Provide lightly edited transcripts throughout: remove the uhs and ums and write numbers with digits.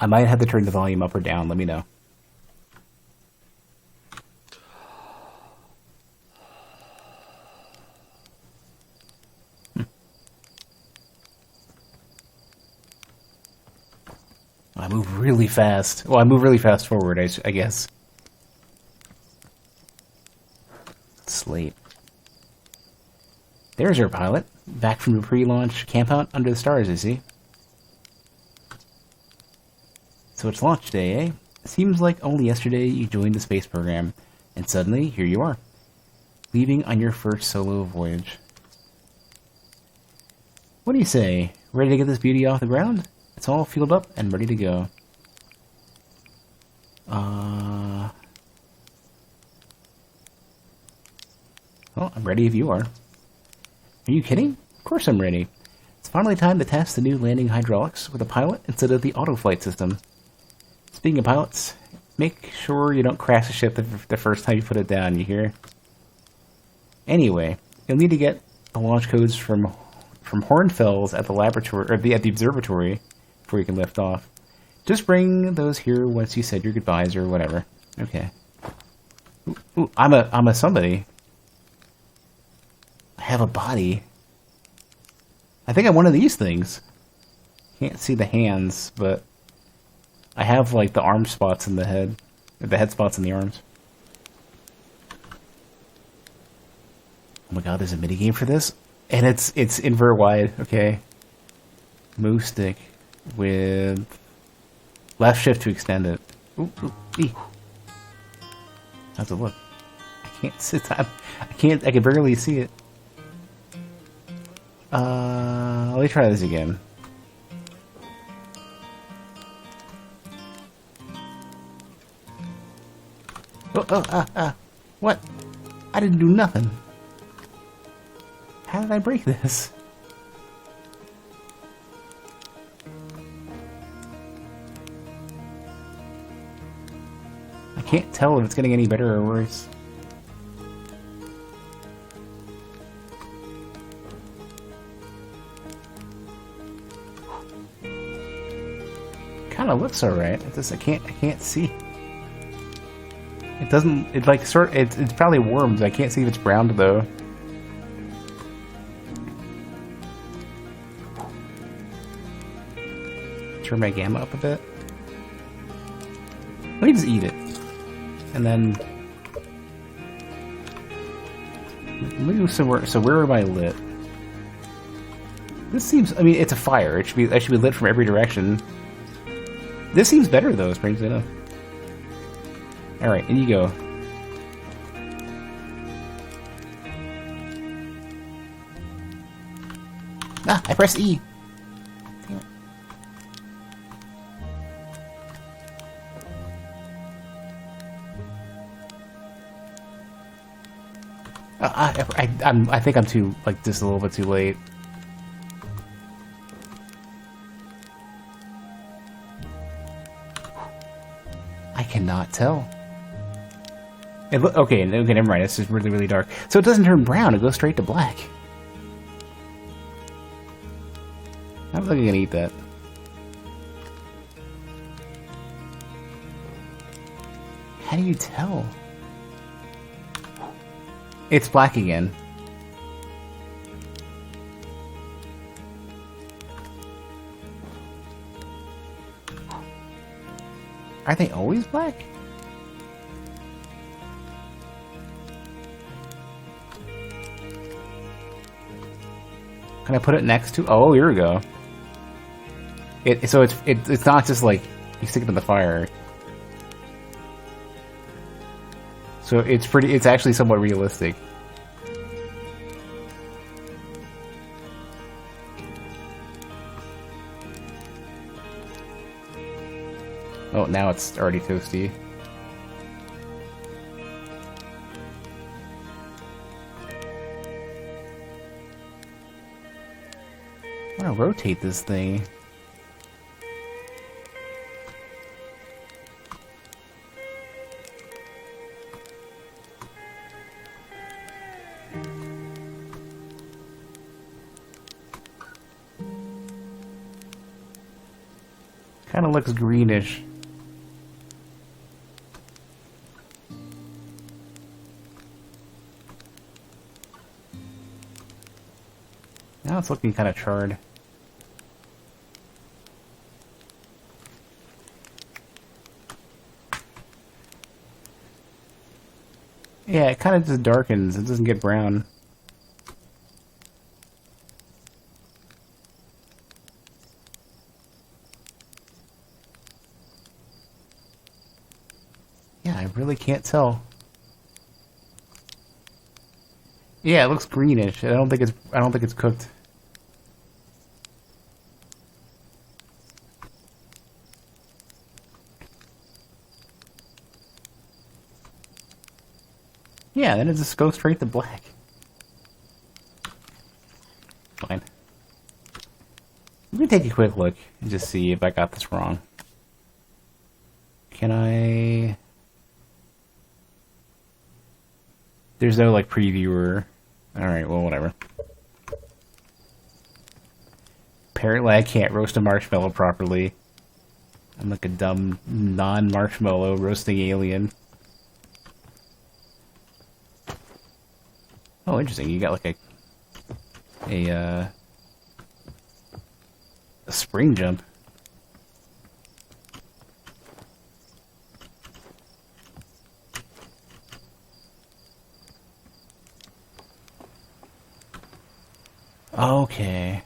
I might have to turn the volume up or down. Let me know. I move really fast. Well, I move really fast forward, I guess. Slate. There's your pilot. Back from the pre-launch campout under the stars, I see. So it's launch day, eh? Seems like only yesterday you joined the space program, and suddenly, here you are. Leaving on your first solo voyage. What do you say? Ready to get this beauty off the ground? It's all fueled up and ready to go. Well, I'm ready if you are. Are you kidding? Of course I'm ready. It's finally time to test the new landing hydraulics with a pilot instead of the auto-flight system. Speaking of pilots, make sure you don't crash the ship the first time you put it down, you hear? Anyway, you'll need to get the launch codes from Hornfels at the laboratory or at the observatory before you can lift off. Just bring those here once you said your goodbyes or whatever. Okay. Ooh, I'm a somebody. I have a body. I think I'm one of these things. Can't see the hands, but I have like the arm spots in the head, or the head spots in the arms. Oh my god, there's a minigame for this? And it's invert wide, okay. Move stick with left shift to extend it. Ooh, ee. How's it look? I can't sit down. I can barely see it. Let me try this again. What? I didn't do nothing. How did I break this? I can't tell if it's getting any better or worse. Kind of looks alright. I can't see. It doesn't. It like it's probably worms. I can't see if it's browned though. Turn my gamma up a bit. Let me just eat it, and then maybe so where am I lit? This seems. I mean, it's a fire. It should be lit from every direction. This seems better though, strangely enough. Alright, in you go. Ah, I pressed E. Damn it. I think I'm too, like, just a little bit too late. I cannot tell. Okay, never mind. It's just really, really dark. So it doesn't turn brown. It goes straight to black. I'm not gonna eat that. How do you tell? It's black again. Are they always black? Can I put it next to? Oh, here we go. So it's not just like you stick it in the fire. So it's actually somewhat realistic. Oh, now it's already toasty. I want to rotate this thing. Kind of looks greenish. Now it's looking kind of charred. Yeah, it kind of just darkens. It doesn't get brown. Yeah, I really can't tell. Yeah, it looks greenish. I don't think it's cooked. Yeah, then it just goes straight to black. Fine. Let me take a quick look and just see if I got this wrong. Can I... There's no, like, previewer. Alright, well, whatever. Apparently I can't roast a marshmallow properly. I'm like a dumb, non-marshmallow roasting alien. Oh, interesting. You got like a spring jump. Okay.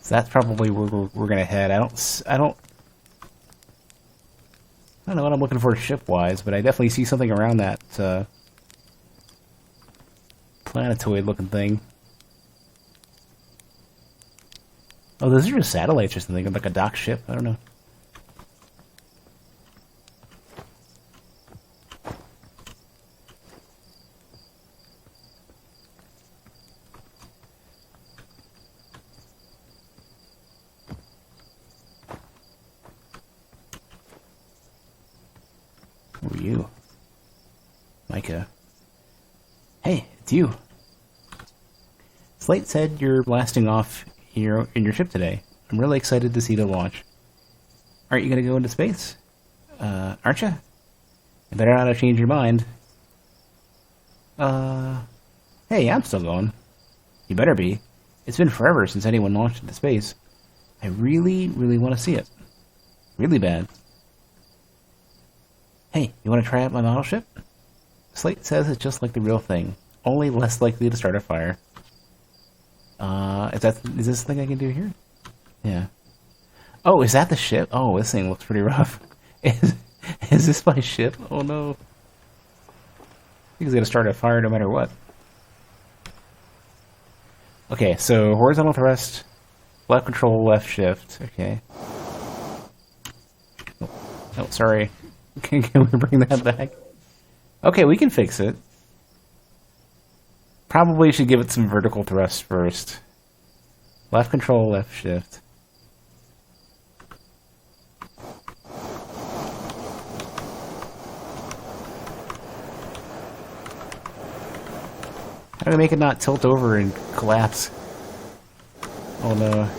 So that's probably where we're gonna head. I don't know what I'm looking for ship-wise, but I definitely see something around that planetoid-looking thing. Oh, those are just satellites or something, like a dock ship. I don't know. Who are you? Micah. Hey, it's you. Slate said you're blasting off in your ship today. I'm really excited to see the launch. Aren't you going to go into space? Aren't you? You better not have changed your mind. Hey, I'm still going. You better be. It's been forever since anyone launched into space. I really, really want to see it. Really bad. Hey, you want to try out my model ship? Slate says it's just like the real thing, only less likely to start a fire. Is this the thing I can do here? Yeah. Oh, is that the ship? Oh, this thing looks pretty rough. Is this my ship? Oh no. I think it's gonna start a fire no matter what. Okay, so horizontal thrust, left control, left shift. Okay. Oh, sorry. Can we bring that back? Okay, we can fix it. Probably should give it some vertical thrust first. Left control, left shift. How do we make it not tilt over and collapse? Oh no.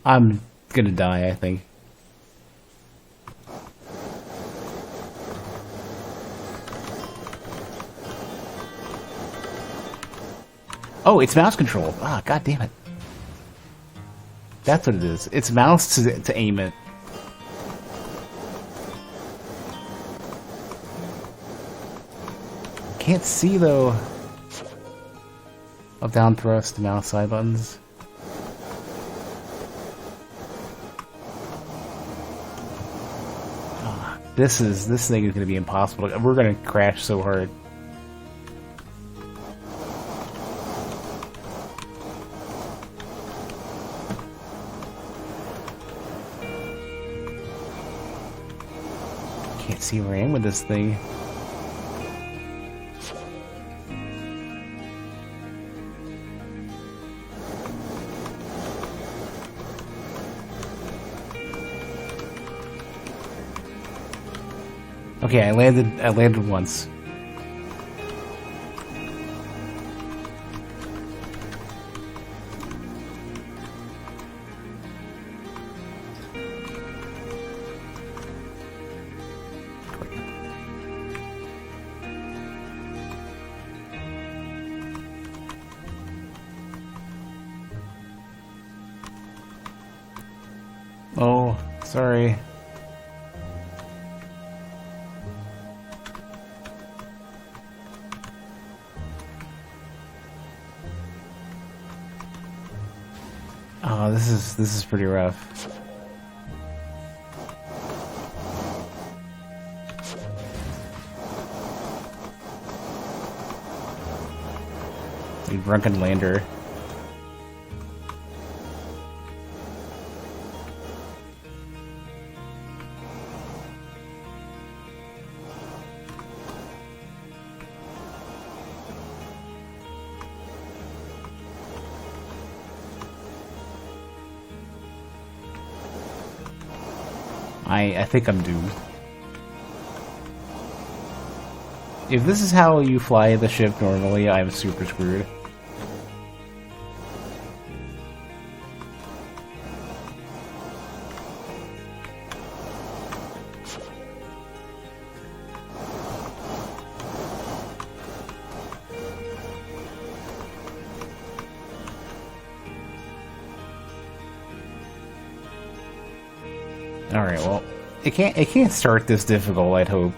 I'm gonna die, I think. Oh, it's mouse control. Ah, god damn it. That's what it is. It's mouse to aim it. Can't see though. Up, down, thrust, mouse, side buttons. Oh, this thing is gonna be impossible. We're gonna crash so hard. Can't see where I am with this thing. Okay, I landed once. Oh, sorry. Oh, this is pretty rough. A drunken lander. I think I'm doomed. If this is how you fly the ship normally, I'm super screwed. Alright, well, it can't start this difficult, I'd hope.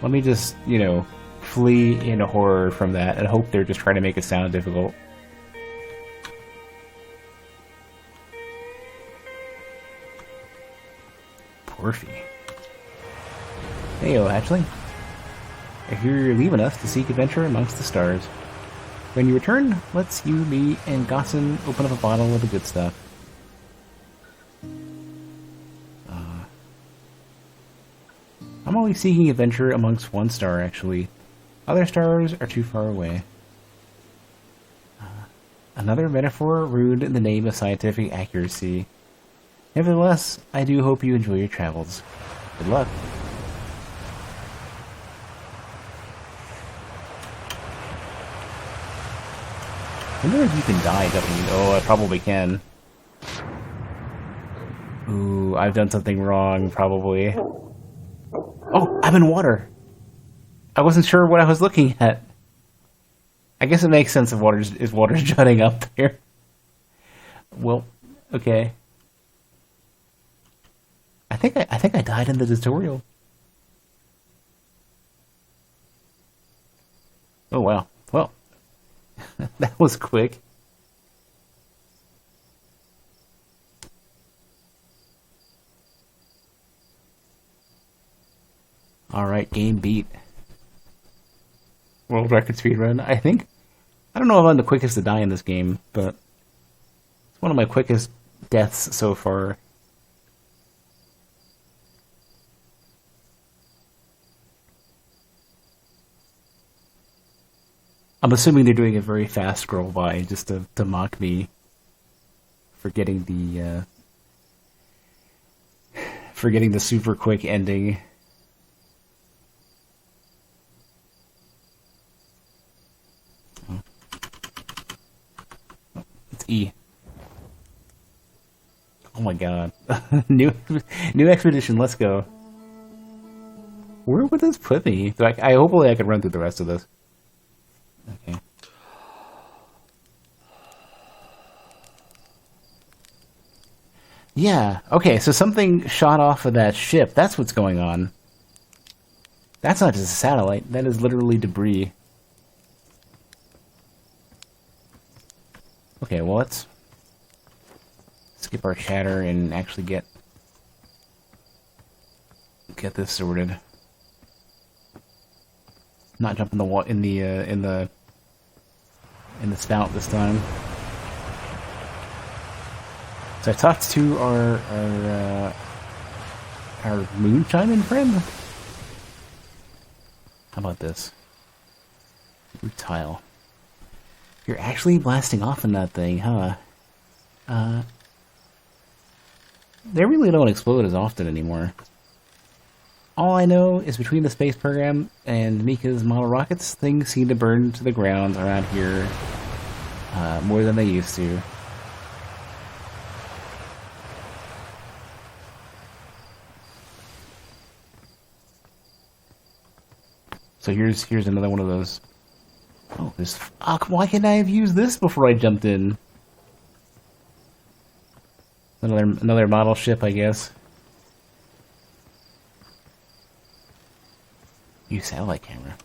Let me just, you know, flee in horror from that and hope they're just trying to make it sound difficult. Porfy. Heyo, Hatchling. I hear you're leaving us to seek adventure amongst the stars. When you return, let's you, me, and Gossin open up a bottle of the good stuff. I'm always seeking adventure amongst one star, actually. Other stars are too far away. Another metaphor ruined in the name of scientific accuracy. Nevertheless, I do hope you enjoy your travels. Good luck. I wonder if you can die, W. Oh, I probably can. Ooh, I've done something wrong, probably. Oh, I'm in water. I wasn't sure what I was looking at. I guess it makes sense if water's jutting up there. Well, okay. I think I died in the tutorial. Oh wow. Well, that was quick. Alright, game beat. World record speedrun, I think. I don't know if I'm the quickest to die in this game, but it's one of my quickest deaths so far. I'm assuming they're doing a very fast scroll by just to mock me for getting the super quick ending. E. Oh my god. new expedition, let's go. Where would this put me? Hopefully I can run through the rest of this. Okay. Yeah, okay, so something shot off of that ship. That's what's going on. That's not just a satellite, that is literally debris. Okay, well, let's skip our chatter and actually get this sorted. Not jump in the spout this time. So I talked to our moonshining friend. How about this? Root tile. You're actually blasting off in that thing, huh? They really don't explode as often anymore. All I know is between the space program and Mika's model rockets, things seem to burn to the ground around here more than they used to. So here's another one of those. Oh, this. Why can't I have used this before I jumped in? Another model ship, I guess. Use satellite camera.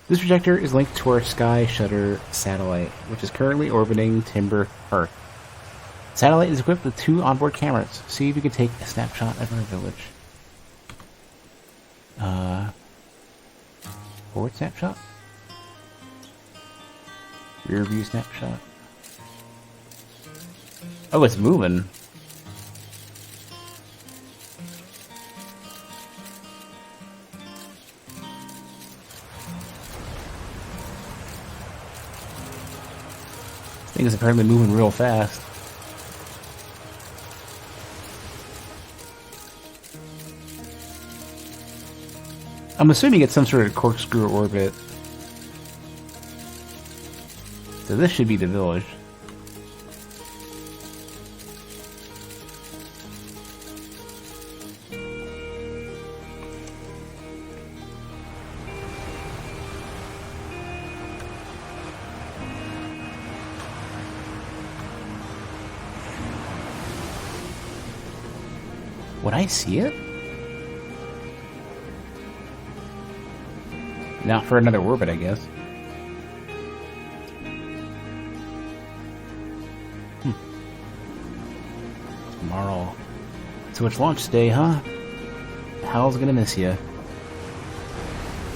This projector is linked to our Sky Shutter satellite, which is currently orbiting Timber Earth. The satellite is equipped with 2 onboard cameras. See if you can take a snapshot of our village. Forward snapshot? Rear view snapshot? Oh, it's moving. This thing is apparently moving real fast. I'm assuming it's some sort of corkscrew orbit. So this should be the village. Would I see it? Not for another orbit, I guess. Tomorrow. So it's launch day, huh? Hal's gonna miss you.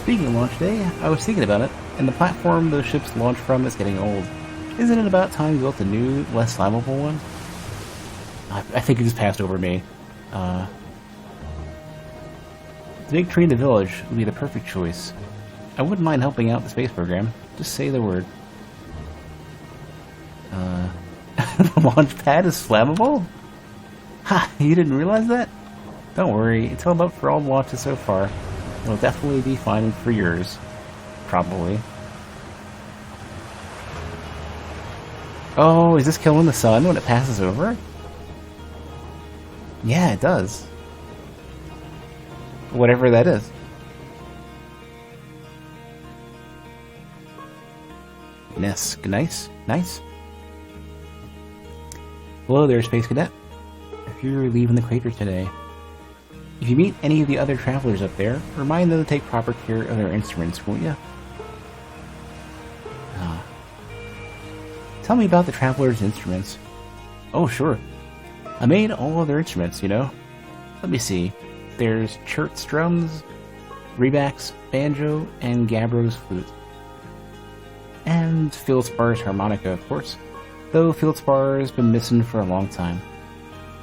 Speaking of launch day, I was thinking about it, and the platform those ships launch from is getting old. Isn't it about time we built a new, less flammable one? I think it just passed over me. The big tree in the village would be the perfect choice. I wouldn't mind helping out the space program. Just say the word. The launch pad is flammable? Ha! You didn't realize that? Don't worry, it's held up for all launches so far. It'll definitely be fine for yours. Probably. Oh, is this killing the sun when it passes over? Yeah, it does. Whatever that is. Nice. Hello there, Space Cadet. If you're leaving the crater today, if you meet any of the other travelers up there, remind them to take proper care of their instruments, won't you? Tell me about the travelers' instruments. Oh, sure. I made all of their instruments, you know. Let me see. There's Chert's drums, Rebak's banjo, and Gabbro's flute. And Feldspar's harmonica, of course, though Feldspar's been missing for a long time.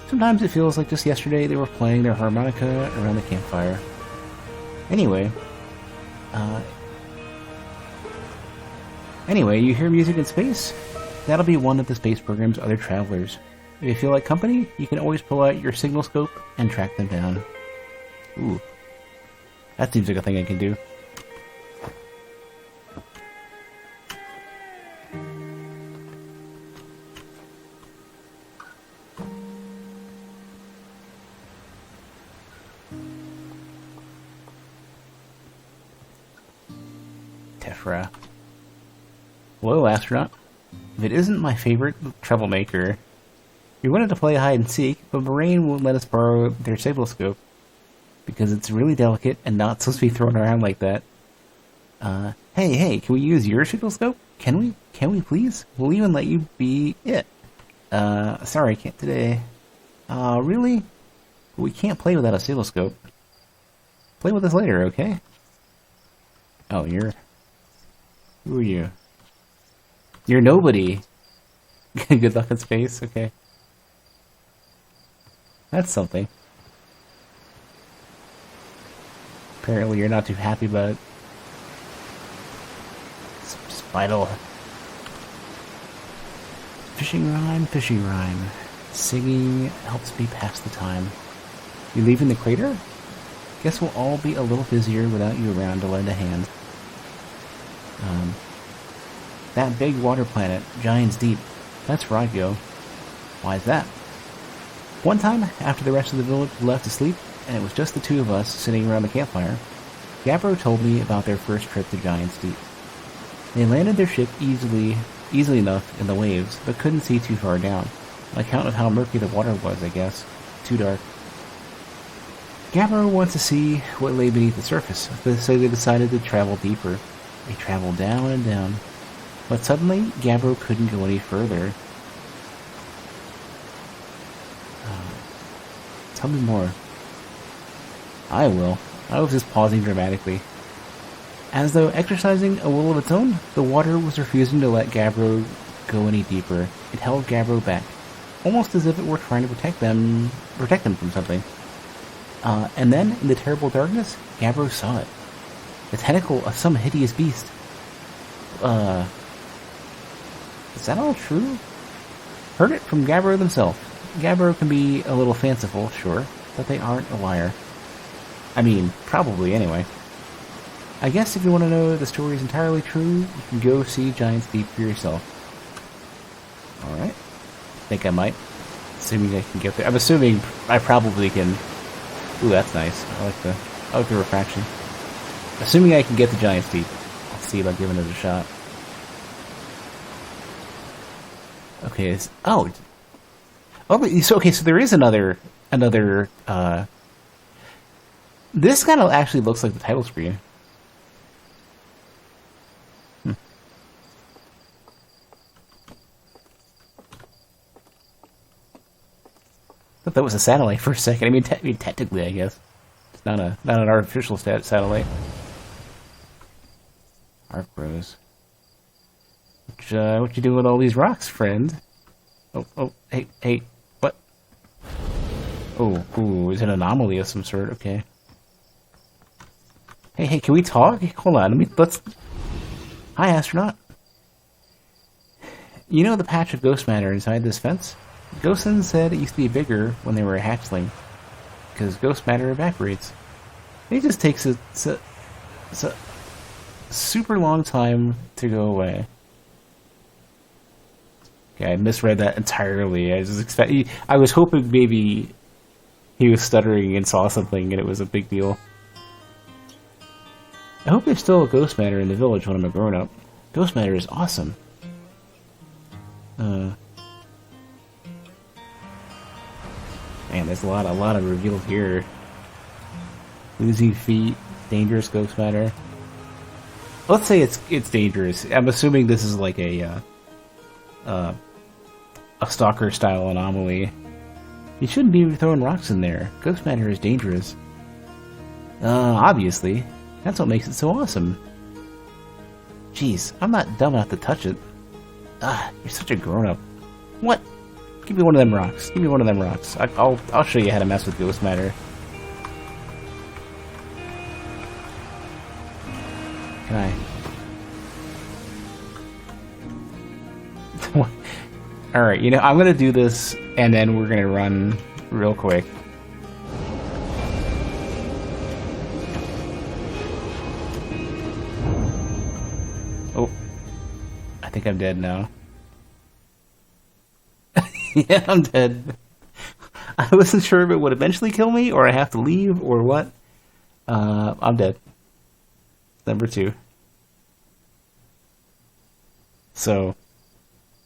Sometimes it feels like just yesterday they were playing their harmonica around the campfire. Anyway, you hear music in space? That'll be one of the space program's other travelers. If you feel like company, you can always pull out your signal scope and track them down. Ooh. That seems like a thing I can do. Tefra. Hello, astronaut. If it isn't my favorite troublemaker. We wanted to play hide and seek, but Moraine won't let us borrow their signalscope because it's really delicate and not supposed to be thrown around like that. Hey, can we use your signalscope? Can we? Can we please? We'll even let you be it. Sorry, can't today. Really? We can't play without a signalscope. Play with us later, okay? Oh, who are you? You're nobody. Good luck in space, okay. That's something. Apparently you're not too happy about it. Spital. Fishing rhyme. Singing helps me pass the time. You leaving the crater? Guess we'll all be a little busier without you around to lend a hand. That big water planet, Giant's Deep. That's where I'd go. Why is that? One time, after the rest of the village left to sleep, and it was just the two of us sitting around the campfire, Gabbro told me about their first trip to Giant's Deep. They landed their ship easily enough in the waves, but couldn't see too far down. On account of how murky the water was, I guess. Too dark. Gabbro wants to see what lay beneath the surface, so they decided to travel deeper. They traveled down and down. But suddenly, Gabbro couldn't go any further. Tell me more. I will. I was just pausing dramatically. As though exercising a will of its own, the water was refusing to let Gabbro go any deeper. It held Gabbro back, almost as if it were trying to protect them from something. And then, in the terrible darkness, Gabbro saw it. The tentacle of some hideous beast. Is that all true? Heard it from Gabbro themselves. Gabbro can be a little fanciful, sure, but they aren't a liar. I mean, probably anyway. I guess if you want to know the story is entirely true, you can go see Giant's Deep for yourself. Alright. Think I might. Assuming I can get there. I'm assuming I probably can. Ooh, that's nice. I like the refraction. Assuming I can get the Giant's Deep. I'll see about giving it a shot. Okay, so there is another, this kind of actually looks like the title screen. Thought that was a satellite for a second. I mean, technically, I guess. It's not an artificial satellite. Arc Bros. What you doing with all these rocks, friend? Oh, hey, what? Oh, is it an anomaly of some sort? Okay. Hey, can we talk? Hold on, let's... Hi, astronaut. You know the patch of ghost matter inside this fence? Ghostin said it used to be bigger when they were a hatchling, because ghost matter evaporates. It just takes a super long time to go away. Okay, I misread that entirely. I was hoping maybe he was stuttering and saw something and it was a big deal. I hope there's still a ghost matter in the village when I'm a grown-up. Ghost matter is awesome. Man, there's a lot of reveals here. Losing feet, dangerous ghost matter. Let's say it's dangerous. I'm assuming this is like a stalker style anomaly. You shouldn't be throwing rocks in there. Ghost matter is dangerous. Obviously. That's what makes it so awesome. Jeez, I'm not dumb enough to touch it. You're such a grown-up. What? Give me one of them rocks. Give me one of them rocks. I'll show you how to mess with ghost matter. Can I? Alright, you know, I'm gonna do this, and then we're gonna run real quick. Oh. I think I'm dead now. Yeah, I'm dead. I wasn't sure if it would eventually kill me, or I have to leave, or what. I'm dead. Number 2. So,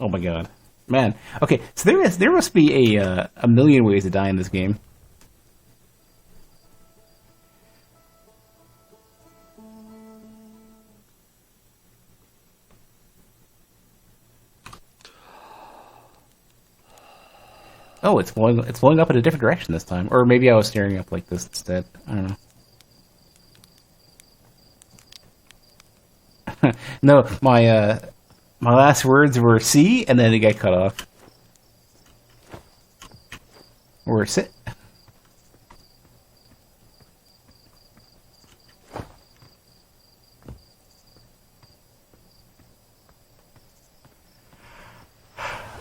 oh my god. Man, okay, so there must be a million ways to die in this game. Oh, it's blowing up in a different direction this time. Or maybe I was staring up like this instead. I don't know. No, my last words were "see," and then it got cut off. Or sit.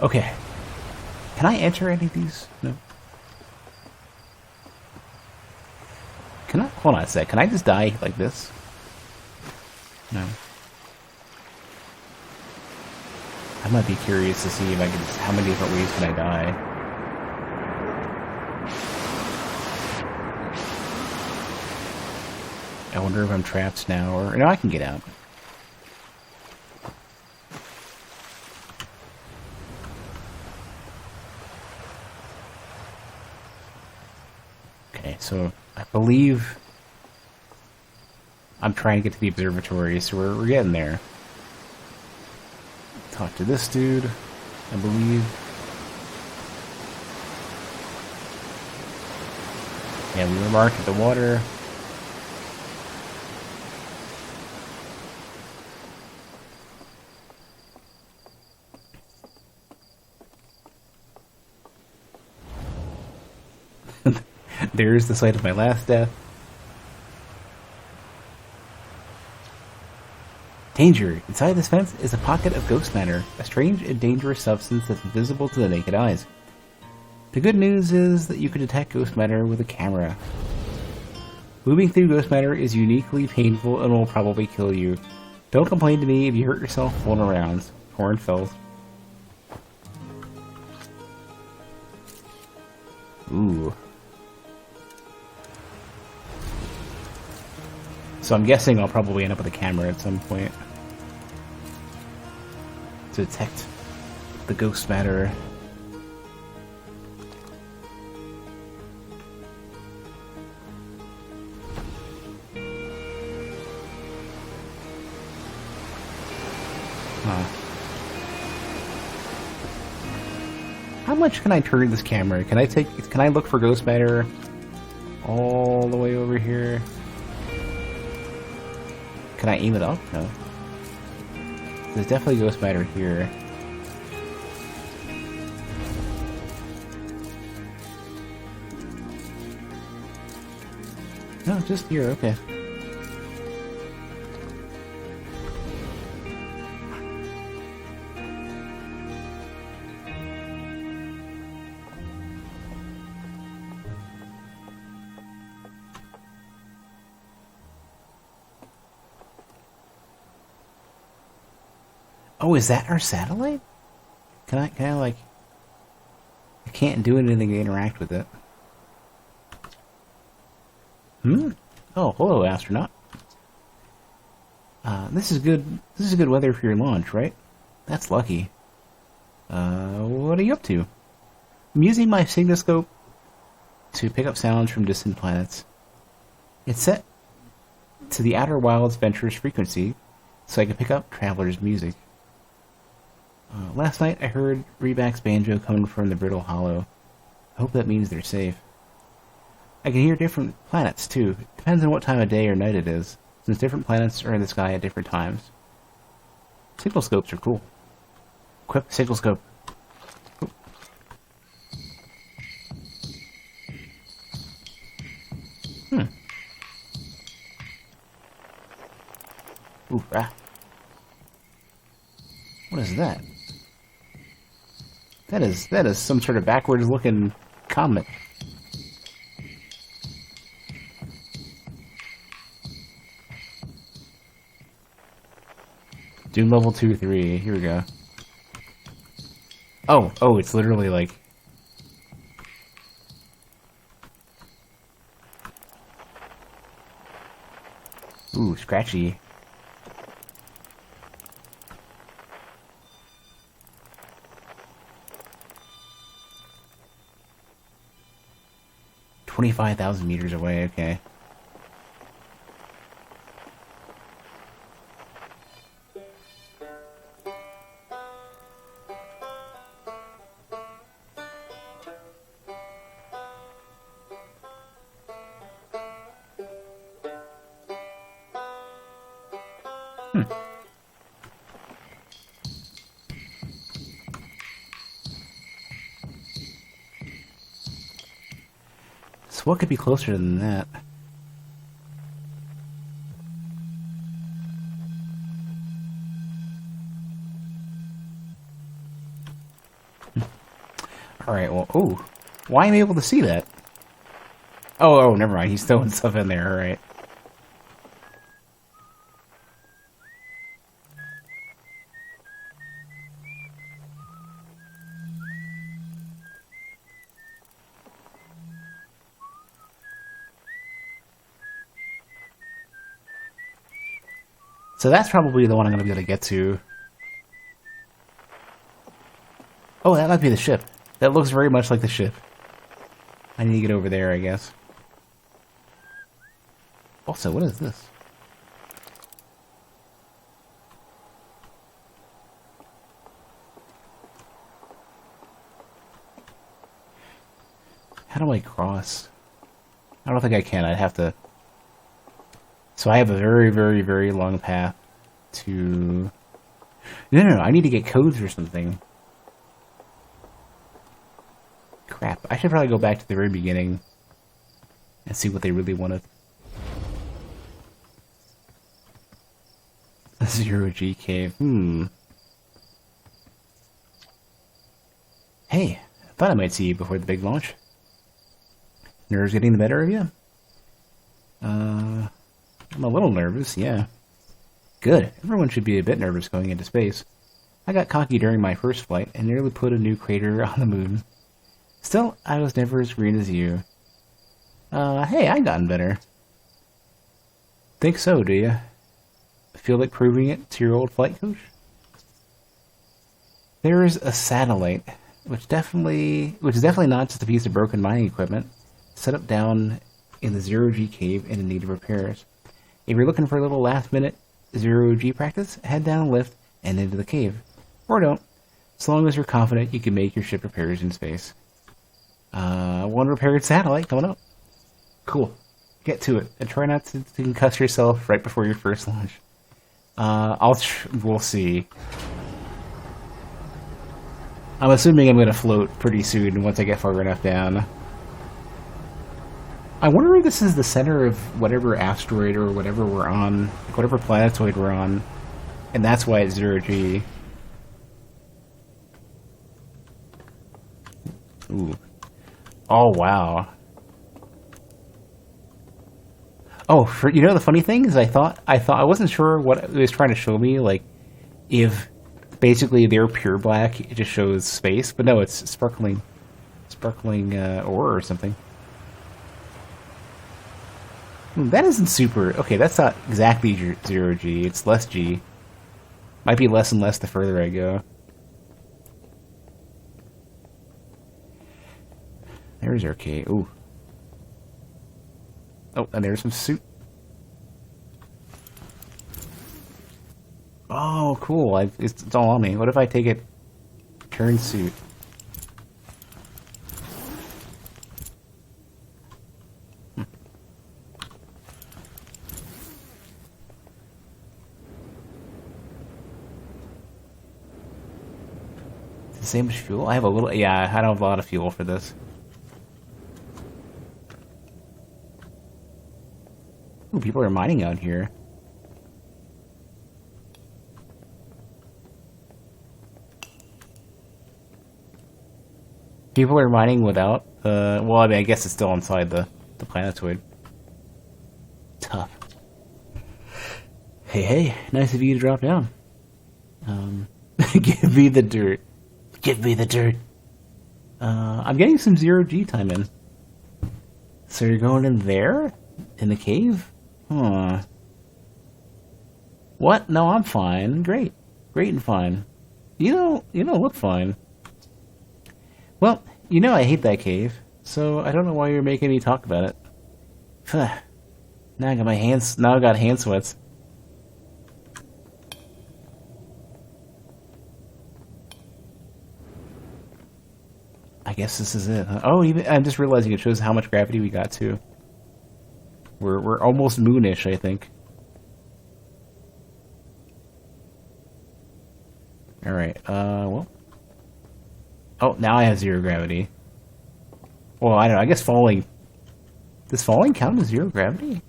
Okay. Can I enter any of these? No. Can I? Hold on a sec. Can I just die like this? No. I might be curious to see if I can. How many different ways can I die? I wonder if I'm trapped now, or no, I can get out. So I believe I'm trying to get to the observatory, so we're getting there. Talk to this dude, I believe. Yeah, we remarked at the water. There's the site of my last death. Danger! Inside this fence is a pocket of ghost matter, a strange and dangerous substance that's invisible to the naked eyes. The good news is that you can detect ghost matter with a camera. Moving through ghost matter is uniquely painful and will probably kill you. Don't complain to me if you hurt yourself fooling around. Hornfeld. Ooh. So I'm guessing I'll probably end up with a camera at some point to detect the ghost matter. Huh. How much can I turn this camera? Can I look for ghost matter all the way over here? Can I aim it up? No. There's definitely ghost matter here. No, just here, okay. Oh, is that our satellite? Can I like... I can't do anything to interact with it. Oh, hello, astronaut. This is good weather for your launch, right? That's lucky. What are you up to? I'm using my signoscope to pick up sounds from distant planets. It's set to the Outer Wilds Ventures frequency, so I can pick up travelers' music. Last night I heard Reback's banjo coming from the Brittle Hollow. I hope that means they're safe. I can hear different planets, too. Depends on what time of day or night it is, since different planets are in the sky at different times. Signal scopes are cool. Equip signal scope. Ooh, ah. What is that? That is some sort of backwards looking comet. Doom level 2 or 3. Here we go. Oh, it's literally like... Ooh, scratchy. $25,000 meters away, okay. So what could be closer than that? Alright, well, ooh. Why am I able to see that? Oh, never mind. He's throwing stuff in there, alright. So that's probably the one I'm going to be able to get to. Oh, that might be the ship. That looks very much like the ship. I need to get over there, I guess. Also, what is this? How do I cross? I don't think I can. I'd have to... So I have a very, very, very long path to... No, I need to get codes or something. Crap. I should probably go back to the very beginning and see what they really wanted. A 0G cave. Hey, I thought I might see you before the big launch. Nerves getting the better of you? I'm a little nervous, yeah. Good. Everyone should be a bit nervous going into space. I got cocky during my first flight and nearly put a new crater on the moon. Still, I was never as green as you. Hey, I've gotten better. Think so, do you? Feel like proving it to your old flight coach? There is a satellite, which is definitely not just a piece of broken mining equipment, set up down in the 0G cave and in need of repairs. If you're looking for a little last-minute 0G practice, head down a lift and into the cave. Or don't, as long as you're confident you can make your ship repairs in space. One repaired satellite coming up. Cool. Get to it, and try not to concuss yourself right before your first launch. We'll see. I'm assuming I'm going to float pretty soon once I get far enough down. I wonder if this is the center of whatever asteroid or whatever we're on, whatever planetoid we're on, and that's why it's 0G. Ooh. Oh, wow. Oh, you know the funny thing is I thought I wasn't sure what it was trying to show me, like if basically they're pure black, it just shows space, but no, it's sparkling ore or something. That isn't super... Okay, that's not exactly 0G. It's less G. Might be less and less the further I go. There's our cave. Ooh. Oh, and there's some soup. Oh, cool. It's all on me. What if I take it... Turn suit? The same as fuel? I have a little... Yeah, I don't have a lot of fuel for this. Ooh, people are mining out here. People are mining without... well, I mean, I guess it's still inside the planetoid. Tough. Hey, nice of you to drop down. Give me the dirt. Give me the dirt. I'm getting some 0G time in. So you're going in there? In the cave? Huh. What? No, I'm fine. Great. Great and fine. You don't look fine. Well, you know I hate that cave, so I don't know why you're making me talk about it. Now I got my hands... Now I got hand sweats. I guess this is it. Oh, I'm just realizing it shows how much gravity we got too. We're almost moonish, I think. All right. Well. Oh, now I have 0 gravity. Well, I don't know. I guess falling. Does falling count as 0 gravity?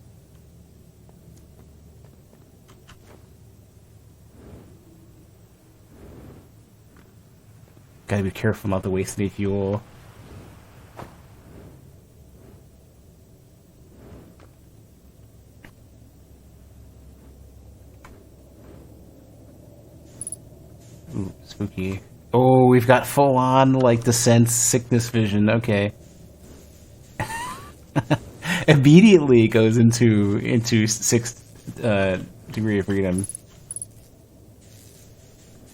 Gotta be careful not to waste any fuel. Ooh, spooky. Oh, we've got full-on, like, descent sickness vision. Okay. Immediately goes into 6th degree of freedom.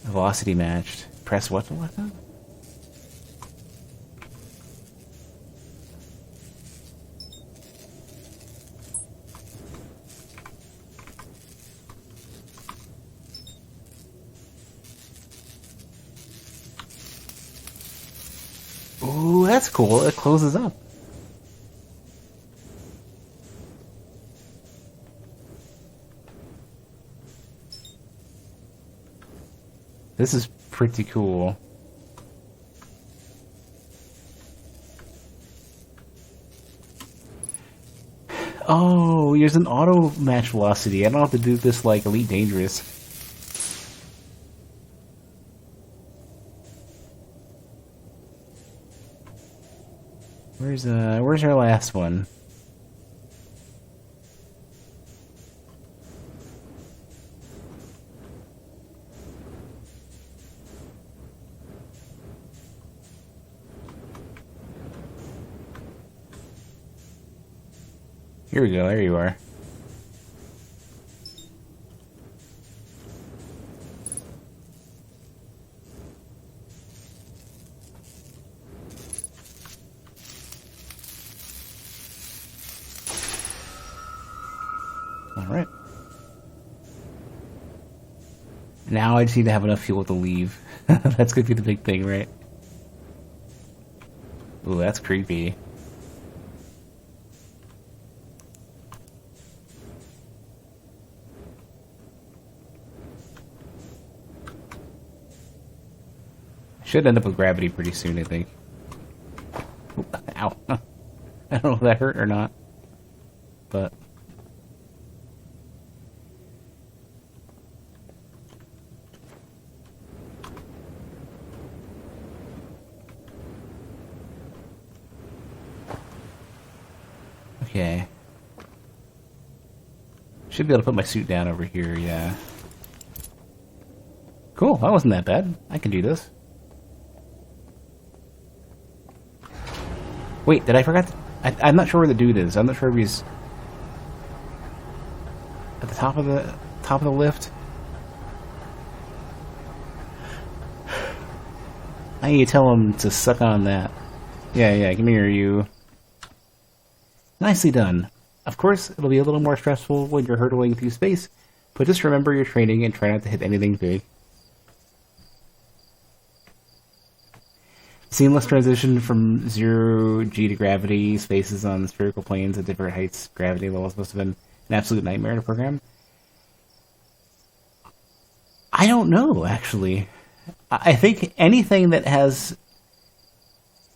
Velocity matched. Press what to what now? that's cool. It closes up. This is pretty cool. Oh, there's an auto match velocity. I don't have to do this like Elite Dangerous. Where's our last one? Here we go, there you are. Alright. Now I just need to have enough fuel to leave. That's gonna be the big thing, right? Ooh, that's creepy. Should end up with gravity pretty soon, I think. Ooh, ow. I don't know if that hurt or not. But... okay. Should be able to put my suit down over here, yeah. Cool, that wasn't that bad. I can do this. Wait, did I forget? I'm not sure where the dude is. I'm not sure if he's at the top of the lift. I need to tell him to suck on that. Yeah, come here, you. Nicely done. Of course, it'll be a little more stressful when you're hurtling through space, but just remember your training and try not to hit anything big. Seamless transition from 0G to gravity, spaces on spherical planes at different heights, gravity levels must have been an absolute nightmare to program. I don't know, actually. I think anything that has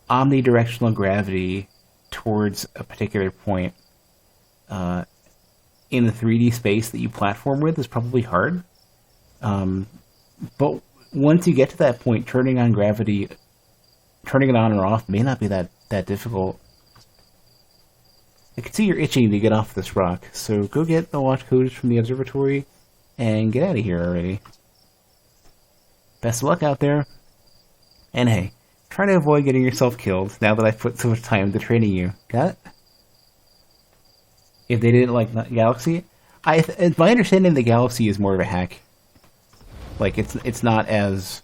omnidirectional gravity towards a particular point in the 3D space that you platform with is probably hard. But once you get to that point, turning it on or off may not be that difficult. I can see you're itching to get off this rock, so go get the watch codes from the observatory and get out of here already. Best of luck out there. And hey, try to avoid getting yourself killed now that I've put so much time into training you. Got it? If they didn't like Galaxy, it's my understanding the Galaxy is more of a hack. Like, it's not as...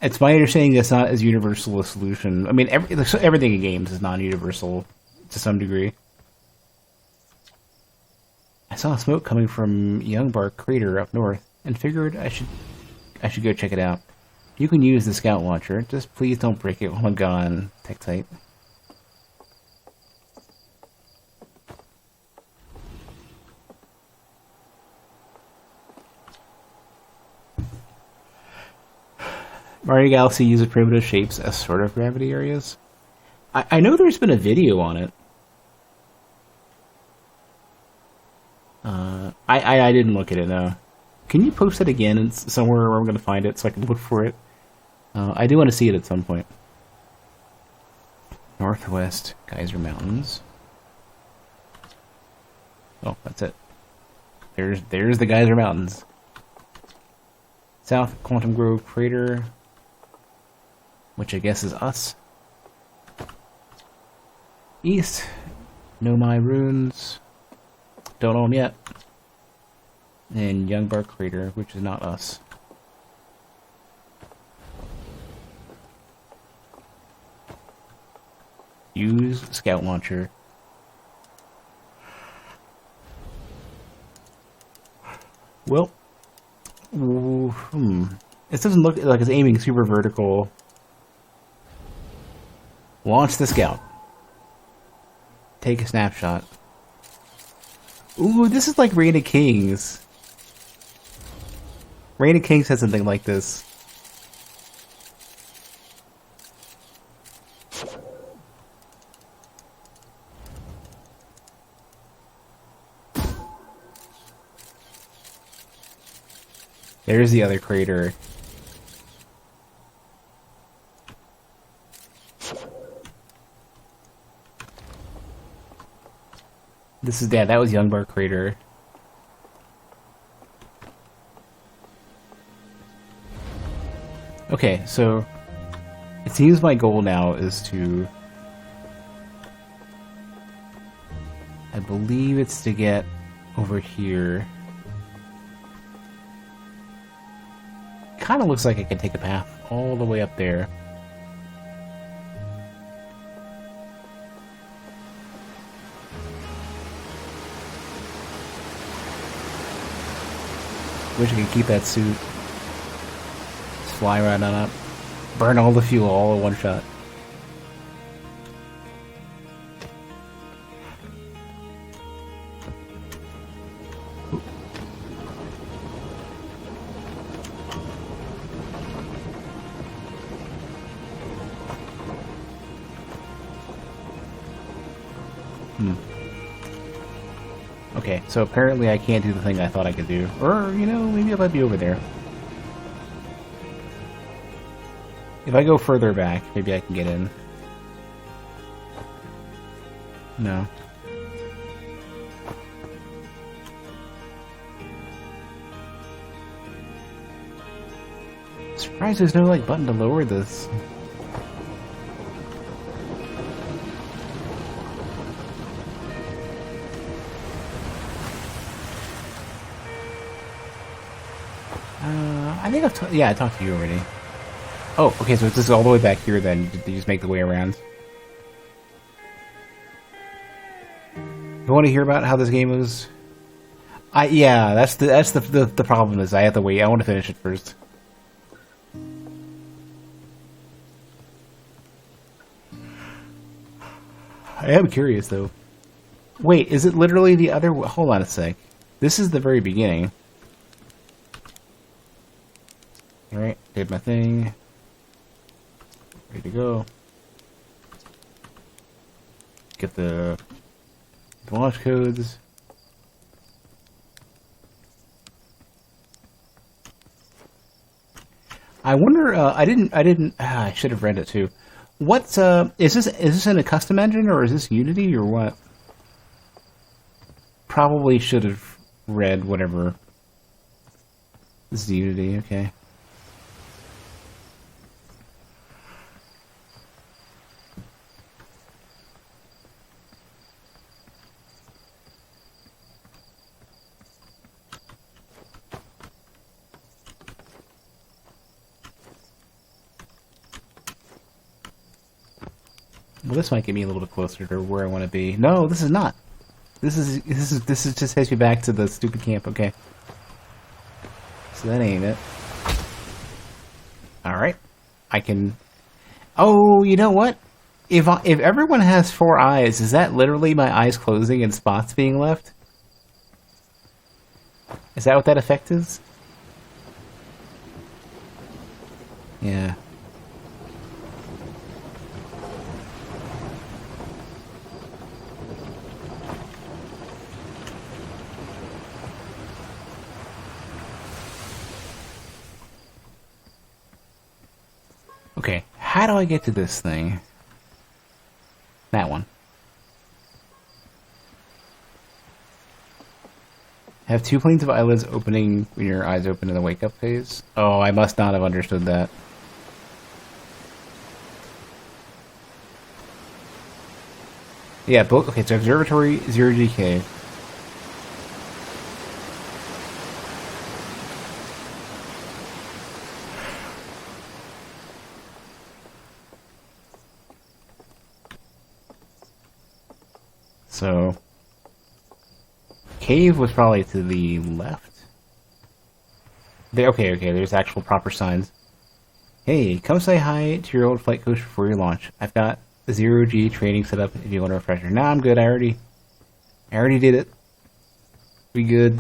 It's my understanding it's not as universal a solution. I mean, everything in games is non-universal to some degree. I saw smoke coming from Youngbark Crater up north, and figured I should go check it out. You can use the scout launcher, just please don't break it while I'm gone. Tech tight. Mario Galaxy uses primitive shapes as sort of gravity areas. I know there's been a video on it. I didn't look at it, though. Can you post it again somewhere where I'm going to find it so I can look for it? I do want to see it at some point. Northwest Geyser Mountains. Oh, that's it. There's the Geyser Mountains. South Quantum Grove Crater, which I guess is us. East, Nomai Ruins, don't own yet. And Youngbark Crater, which is not us. Use Scout Launcher. Well, This doesn't look like it's aiming super vertical. Launch the scout. Take a snapshot. Ooh, this is like Reign of Kings. Reign of Kings has something like this. There's the other crater. This is, yeah, that was Youngbar Crater. Okay, so it seems my goal now is to, I believe it's to get over here. Kind of looks like I can take a path all the way up there. Wish I could keep that suit. Just fly right on up. Burn all the fuel all in one shot. Okay, so apparently I can't do the thing I thought I could do. Or, you know, maybe I might be over there. If I go further back, maybe I can get in. No. Surprised there's no, like, button to lower this. I think I talked to you already. Oh, okay, so it's just all the way back here then. You just make the way around. You want to hear about how this game is? Yeah, that's the problem is I have to wait. I want to finish it first. I am curious though. Wait, is it literally the other? Hold on a sec. This is the very beginning. Alright, did my thing. Ready to go. Get the launch codes. I wonder, I should have read it too. What's, is this in a custom engine or is this Unity or what? Probably should have read whatever. This is Unity, okay. Well, this might get me a little bit closer to where I want to be. No, this is not. This is just takes me back to the stupid camp. Okay. So that ain't it. All right. I can. Oh, you know what? If everyone has 4 eyes, is that literally my eyes closing and spots being left? Is that what that effect is? Yeah. Okay, how do I get to this thing? That one. Have 2 planes of eyelids opening when your eyes open in the wake-up phase? Oh, I must not have understood that. Yeah, both. Okay, so observatory, 0G cave. So, cave was probably to the left. Okay, there's actual proper signs. Hey, come say hi to your old flight coach before you launch. I've got the zero-G training set up if you want a refresher. Nah, I'm good. I already did it. We good.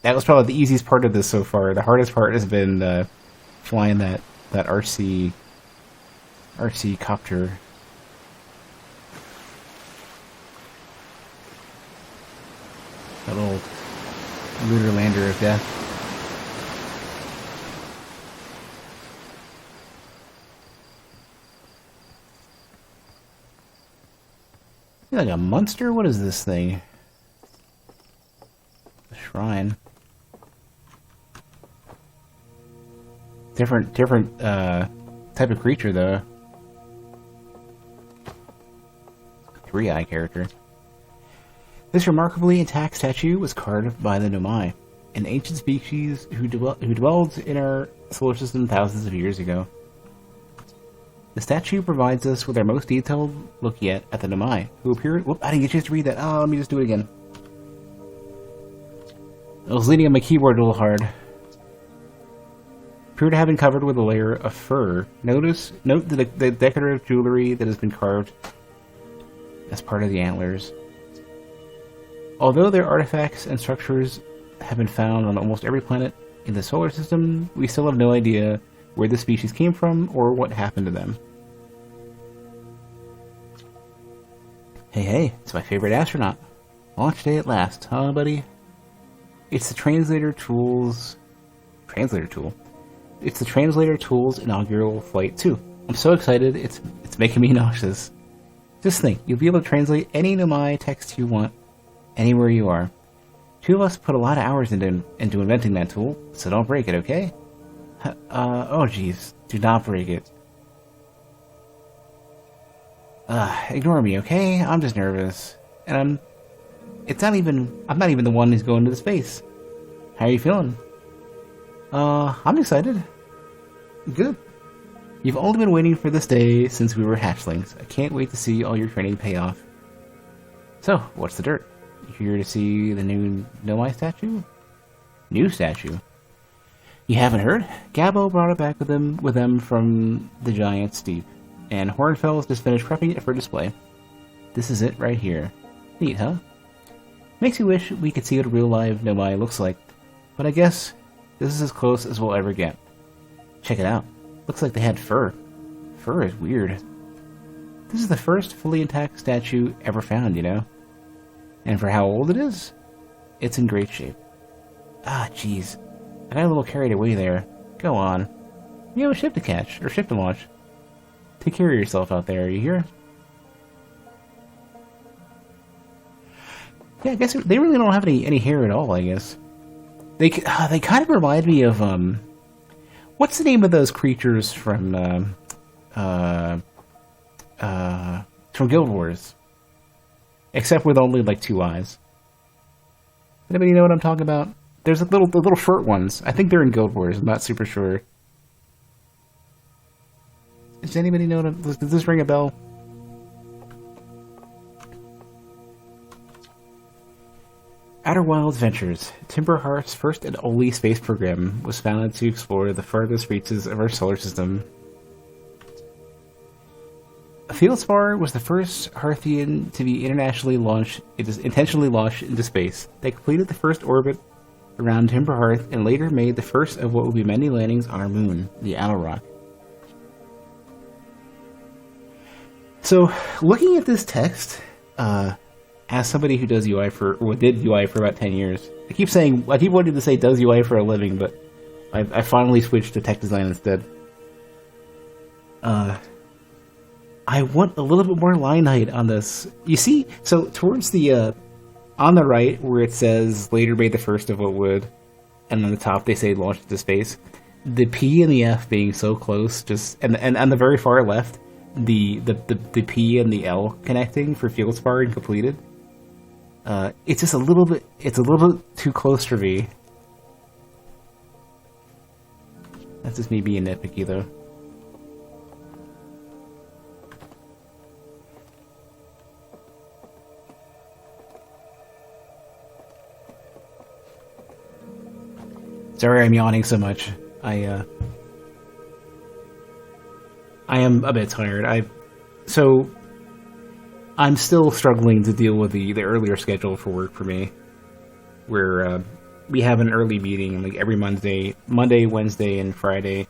That was probably the easiest part of this so far. The hardest part has been flying that RC copter. That little lunar lander of death. Like a monster? What is this thing? A shrine. Different type of creature though. 3-eye character. This remarkably intact statue was carved by the Nomai, an ancient species who dwelled in our solar system thousands of years ago. The statue provides us with our most detailed look yet at the Nomai, who appeared... Whoop, I didn't get a chance to read that. Oh, let me just do it again. I was leaning on my keyboard a little hard. Appear to have been covered with a layer of fur. Note the decorative jewelry that has been carved as part of the antlers. Although their artifacts and structures have been found on almost every planet in the solar system, we still have no idea where the species came from or what happened to them. Hey, it's my favorite astronaut. Launch day at last, huh, buddy? It's the translator tool. It's the translator tool's inaugural flight too. I'm so excited, it's making me nauseous. Just think, you'll be able to translate any Nomai text you want, anywhere you are. Two of us put a lot of hours into inventing that tool, so don't break it, okay? Oh jeez, do not break it. Ignore me, okay? I'm just nervous. And I'm not even the one who's going to the space. How are you feeling? I'm excited. Good. You've only been waiting for this day since we were hatchlings. I can't wait to see all your training pay off. So, what's the dirt? You here to see the new Nomai statue? New statue? You haven't heard? Gabo brought it back with them from the giant steep, and Hornfels just finished prepping it for display. This is it right here. Neat, huh? Makes you wish we could see what a real live Nomai looks like, but I guess this is as close as we'll ever get. Check it out. Looks like they had fur. Fur is weird. This is the first fully intact statue ever found, you know? And for how old it is, it's in great shape. Ah, jeez. I got a little carried away there. Go on. You have a ship to catch, or ship to launch. Take care of yourself out there, you hear? Yeah, I guess they really don't have any hair at all, I guess. They kind of remind me of, what's the name of those creatures from Guild Wars? Except with only, like, 2 eyes. Anybody know what I'm talking about? There's the little short ones. I think they're in Guild Wars. I'm not super sure. Does anybody know does this ring a bell? Outer Wilds Ventures, Timberheart's first and only space program, was founded to explore the farthest reaches of our solar system. Feldspar was the first Hearthian to be intentionally launched into space. They completed the first orbit around Timberhearth and later made the first of what will be many landings on our moon, the Outer Rock. So, looking at this text, as somebody who does UI did UI for about 10 years, I keep wanting to say does UI for a living, but I finally switched to tech design instead. I want a little bit more line height on this. You see, so towards the, on the right, where it says later made the first of what would, and on the top they say launched into space, the P and the F being so close, and on the very far left, the P and the L connecting for Feldspar and completed. It's just a little bit too close for me. That's just me being nitpicky though. Sorry I'm yawning so much. I am a bit tired. So I'm still struggling to deal with the earlier schedule for work for me, where we have an early meeting like every Monday, Wednesday, and Friday,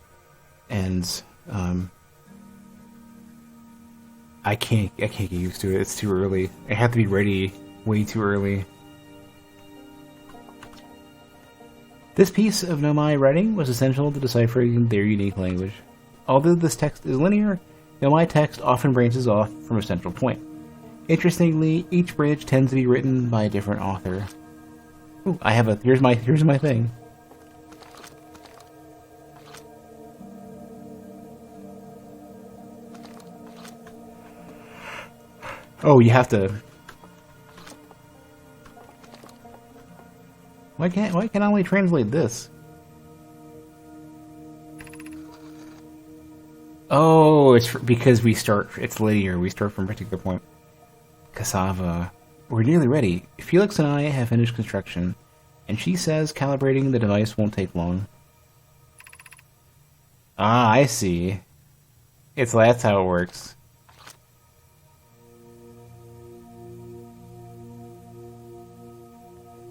and I can't get used to it. It's too early. I have to be ready way too early. This piece of Nomai writing was essential to deciphering their unique language. Although this text is linear, Nomai text often branches off from a central point. Interestingly, each branch tends to be written by a different author. Ooh, here's my thing. Oh, you have to. Why can't I only translate this? Oh, because it's linear. We start from a particular point. Cassava. We're nearly ready. Felix and I have finished construction, and she says calibrating the device won't take long. Ah, I see. That's how it works.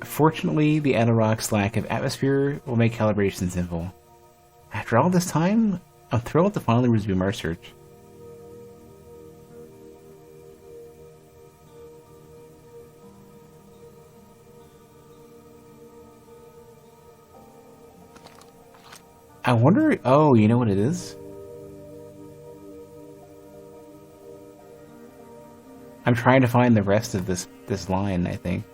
Fortunately, the Adarok's lack of atmosphere will make calibration simple. After all this time, I'm thrilled to finally resume our search. I wonder... Oh, you know what it is? I'm trying to find the rest of this line, I think.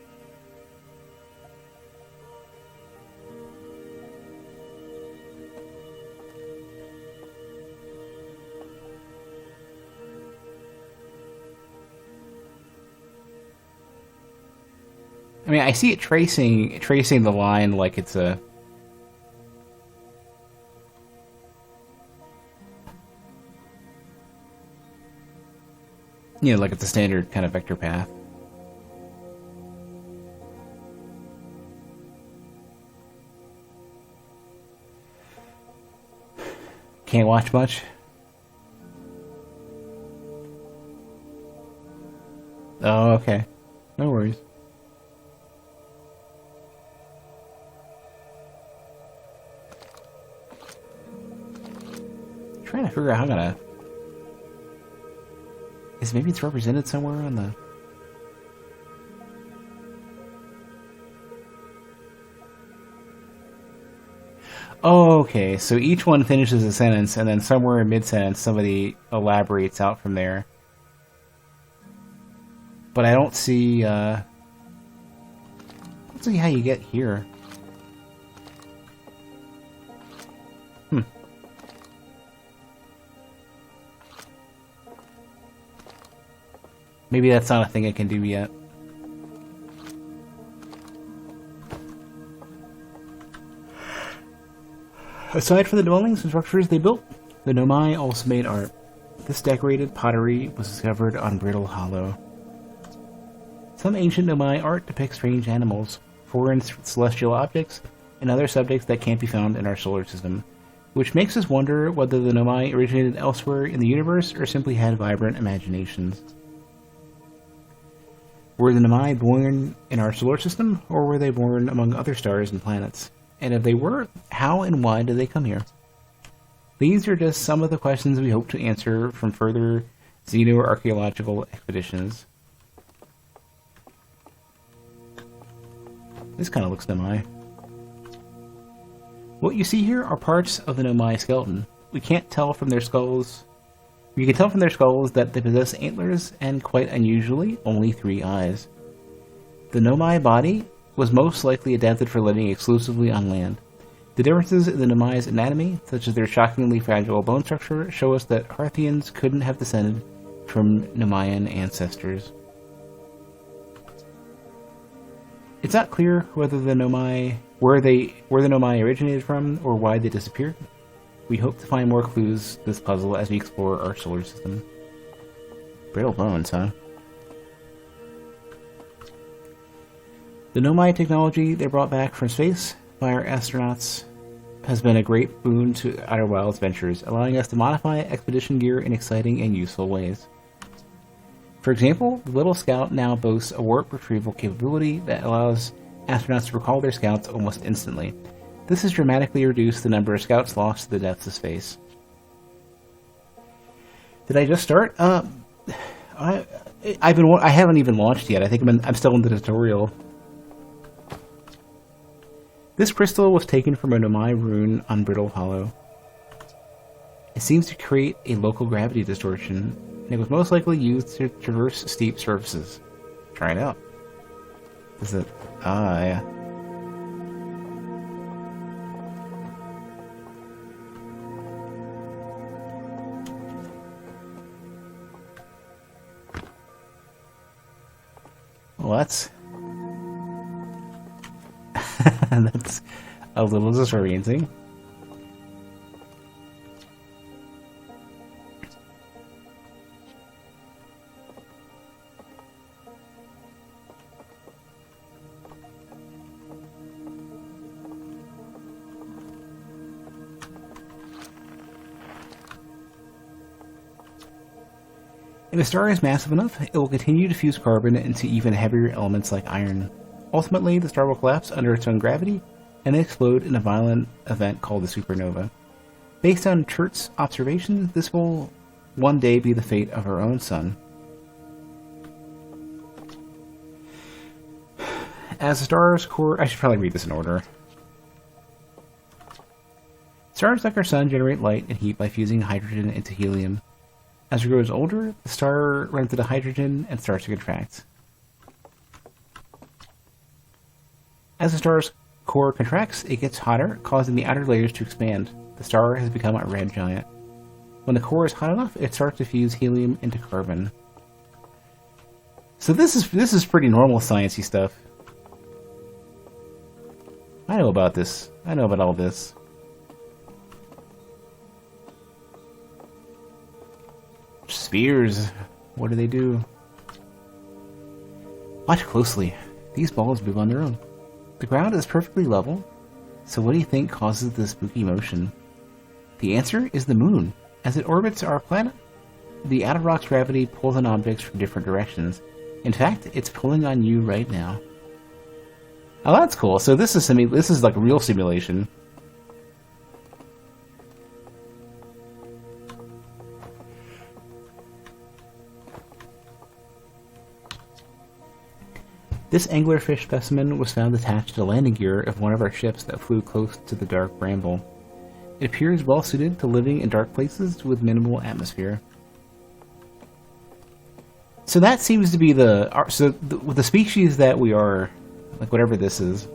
I mean, I see it tracing the line like it's a... You know, like it's a standard kind of vector path. Can't watch much? Oh, okay. No worries. Trying to figure out how I'm gonna... Maybe it's represented somewhere on the... Oh, okay. So each one finishes a sentence, and then somewhere in mid-sentence somebody elaborates out from there. But I don't see how you get here. Maybe that's not a thing I can do yet. Aside from the dwellings and structures they built, the Nomai also made art. This decorated pottery was discovered on Brittle Hollow. Some ancient Nomai art depicts strange animals, foreign celestial objects, and other subjects that can't be found in our solar system, which makes us wonder whether the Nomai originated elsewhere in the universe or simply had vibrant imaginations. Were the Nomai born in our solar system, or were they born among other stars and planets? And if they were, how and why did they come here? These are just some of the questions we hope to answer from further xenoarchaeological expeditions. This kind of looks Nomai. What you see here are parts of the Nomai skeleton. We can't tell from their skulls... You can tell from their skulls that they possess antlers and, quite unusually, only 3 eyes. The Nomai body was most likely adapted for living exclusively on land. The differences in the Nomai's anatomy, such as their shockingly fragile bone structure, show us that Harthians couldn't have descended from Nomaian ancestors. It's not clear whether the Nomai where the Nomai originated from or why they disappeared. We hope to find more clues to this puzzle as we explore our solar system. Brittle bones, huh? The Nomai technology they brought back from space by our astronauts has been a great boon to Outer Wilds ventures, allowing us to modify expedition gear in exciting and useful ways. For example, the Little Scout now boasts a warp retrieval capability that allows astronauts to recall their scouts almost instantly. This has dramatically reduced the number of scouts lost to the depths of space. Did I just start? I haven't even launched yet. I think I'm still in the tutorial. This crystal was taken from a Nomai rune on Brittle Hollow. It seems to create a local gravity distortion, and it was most likely used to traverse steep surfaces. Try it out. Is it? Ah, yeah. Well, that's that's a little disorienting. If a star is massive enough, it will continue to fuse carbon into even heavier elements like iron. Ultimately, the star will collapse under its own gravity and then explode in a violent event called a supernova. Based on Chert's observations, this will one day be the fate of our own sun. As the star's core... I should probably read this in order. Stars like our sun generate light and heat by fusing hydrogen into helium. As it grows older, the star runs out of hydrogen and starts to contract. As the star's core contracts, it gets hotter, causing the outer layers to expand. The star has become a red giant. When the core is hot enough, it starts to fuse helium into carbon. So this is pretty normal sciencey stuff. I know about this. I know about all this. Spheres. What do they do? Watch closely. These balls move on their own. The ground is perfectly level, so what do you think causes this spooky motion? The answer is the moon. As it orbits our planet, the outer rock's gravity pulls on objects from different directions. In fact, it's pulling on you right now. Oh, that's cool. So this is like a real simulation. This anglerfish specimen was found attached to the landing gear of one of our ships that flew close to the dark bramble. It appears well suited to living in dark places with minimal atmosphere. So that seems to be with the species that we are, like whatever this is,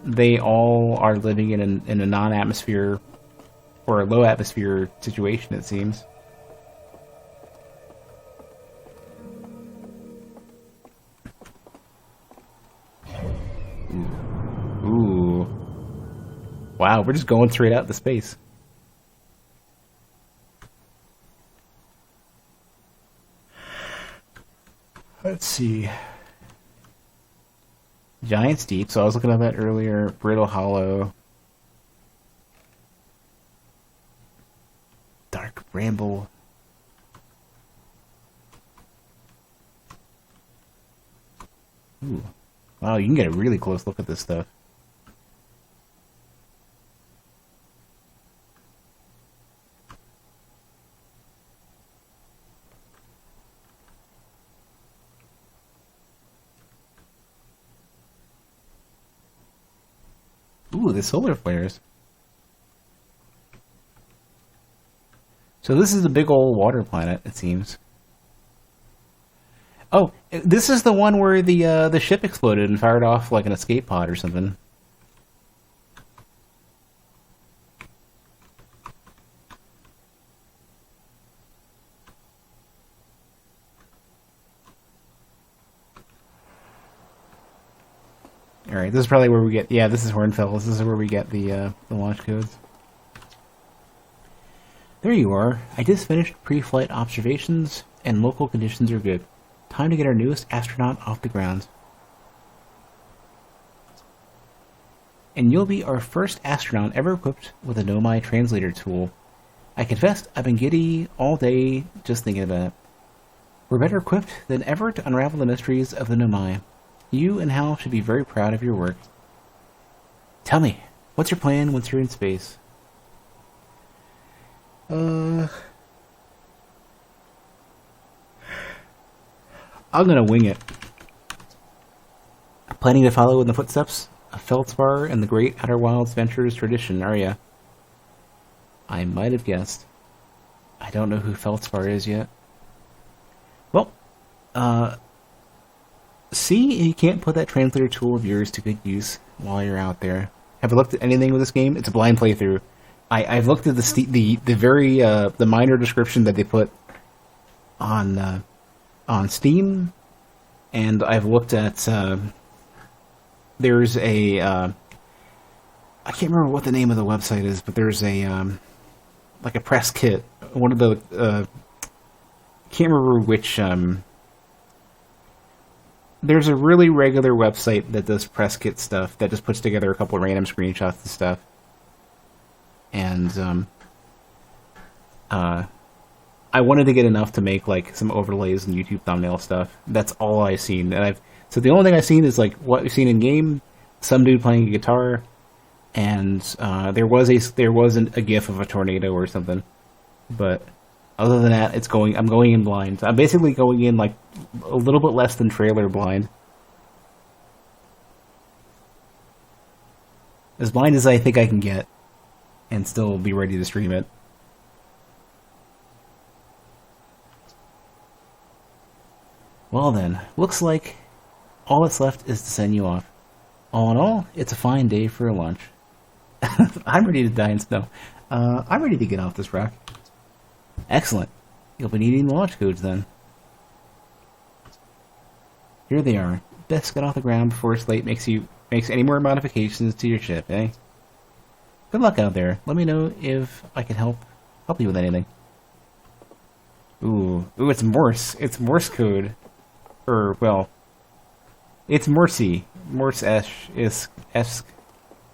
they all are living in a non-atmosphere or a low atmosphere situation, it seems. Ooh. Wow, we're just going straight out into space. Let's see. Giant's Deep, so I was looking at that earlier. Brittle Hollow. Dark Bramble. Ooh. Wow, you can get a really close look at this stuff. Ooh, the solar flares. So this is a big old water planet, it seems. Oh, this is the one where the ship exploded and fired off like an escape pod or something. Alright, this is probably where we get... Yeah, this is Hornfels. This is where we get the launch codes. There you are. I just finished pre-flight observations, and local conditions are good. Time to get our newest astronaut off the ground. and you'll be our first astronaut ever equipped with a Nomai translator tool. I confess, I've been giddy all day just thinking about it. We're better equipped than ever to unravel the mysteries of the Nomai. You and Hal should be very proud of your work. Tell me, what's your plan once you're in space? I'm gonna wing it. Planning to follow in the footsteps of Feldspar and the great Outer Wilds Ventures tradition, are ya? I might have guessed. I don't know who Feldspar is yet. Well, see if you can't put that translator tool of yours to good use while you're out there. Have you looked at anything with this game? It's a blind playthrough. I've looked at the minor description that they put on Steam, and I've looked at there's a I can't remember what the name of the website is, but there's a like a press kit. One of the can't remember which. There's a really regular website that does press kit stuff that just puts together a couple of random screenshots and stuff. And I wanted to get enough to make like some overlays and YouTube thumbnail stuff. That's all I've seen. And so the only thing I've seen is like what we've seen in game, some dude playing a guitar, and there wasn't a GIF of a tornado or something. But other than that, I'm going in blind. I'm basically going in like a little bit less than trailer blind. As blind as I think I can get, and still be ready to stream it. Well then, looks like all that's left is to send you off. All in all, it's a fine day for a lunch. I'm ready to die in snow. I'm ready to get off this rock. Excellent. You'll be needing the launch codes then. Here they are. Best get off the ground before Slate makes any more modifications to your ship, eh? Good luck out there. Let me know if I can help you with anything. Ooh, it's Morse. It's Morse code. Or, well, it's Morsey. Morse-ish.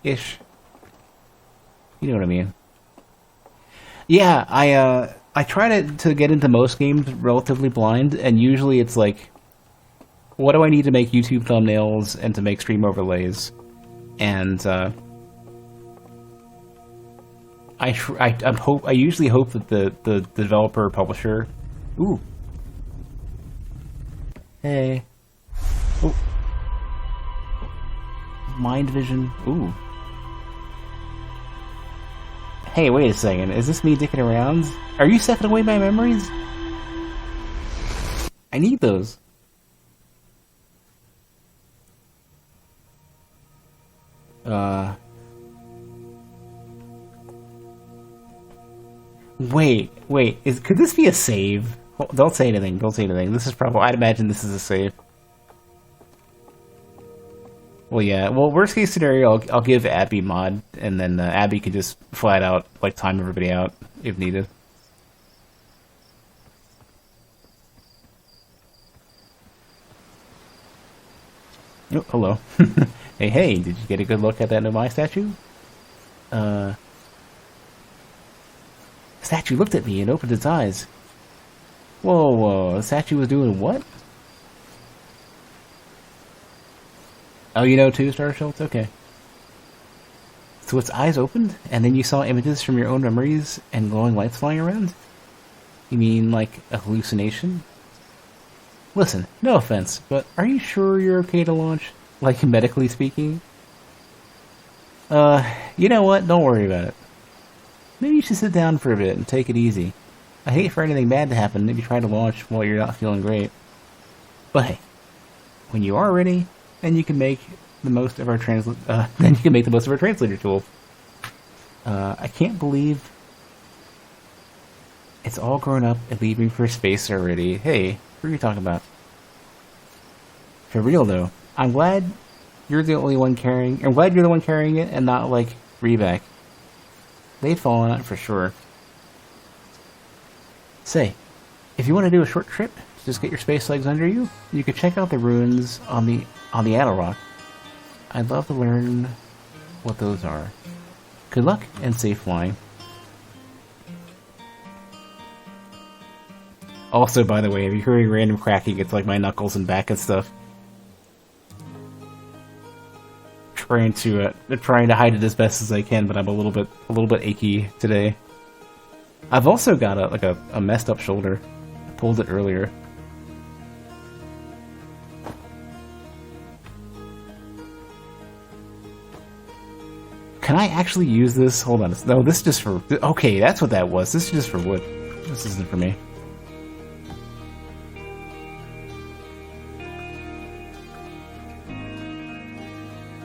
Ish. You know what I mean. Yeah, I try to get into most games relatively blind, and usually it's like, what do I need to make YouTube thumbnails and to make stream overlays? And I usually hope that the developer or publisher. Ooh. Hey. Oh. Mind vision. Ooh. Hey, wait a second. Is this me dicking around? Are you sucking away my memories? I need those. Wait. Could this be a save? Don't say anything. This is probably. I'd imagine this is a save. Well, yeah. Well, worst case scenario, I'll give Abby mod, and then Abby can just flat out like time everybody out if needed. Oh, hello. Hey, did you get a good look at that Nomai statue? Statue looked at me and opened its eyes. Whoa, the statue was doing what? Oh, you know too, Star Schultz? Okay. So its eyes opened, and then you saw images from your own memories and glowing lights flying around? You mean like a hallucination? Listen, no offense, but are you sure you're okay to launch? Like, medically speaking? You know what? Don't worry about it. Maybe you should sit down for a bit and take it easy. I hate for anything bad to happen if you try to launch while you're not feeling great. But hey, when you are ready, then you can make the most of our translator tool. I can't believe it's all grown up and leaving for space already. Hey, what are you talking about? For real though, I'm glad you're the one carrying it and not like Reback. They'd fall on it for sure. Say, if you want to do a short trip, just get your space legs under you. You could check out the ruins on the Rock. I'd love to learn what those are. Good luck and safe flying. Also, by the way, if you're hearing random cracking, it's like my knuckles and back and stuff. Trying to hide it as best as I can, but I'm a little bit achy today. I've also got a messed up shoulder. I pulled it earlier. Can I actually use this? Hold on. No, this is just for... Okay, that's what that was. This is just for wood. This isn't for me.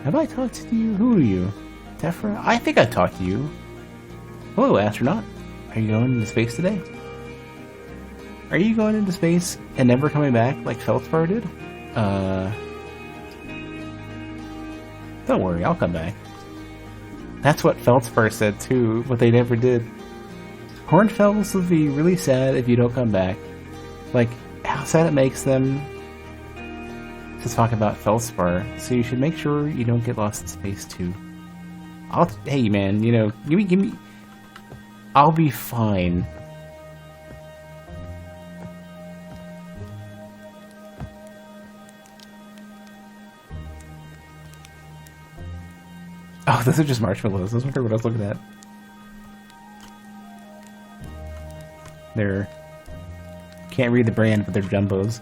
Have I talked to you? Who are you? Tefra? I think I talked to you. Hello, astronaut. Are you going into space today? Are you going into space and never coming back like Feldspar did? Don't worry, I'll come back. That's what Feldspar said too, but they never did. Hornfells will be really sad if you don't come back. Like, how sad it makes them to talk about Feldspar, so you should make sure you don't get lost in space too. Hey man, you know, give me, I'll be fine. Oh, those are just marshmallows. I was wondering what I was looking at. They're... Can't read the brand, but they're jumbos.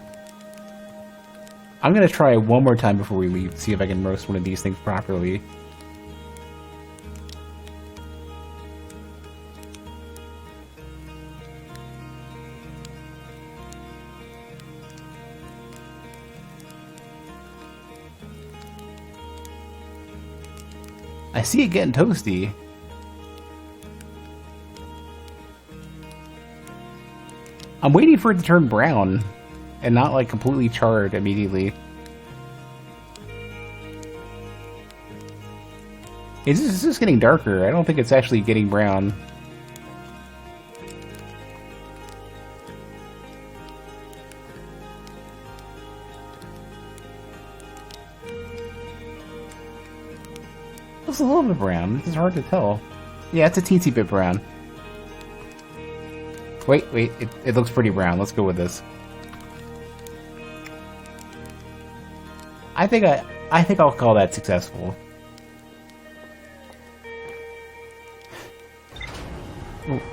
I'm gonna try one more time before we leave, see if I can roast one of these things properly. I see it getting toasty. I'm waiting for it to turn brown and not like completely charred immediately. It's just getting darker. I don't think it's actually getting brown. It's a little bit brown. It's hard to tell. Yeah, it's a teensy bit brown. Wait, it looks pretty brown. Let's go with this. I think I'll call that successful.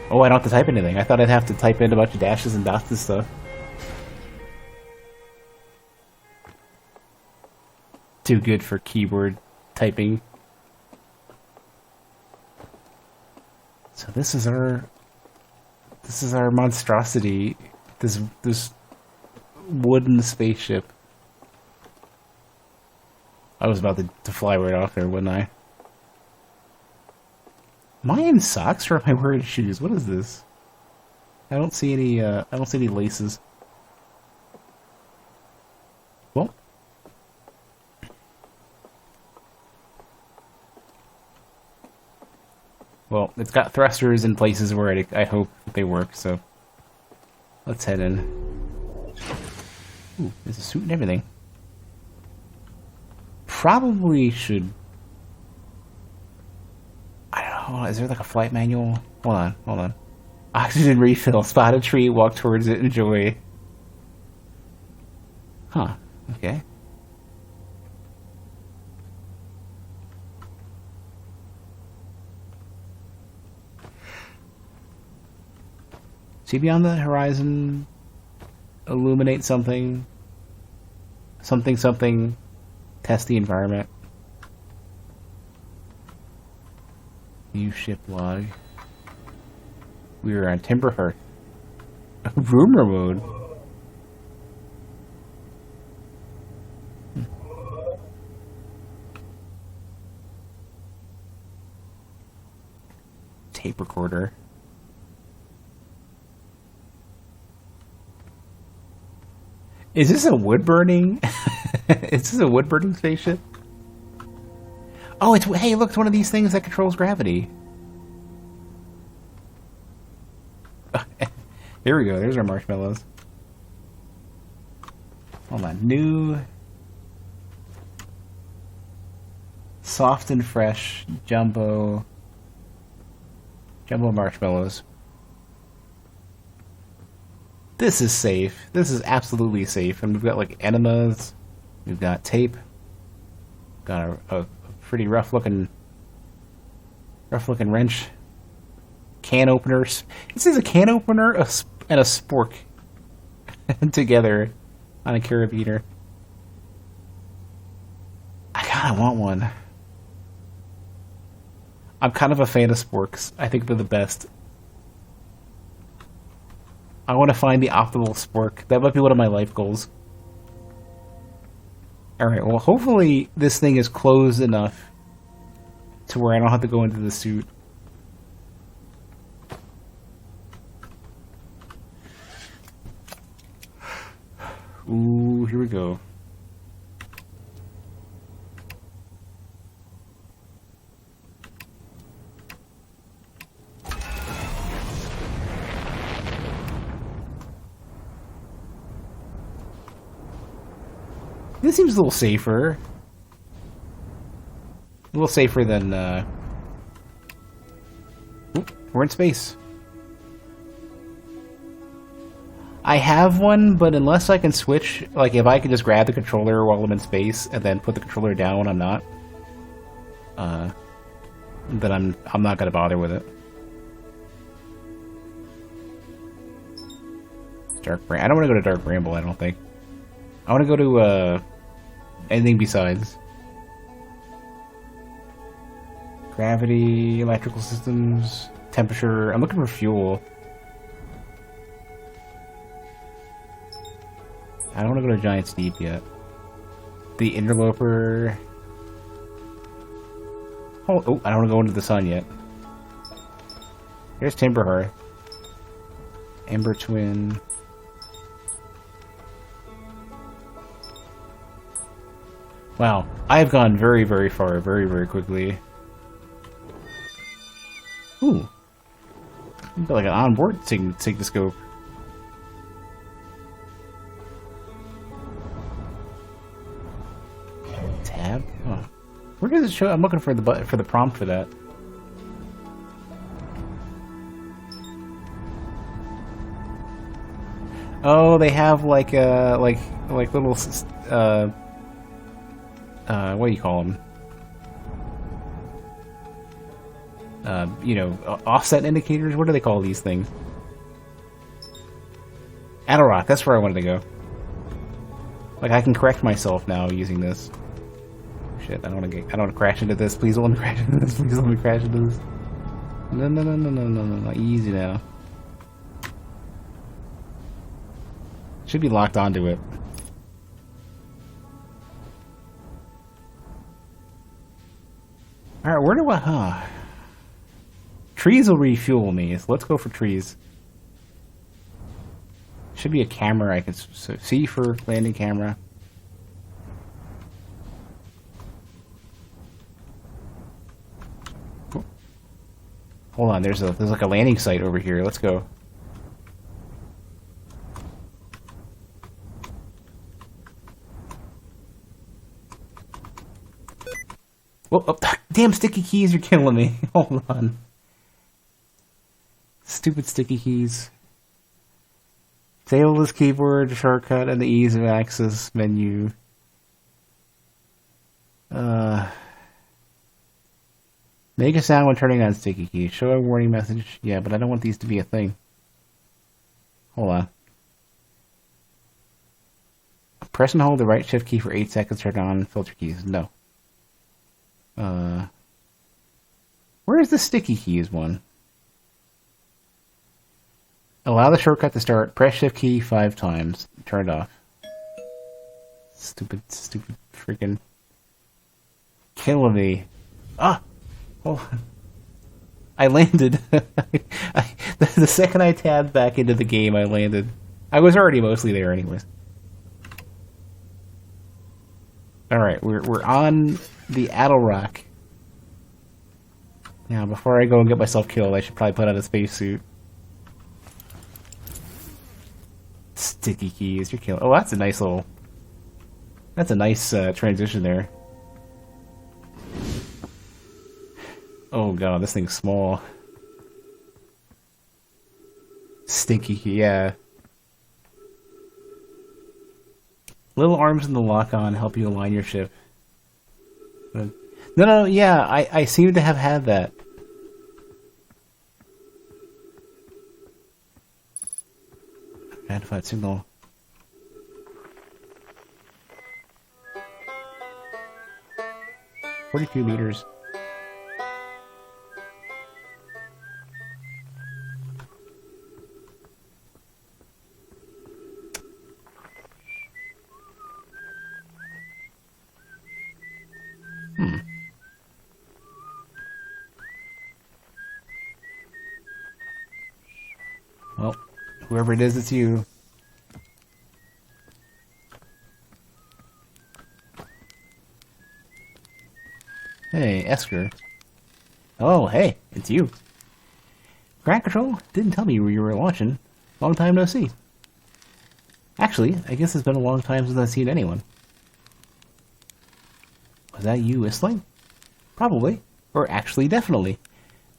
Oh, I don't have to type anything. I thought I'd have to type in a bunch of dashes and dots and stuff. Too good for keyboard typing. So this is our monstrosity, this wooden spaceship. I was about to fly right off there, wouldn't I? Am I in socks or am I wearing shoes? What is this? I don't see any laces. Well, it's got thrusters in places where I hope they work, so let's head in. Ooh, there's a suit and everything. Probably should... I don't know, is there like a flight manual? Hold on. Oxygen refill, spot a tree, walk towards it, enjoy. Huh, okay. See beyond the horizon, illuminate something, test the environment. View ship log. We are on Timber Hearth. Rumor mode. Tape recorder. Is this a wood burning? Is this a wood burning spaceship? Oh, hey, look, it's one of these things that controls gravity. There we go. There's our marshmallows. Hold on. New soft and fresh jumbo marshmallows. This is safe. This is absolutely safe. And we've got like enemas. We've got tape. Got a pretty rough looking wrench. Can openers. This is a can opener and a spork together on a carabiner. I kinda want one. I'm kind of a fan of sporks. I think they're the best. I want to find the optimal spork. That might be one of my life goals. Alright, well hopefully this thing is closed enough to where I don't have to go into the suit. Ooh, here we go. This seems a little safer. A little safer than, Oop, we're in space. I have one, but unless I can switch, like if I can just grab the controller while I'm in space and then put the controller down when I'm not, then I'm not gonna bother with it. I don't want to go to Dark Bramble, I don't think. I want to go to, anything besides. Gravity, electrical systems, temperature. I'm looking for fuel. I don't want to go to Giant's Deep yet. The Interloper. Oh, I don't want to go into the sun yet. Here's Timber Hearth. Ember Twin. Wow, I've gone very, very far, very, very quickly. Ooh. Got like an onboard signoscope. Tab? Oh. Where does it show? I'm looking for the prompt for that. Oh, they have like little what do you call them? You know, offset indicators? What do they call these things? Adelrock, that's where I wanted to go. Like, I can correct myself now using this. Shit, I don't want to crash into this. Please don't let me crash into this. Please don't let me crash into this. No. Easy now. Should be locked onto it. Alright, where do I... Trees will refuel me, so let's go for trees. Should be a camera I can see for landing camera. Cool. Hold on, there's like a landing site over here. Let's go. Oh, damn sticky keys are killing me. Hold on. Stupid sticky keys. Disable this keyboard shortcut and the ease of access menu. Make a sound when turning on sticky keys. Show a warning message. Yeah, but I don't want these to be a thing. Hold on. Press and hold the right shift key for 8 seconds to turn on filter keys. No. Where's the sticky keys one? Allow the shortcut to start. Press shift key 5 times. Turn it off. Stupid freaking killing me. Ah! Hold on. I landed. The second I tabbed back into the game, I landed. I was already mostly there anyways. Alright, we're on the Adelrock. Now, before I go and get myself killed, I should probably put on a spacesuit. Sticky keys, you're killing. Oh, that's a nice little. That's a nice transition there. Oh god, this thing's small. Stinky, yeah. Little arms in the lock-on help you align your ship. No, yeah, I seem to have had that. Identified signal. "42 meters. Well, whoever it is, it's you. Hey, Esker. Oh, hey, it's you. Ground Control didn't tell me where you were launching. Long time no see. Actually, I guess it's been a long time since I've seen anyone. Was that you whistling? Probably. Or actually, definitely.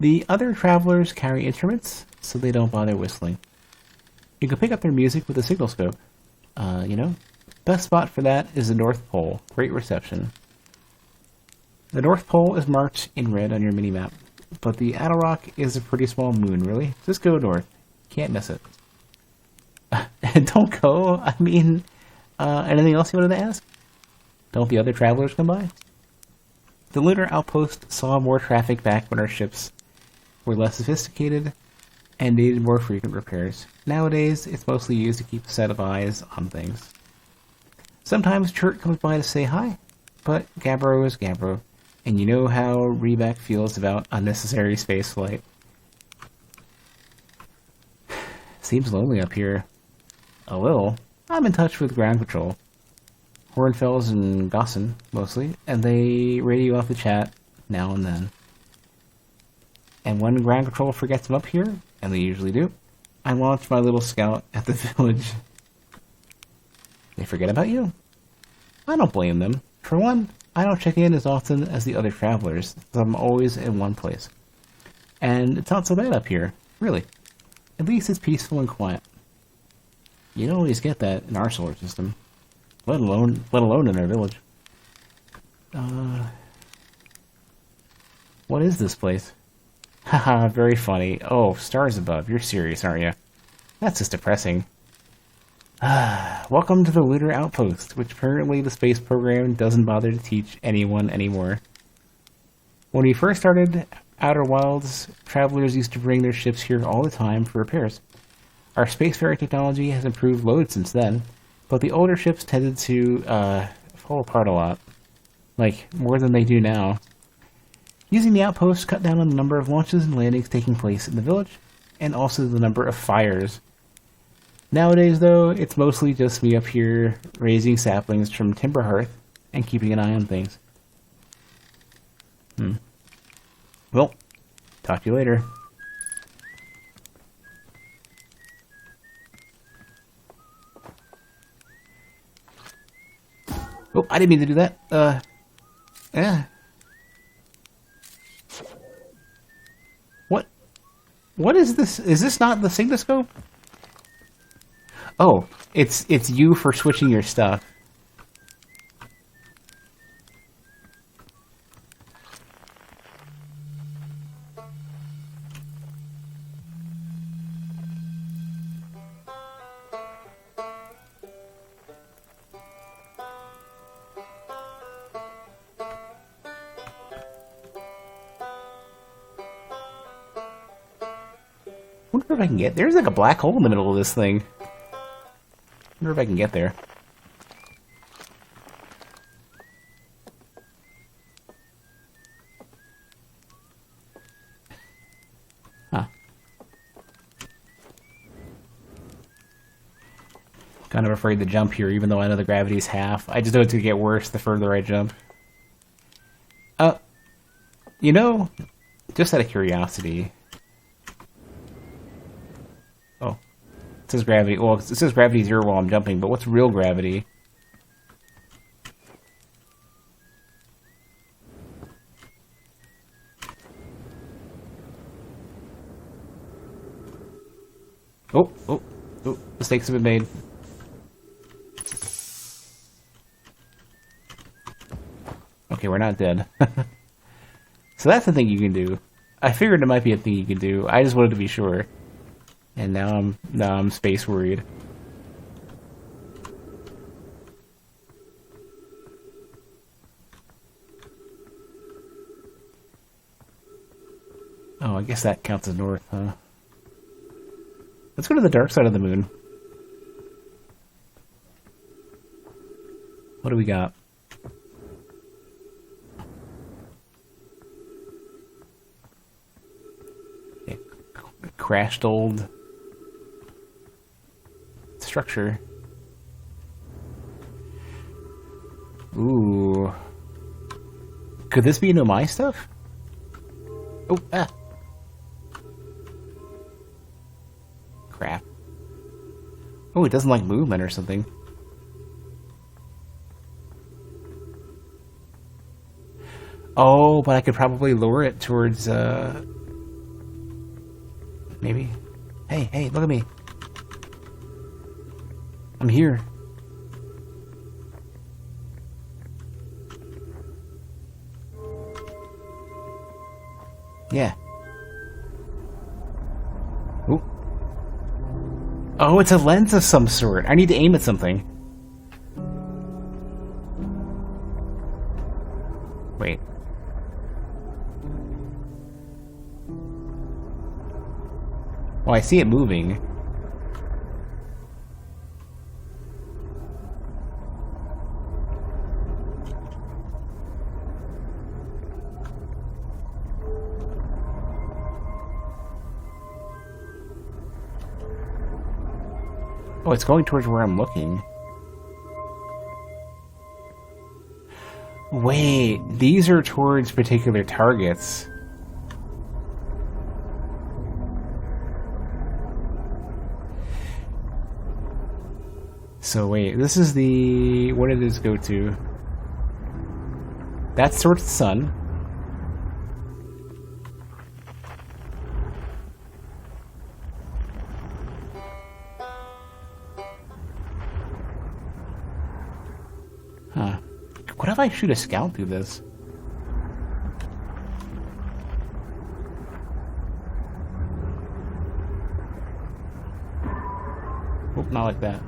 The other travelers carry instruments, so they don't bother whistling. You can pick up their music with a signal scope. You know, best spot for that is the North Pole. Great reception. The North Pole is marked in red on your minimap, but the Attlerock is a pretty small moon, really. Just go north. Can't miss it. Don't go. I mean, anything else you wanted to ask? Don't the other travelers come by? The lunar outpost saw more traffic back when our ships were less sophisticated and needed more frequent repairs. Nowadays, it's mostly used to keep a set of eyes on things. Sometimes Jerp comes by to say hi, but Gabbro is Gabbro, and you know how Rebeck feels about unnecessary spaceflight. Seems lonely up here. A little. I'm in touch with ground control. Hornfels and Gossin, mostly, and they radio off the chat now and then. And when ground control forgets them up here, and they usually do, I launch my little scout at the village. They forget about you. I don't blame them. For one, I don't check in as often as the other travelers, so I'm always in one place. And it's not so bad up here, really. At least it's peaceful and quiet. You don't always get that in our solar system, let alone in our village. What is this place? Haha, very funny. Oh, stars above. You're serious, aren't you? That's just depressing. Welcome to the lunar outpost, which apparently the space program doesn't bother to teach anyone anymore. When we first started Outer Wilds, travelers used to bring their ships here all the time for repairs. Our spacefaring technology has improved loads since then, but the older ships tended to fall apart a lot. Like, more than they do now. Using the outpost cut down on the number of launches and landings taking place in the village, and also the number of fires. Nowadays, though, it's mostly just me up here raising saplings from Timber Hearth and keeping an eye on things. Well, talk to you later. Oh, I didn't mean to do that. Yeah. What is this? Is this not the Signoscope? Oh, it's you for switching your stuff. Wonder if I can get... There's like a black hole in the middle of this thing. Wonder if I can get there. Huh. Kind of afraid to jump here, even though I know the gravity's half. I just know it's gonna get worse the further I jump. You know, just out of curiosity... Oh. It says gravity. Well, it says gravity 0 while I'm jumping, but what's real gravity? Oh, oh, oh, mistakes have been made. Okay, we're not dead. So that's the thing you can do. I figured it might be a thing you can do. I just wanted to be sure. And now I'm space worried. Oh, I guess that counts as north, huh? Let's go to the dark side of the moon. What do we got? Okay. Crashed old structure. Ooh. Could this be Nomai stuff? Oh, ah. Crap. Oh, it doesn't like movement or something. Oh, but I could probably lure it towards, maybe. Hey, hey, look at me. I'm here. Yeah. Ooh. Oh, it's a lens of some sort. I need to aim at something. Wait. Oh, I see it moving. Oh, it's going towards where I'm looking. Wait, these are towards particular targets. So wait, this is the... what did this go to? That's towards the sun. Huh. What if I shoot a scout through this? Oh, not like that.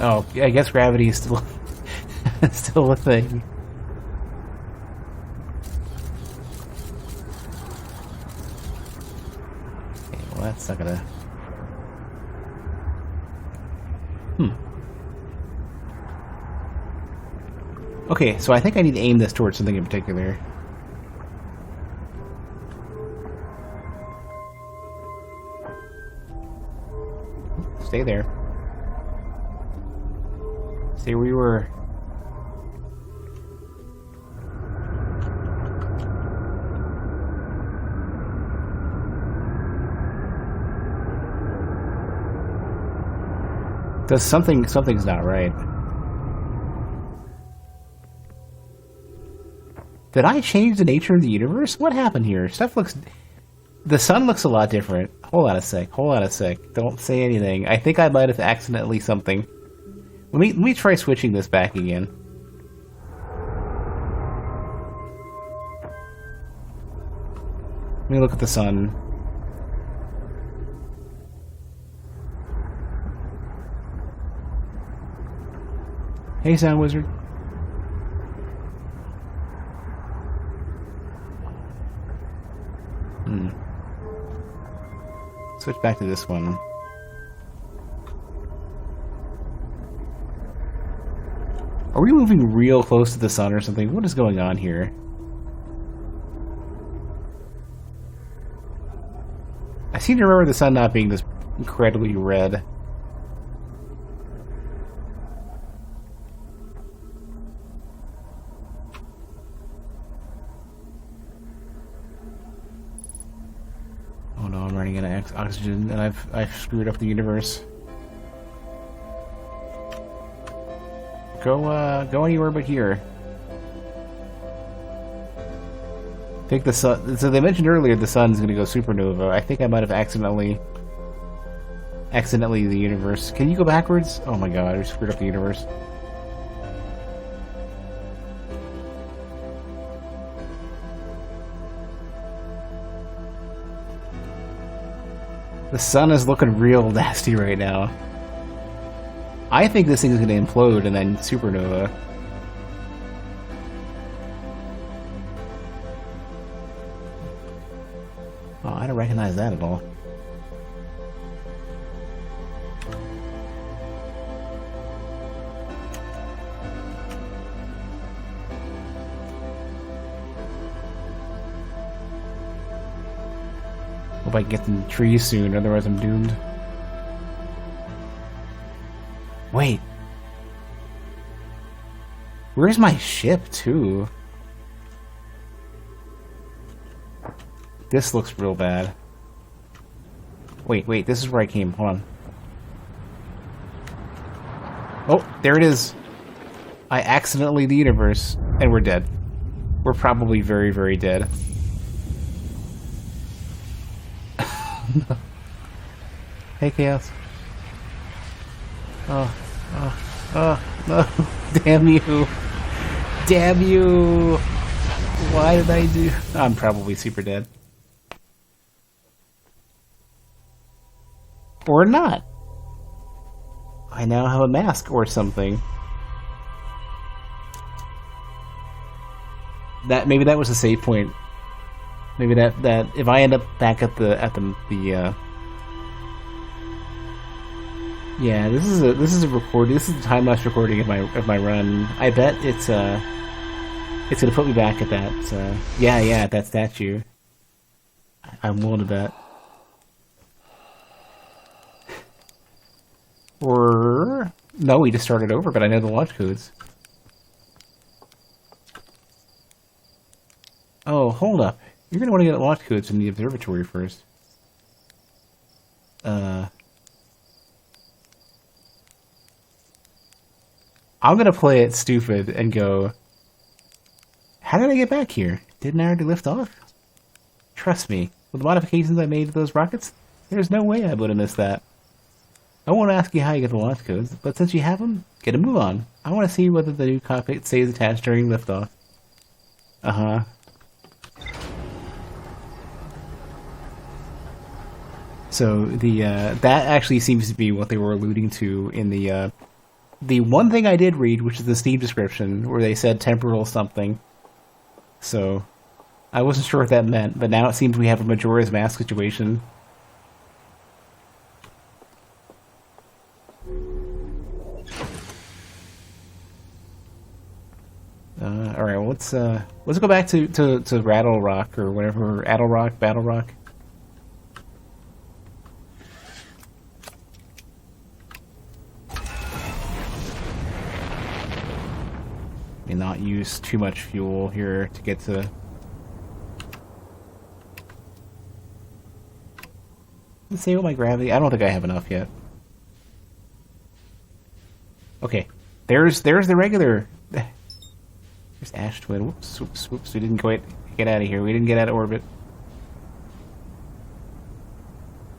Oh, I guess gravity is still still a thing. Okay, well that's not gonna... Okay, so I think I need to aim this towards something in particular. Stay there. Stay where you were. Does something's not right. Did I change the nature of the universe? What happened here? Stuff looks... The sun looks a lot different. Hold on a sec. Hold on a sec. Don't say anything. I think I might have accidentally something. Let me try switching this back again. Let me look at the sun. Hey, Sound Wizard. Switch back to this one. Are we moving real close to the sun or something? What is going on here? I seem to remember the sun not being this incredibly red. Oh no, I'm running out of oxygen and I've screwed up the universe. Go anywhere but here. think the sun. So they mentioned earlier the sun's going to go supernova. I think I might have accidentally the universe. Can you go backwards? Oh my god, I screwed up the universe. The sun is looking real nasty right now. I think this thing is going to implode and then supernova. Oh, I don't recognize that at all. Hope I can get some trees soon, otherwise I'm doomed. Wait. Where's my ship, too? This looks real bad. Wait, this is where I came. Hold on. Oh, there it is. I accidentally the universe, and we're dead. We're probably very, very dead. Hey, Chaos. Oh, no. Damn you. Damn you. Why did I do... I'm probably super dead. Or not. I now have a mask or something. Maybe that was a save point. Maybe that if I end up back at the yeah, this is a recording. This is a time-lapse recording of my run. I bet it's gonna put me back at that. Yeah, at that statue. I'm willing to bet. Or no, we just started over, but I know the launch codes. Oh, hold up. You're gonna want to get launch codes from the observatory first. I'm gonna play it stupid and go, how did I get back here? Didn't I already lift off? Trust me, with the modifications I made to those rockets, there's no way I would have missed that. I won't ask you how you get the launch codes, but since you have them, get a move on. I want to see whether the new cockpit stays attached during liftoff. Uh-huh. So that actually seems to be what they were alluding to in the one thing I did read, which is the Steam description, where they said temporal something. So I wasn't sure what that meant, but now it seems we have a Majora's Mask situation. All right, well, let's go back to Rattle Rock or whatever, Addle Rock, Battle Rock. And not use too much fuel here to get to. Let's see what my gravity. I don't think I have enough yet. Okay, there's the regular. There's Ash Twin. Whoops, whoops, whoops. We didn't quite get out of here. We didn't get out of orbit.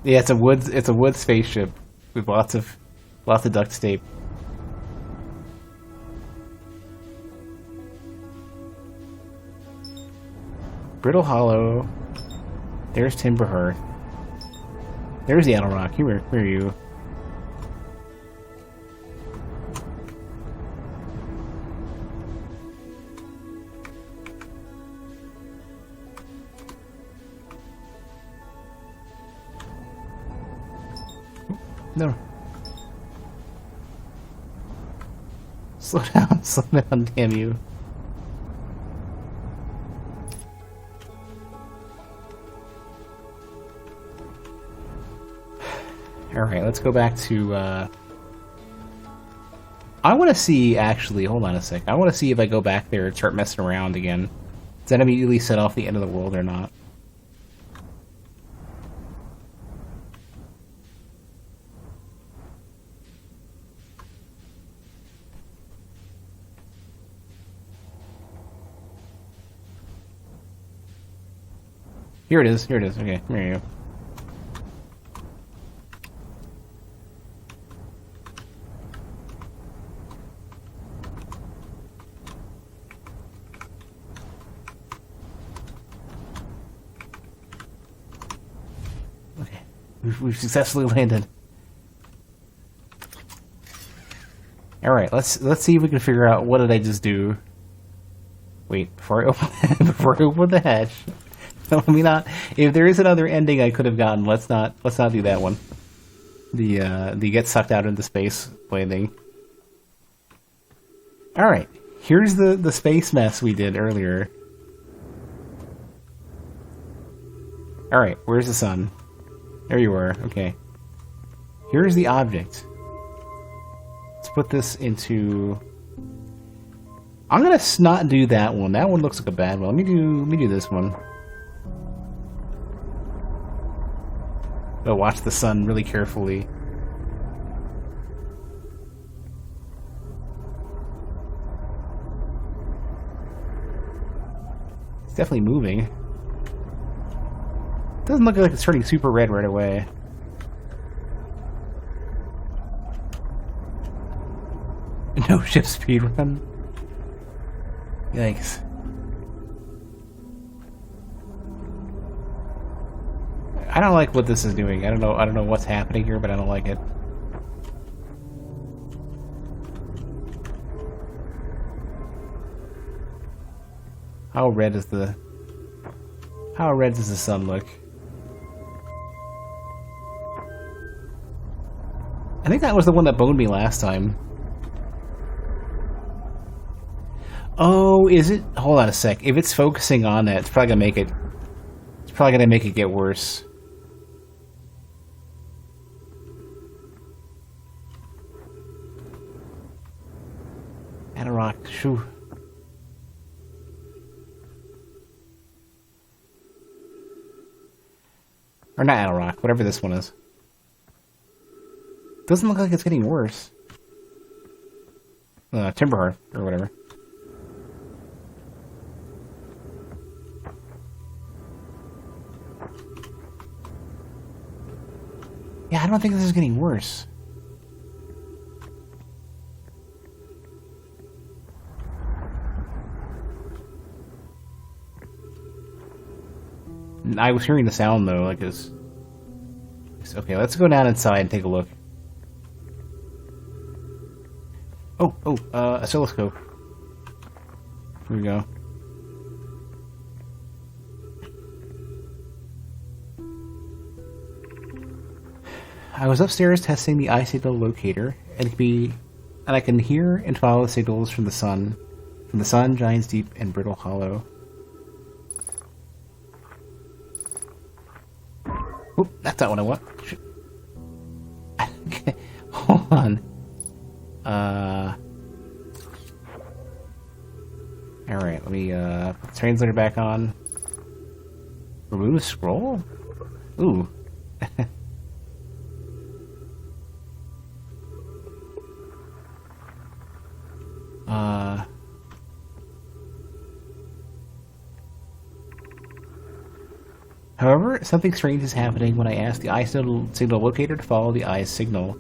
Yeah, it's a wood spaceship with lots of duct tape. Brittle Hollow. There's Timber Hearth. There's the Addle Rock. Where are you? No. Slow down, damn you. Alright, let's go back to, I want to see, actually, hold on a sec. I want to see if I go back there and start messing around again. Does that immediately set off the end of the world or not? Here it is. Here it is. Okay, there you go. Okay, we've successfully landed. All right, let's see if we can figure out what did I just do. Wait, before I open before I open the hatch. No, let me not. If there is another ending I could have gotten, let's not do that one. The get sucked out into space landing. All right, here's the space mess we did earlier. All right, where's the sun? There you are. Okay. Here's the object. Let's put this into. I'm gonna not do that one. That one looks like a bad one. Let me do this one. But watch the sun really carefully. It's definitely moving. Doesn't look like it's turning super red right away. No ship speed run. Yikes. I don't like what this is doing. I don't know what's happening here, but I don't like it. How red does the sun look? I think that was the one that boned me last time. Oh, is it? Hold on a sec. If it's focusing on that, it's probably gonna make it get worse. Atarock, shoo. Or not Atarock, whatever this one is. Doesn't look like it's getting worse. Timberhearth, or whatever. Yeah, I don't think this is getting worse. I was hearing the sound though, like this. Okay, let's go down inside and take a look. Oscilloscope. Here we go. I was upstairs testing the eye signal locator, and I can hear and follow the signals from the sun, Giant's Deep, and Brittle Hollow. Oop, that's not what I want. Okay, hold on. Alright, let me, put the translator back on. Remove scroll? Ooh. However, something strange is happening when I ask the eye signal locator to follow the eye's signal.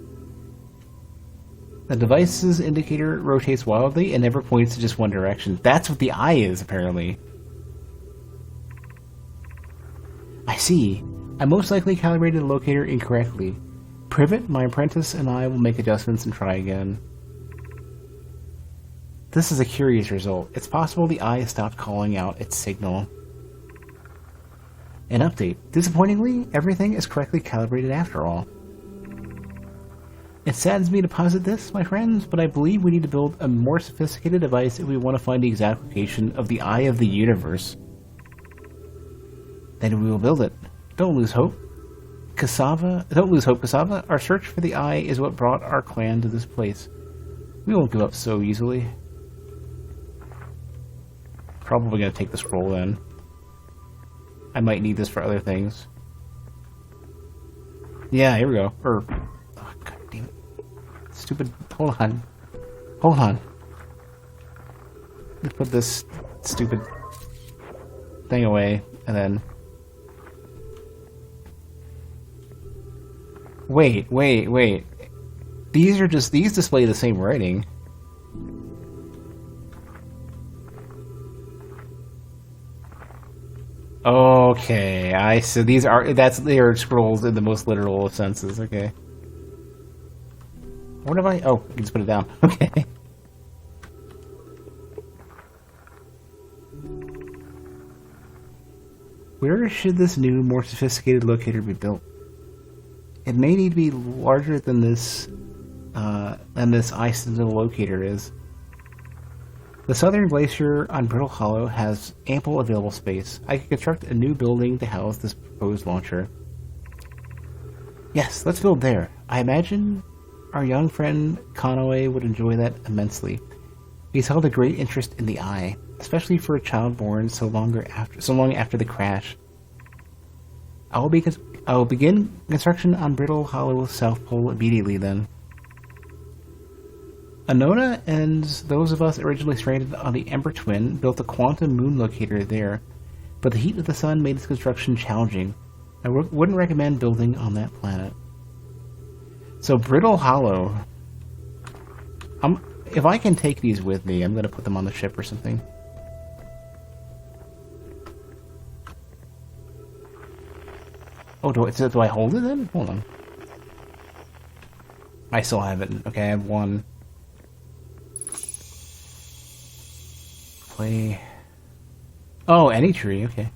The device's indicator rotates wildly and never points to just one direction. That's what the eye is, apparently. I see. I most likely calibrated the locator incorrectly. Privet, my apprentice, and I will make adjustments and try again. This is a curious result. It's possible the eye stopped calling out its signal. An update. Disappointingly, everything is correctly calibrated after all. It saddens me to posit this, my friends, but I believe we need to build a more sophisticated device if we want to find the exact location of the Eye of the Universe. Then we will build it. Don't lose hope. Don't lose hope, Cassava. Our search for the Eye is what brought our clan to this place. We won't give up so easily. Probably gonna take the scroll then. I might need this for other things. Yeah, here we go. Oh, god damn it. Stupid. Hold on. Hold on. Let's put this stupid thing away, and then Wait, wait, wait. These display the same writing. Okay, I see. They are scrolls in the most literal of senses. Okay. What have I? Oh, you can just put it down. Okay. Where should this new, more sophisticated locator be built? It may need to be larger than this incidental locator is. The southern glacier on Brittle Hollow has ample available space. I could construct a new building to house this proposed launcher. Yes, let's build there. I imagine our young friend Conway would enjoy that immensely. He's held a great interest in the eye, especially for a child born so long after the crash. I will begin construction on Brittle Hollow's South Pole immediately then. Anona and those of us originally stranded on the Ember Twin built a quantum moon locator there, but the heat of the sun made its construction challenging. I wouldn't recommend building on that planet. So Brittle Hollow. If I can take these with me, I'm going to put them on the ship or something. Oh, do I hold it then? Hold on. I still have it. Okay, I have one. Play. Oh, any tree. Okay.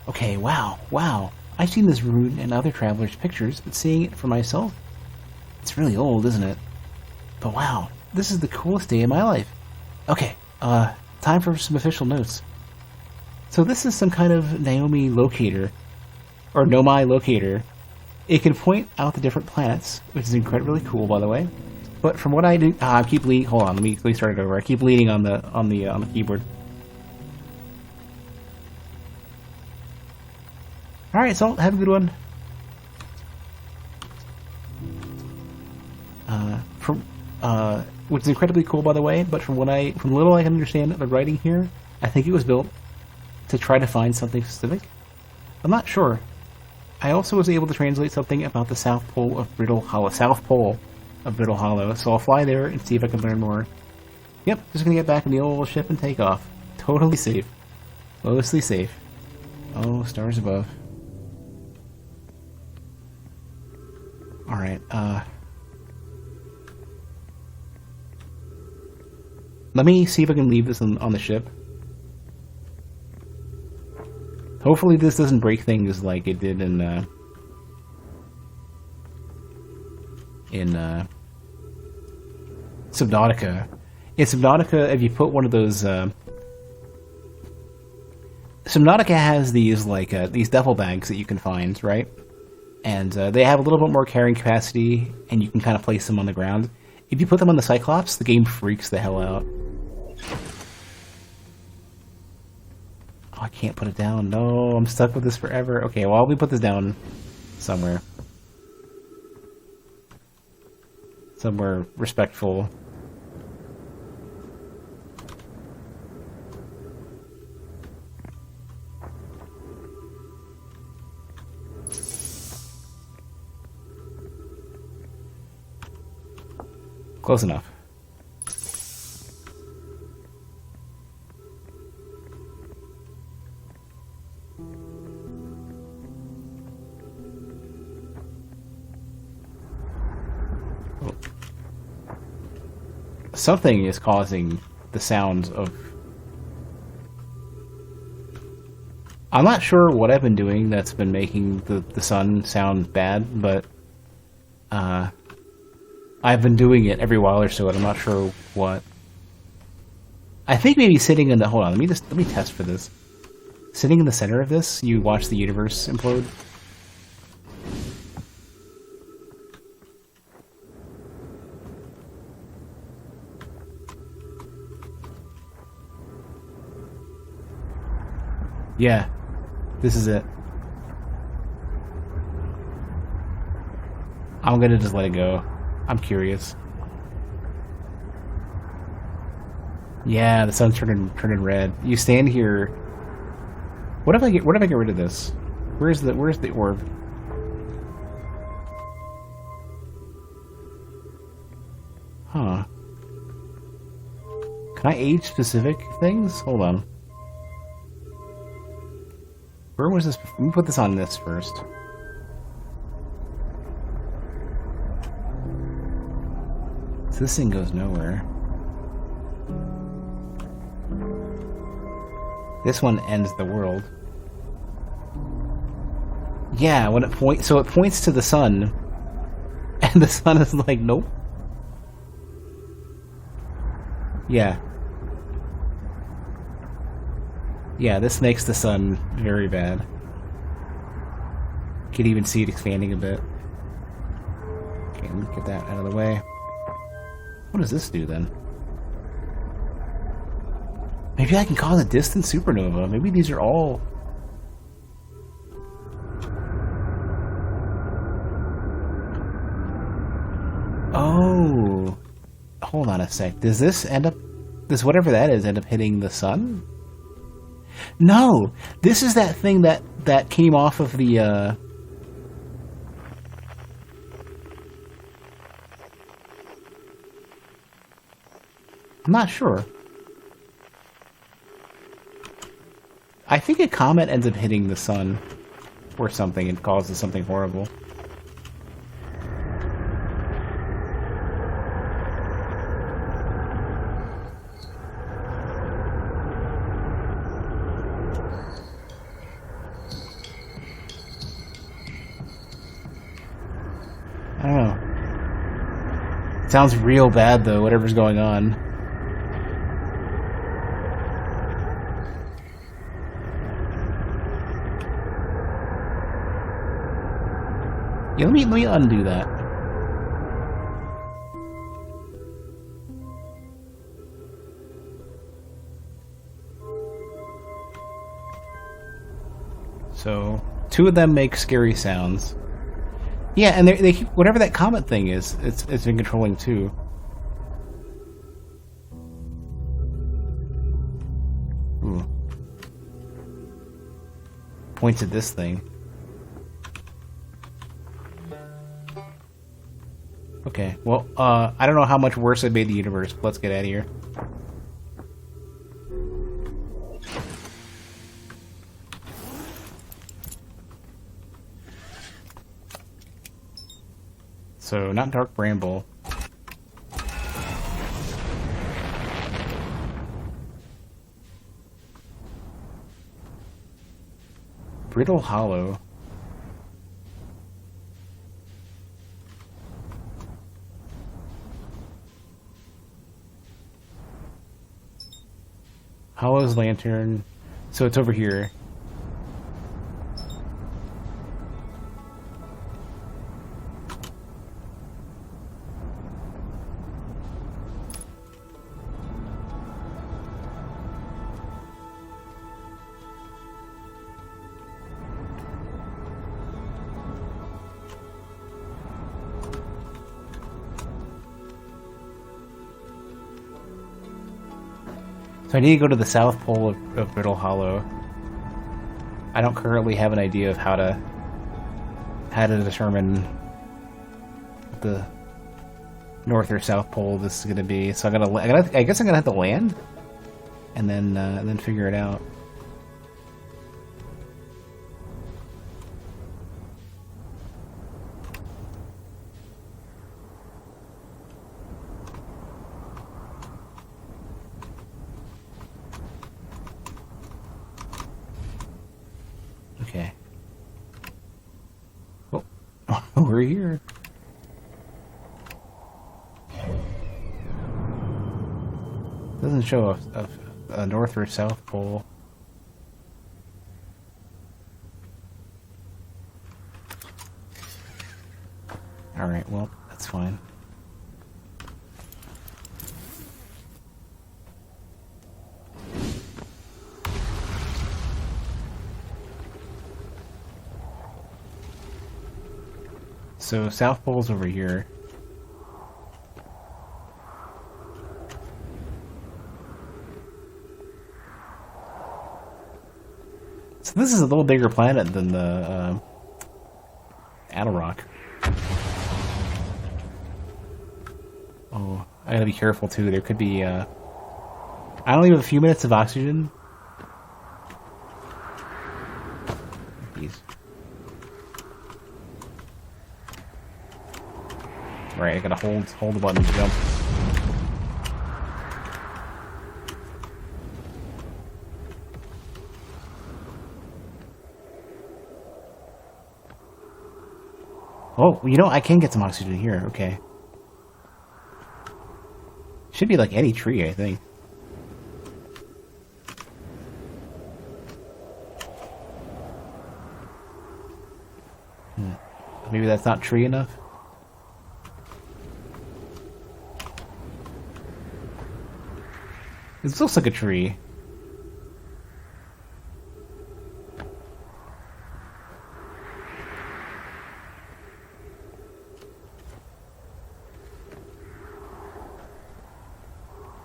Okay, wow. I've seen this rune in other travelers' pictures, but seeing it for myself, it's really old, isn't it? But wow, this is the coolest day of my life. Okay, time for some official notes. So this is some kind of Naomi locator, or Nomai locator. It can point out the different planets, which is incredibly cool, by the way. But from what I do, I keep leaning. Hold on, let me start it over. I keep leaning on the keyboard. All right, so have a good one. Which is incredibly cool, by the way. But from little I can understand of the writing here, I think it was built to try to find something specific. I'm not sure. I also was able to translate something about the South Pole of Brittle Hollow. So I'll fly there and see if I can learn more. Yep, just gonna get back in the old ship and take off. Totally safe. Mostly safe. Oh, stars above. Alright, let me see if I can leave this on the ship. Hopefully this doesn't break things like it did in Subnautica. In Subnautica, if you put one of those, Subnautica has these these duffel bags that you can find, right? And they have a little bit more carrying capacity, and you can kind of place them on the ground. If you put them on the Cyclops, the game freaks the hell out. Oh, I can't put it down. No, I'm stuck with this forever. Okay, well, let me put this down somewhere. Somewhere respectful. Close enough. Something is causing the sounds of... I'm not sure what I've been doing that's been making the sun sound bad, but I've been doing it every while or so, and I'm not sure what. I think maybe sitting in the... Hold on, let me test for this. Sitting in the center of this, you watch the universe implode. Yeah, this is it. I'm gonna just let it go. I'm curious. Yeah, the sun's turning red. You stand here. What if I get rid of this? Where's the orb? Huh. Can I age specific things? Hold on. Where was this? Let me put this on this first. So this thing goes nowhere. This one ends the world. Yeah, when it points, so it points to the sun, and the sun is like, nope. Yeah. Yeah, this makes the sun very bad. You can even see it expanding a bit. Okay, let me get that out of the way. What does this do then? Maybe I can cause a distant supernova. Maybe these are all... Oh! Hold on a sec. Does this end up... Does whatever that is end up hitting the sun? No! This is that thing that came off of the, I'm not sure. I think a comet ends up hitting the sun or something and causes something horrible. I don't know. Sounds real bad though, whatever's going on. Yeah, let me undo that. So, two of them make scary sounds. Yeah, and they keep, whatever that comet thing is, it's been controlling too. Ooh. Points at this thing. Okay, well, I don't know how much worse it made the universe, but let's get out of here. So, not Dark Bramble. Brittle Hollow. Hollow's Lantern. So it's over here. So I need to go to the south pole of Brittle Hollow. I don't currently have an idea of how to determine the north or south pole this is going to be. So I guess I'm gonna have to land and then figure it out. Okay. Oh, we're here. Doesn't show a north or south pole. Alright, well, that's fine. So, South Pole's over here. So This is a little bigger planet than the Rock. Oh, I gotta be careful too. There could be, I only have a few minutes of oxygen. Jeez. Right, I gotta hold the button to jump. Oh, you know, I can get some oxygen here. Okay. Should be like any tree, I think. Maybe that's not tree enough? This looks like a tree.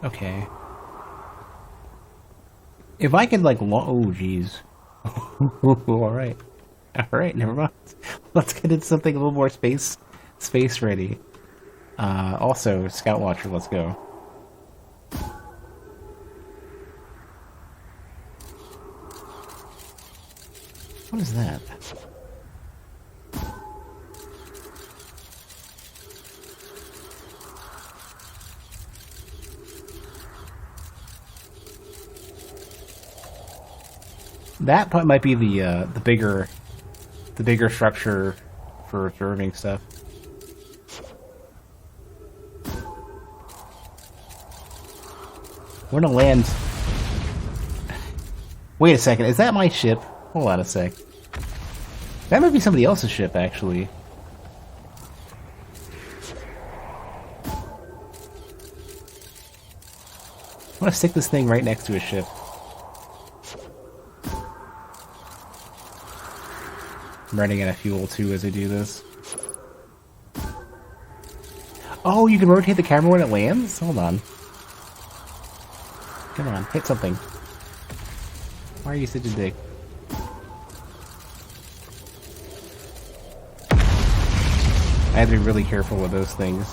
Okay. If I could, like, oh, jeez. Alright. Alright, never mind. Let's get into something a little more space ready. Also, Scout Watcher, let's go. What is that? That part might be the bigger structure for observing stuff. We're gonna land. Wait a second, is that my ship? Hold on a sec. That might be somebody else's ship, actually. I'm gonna stick this thing right next to a ship. I'm running out of fuel too as I do this. Oh, you can rotate the camera when it lands? Hold on. Come on, hit something. Why are you such a dick? I have to be really careful with those things.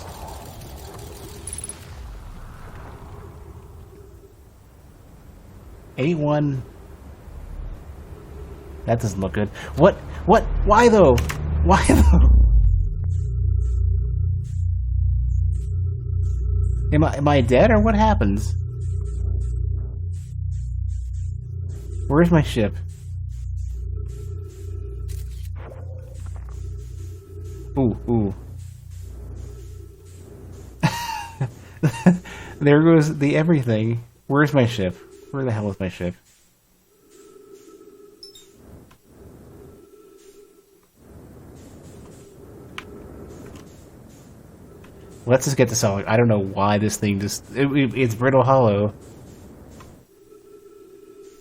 A1. That doesn't look good. What? What? Why though? Why though? Am I dead or what happens? Where's my ship? Ooh, ooh. There goes the everything. Where's my ship? Where the hell is my ship? Let's just get this out. I don't know why this thing just... it's brittle hollow.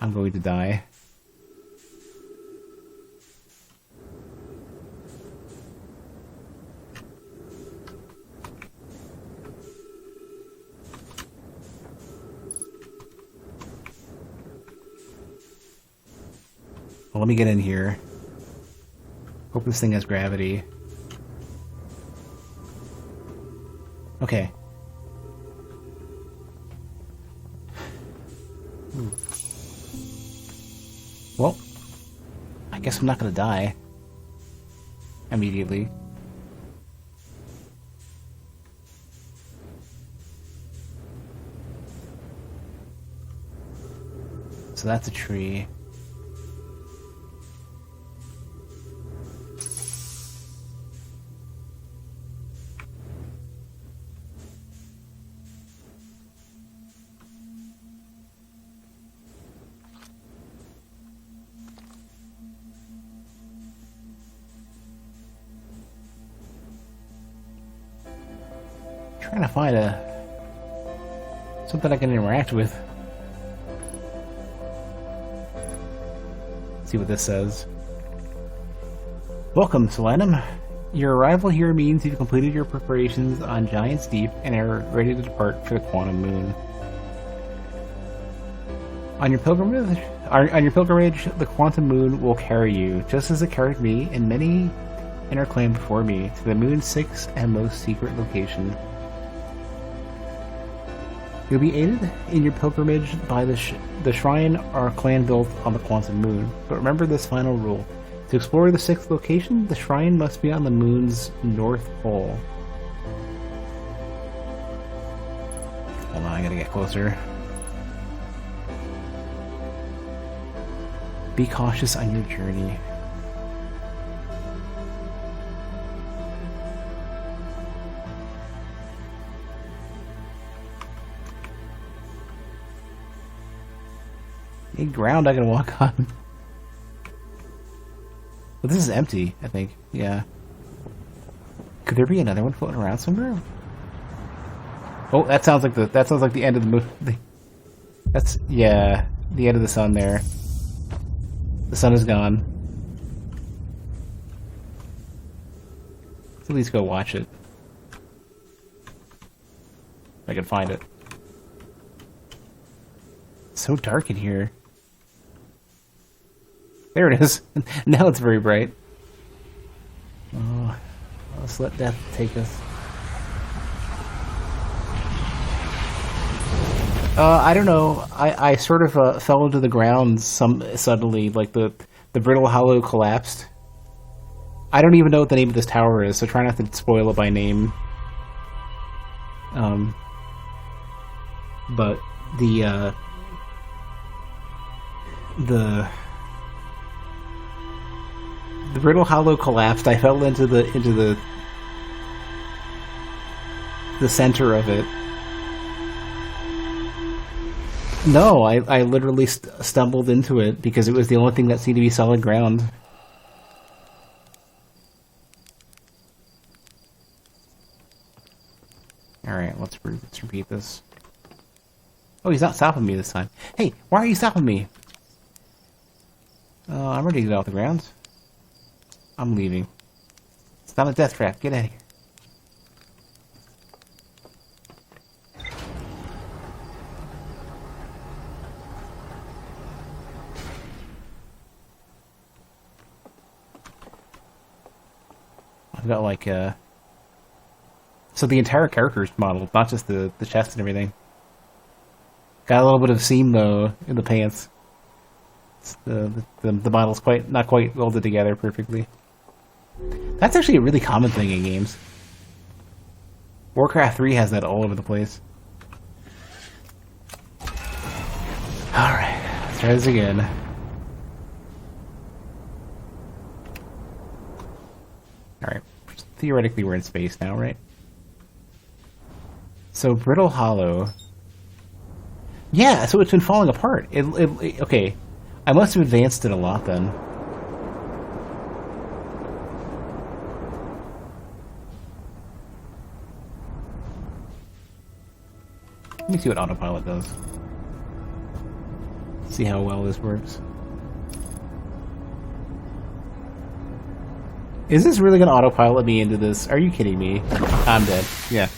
I'm going to die. Well, let me get in here. Hope this thing has gravity. Okay. Well, I guess I'm not gonna die immediately. So that's a tree. Trying to find something I can interact with. Let's see what this says. Welcome, Solanum. Your arrival here means you've completed your preparations on Giant's Deep and are ready to depart for the Quantum Moon. On your pilgrimage, the Quantum Moon will carry you, just as it carried me and many in our clan before me, to the moon's sixth and most secret location. You'll be aided in your pilgrimage by the shrine our clan built on the Quantum Moon. But remember this final rule. To explore the sixth location, the shrine must be on the moon's north pole. Hold on, I gotta get closer. Be cautious on your journey. Any ground I can walk on. Well, this is empty, I think. Yeah. Could there be another one floating around somewhere? Oh, that sounds like the end of the movie. That's, yeah, the end of the sun there. The sun is gone. Let's at least go watch it. If I can find it. It's so dark in here. There it is. Now it's very bright. Oh, let's let death take us. I don't know. I sort of fell into the ground suddenly, like the brittle hollow collapsed. I don't even know what the name of this tower is, so try not to spoil it by name. But the brittle hollow collapsed. I fell into the center of it. No, I literally stumbled into it because it was the only thing that seemed to be solid ground. Alright, let's repeat this. Oh, he's not stopping me this time. Hey, why are you stopping me? I'm ready to get off the ground. I'm leaving. It's not a death trap. Get out of here. I've got like so the entire character's modeled, not just the chest and everything. Got a little bit of seam though in the pants. The model's not quite welded together perfectly. That's actually a really common thing in games. Warcraft 3 has that all over the place. Alright, let's try this again. Alright, theoretically we're in space now, right? So, Brittle Hollow... Yeah, so it's been falling apart. Okay, I must have advanced it a lot then. Let me see what autopilot does. See how well this works. Is this really going to autopilot me into this? Are you kidding me? I'm dead. Yeah.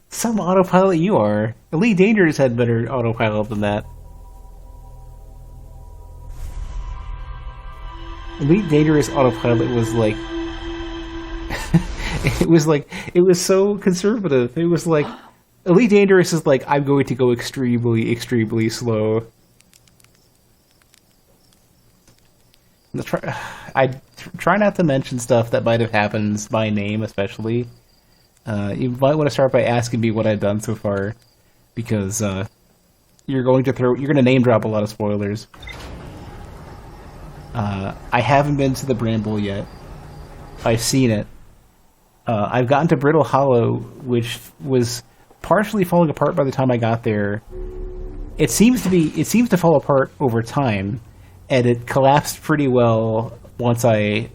Some autopilot you are. Elite Dangerous had better autopilot than that. Elite Dangerous autopilot was like... it was so conservative. It was like... Elite Dangerous is like, I'm going to go extremely, extremely slow. I try not to mention stuff that might have happened by name, especially. You might want to start by asking me what I've done so far, because you're going to name drop a lot of spoilers. I haven't been to the Bramble yet. I've seen it. I've gotten to Brittle Hollow, which was partially falling apart by the time I got there. It seems to fall apart over time, and it collapsed pretty well once I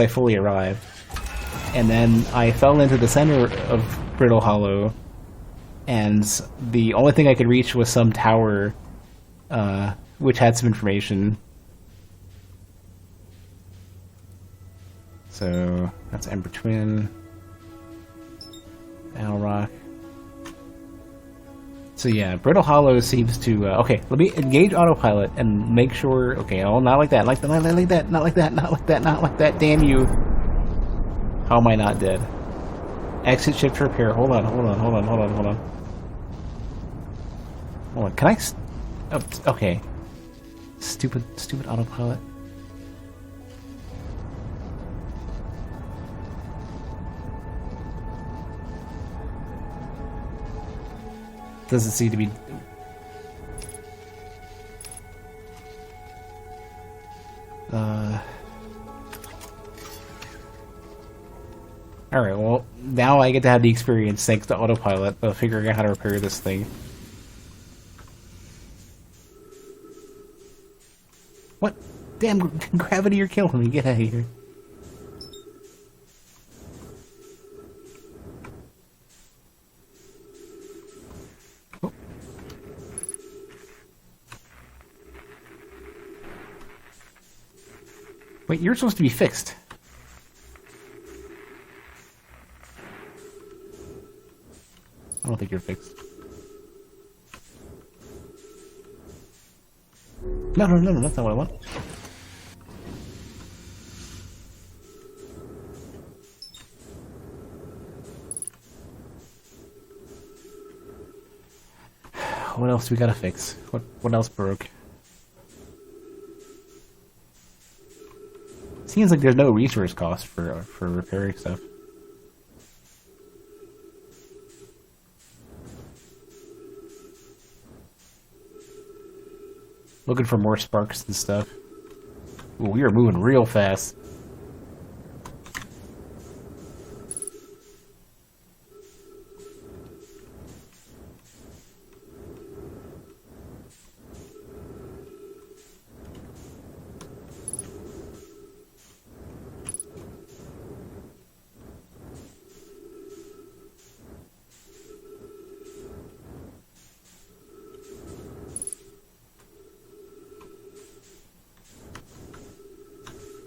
fully arrived. And then I fell into the center of Brittle Hollow, and the only thing I could reach was some tower, which had some information. So that's Ember Twin, Owl Rock. So yeah, Brittle Hollow seems to... okay, let me engage autopilot and make sure... Okay, oh, not like that, not like that, not like that, not like that, not like that, damn you. How am I not dead? Exit shift repair, hold on. Hold on, can I... Oh, okay. Stupid autopilot. Doesn't seem to be... Alright, well, now I get to have the experience thanks to autopilot of figuring out how to repair this thing. What? Damn, gravity, you're killing me. Get out of here. Oh. Wait, you're supposed to be fixed. I don't think you're fixed. No, that's not what I want. What else do we gotta fix? What else broke? Seems like there's no resource cost for repairing stuff. Looking for more sparks and stuff. Ooh, we are moving real fast.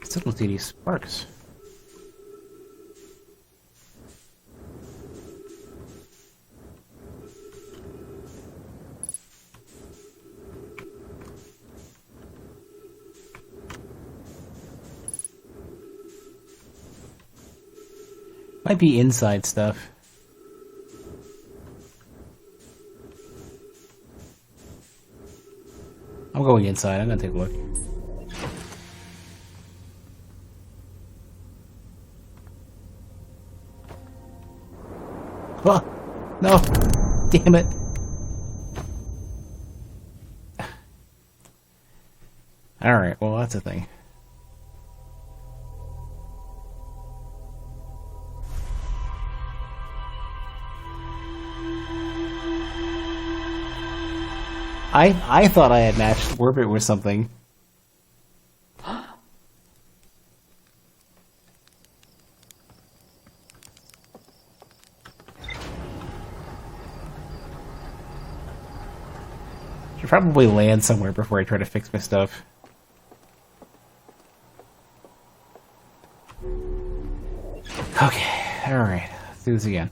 Still don't see any sparks. Might be inside stuff. I'm going inside. I'm gonna take a look. Oh, no! Damn it! Alright, well, that's a thing. I thought I had matched orbit with something. Should probably land somewhere before I try to fix my stuff. Okay, alright. Let's do this again.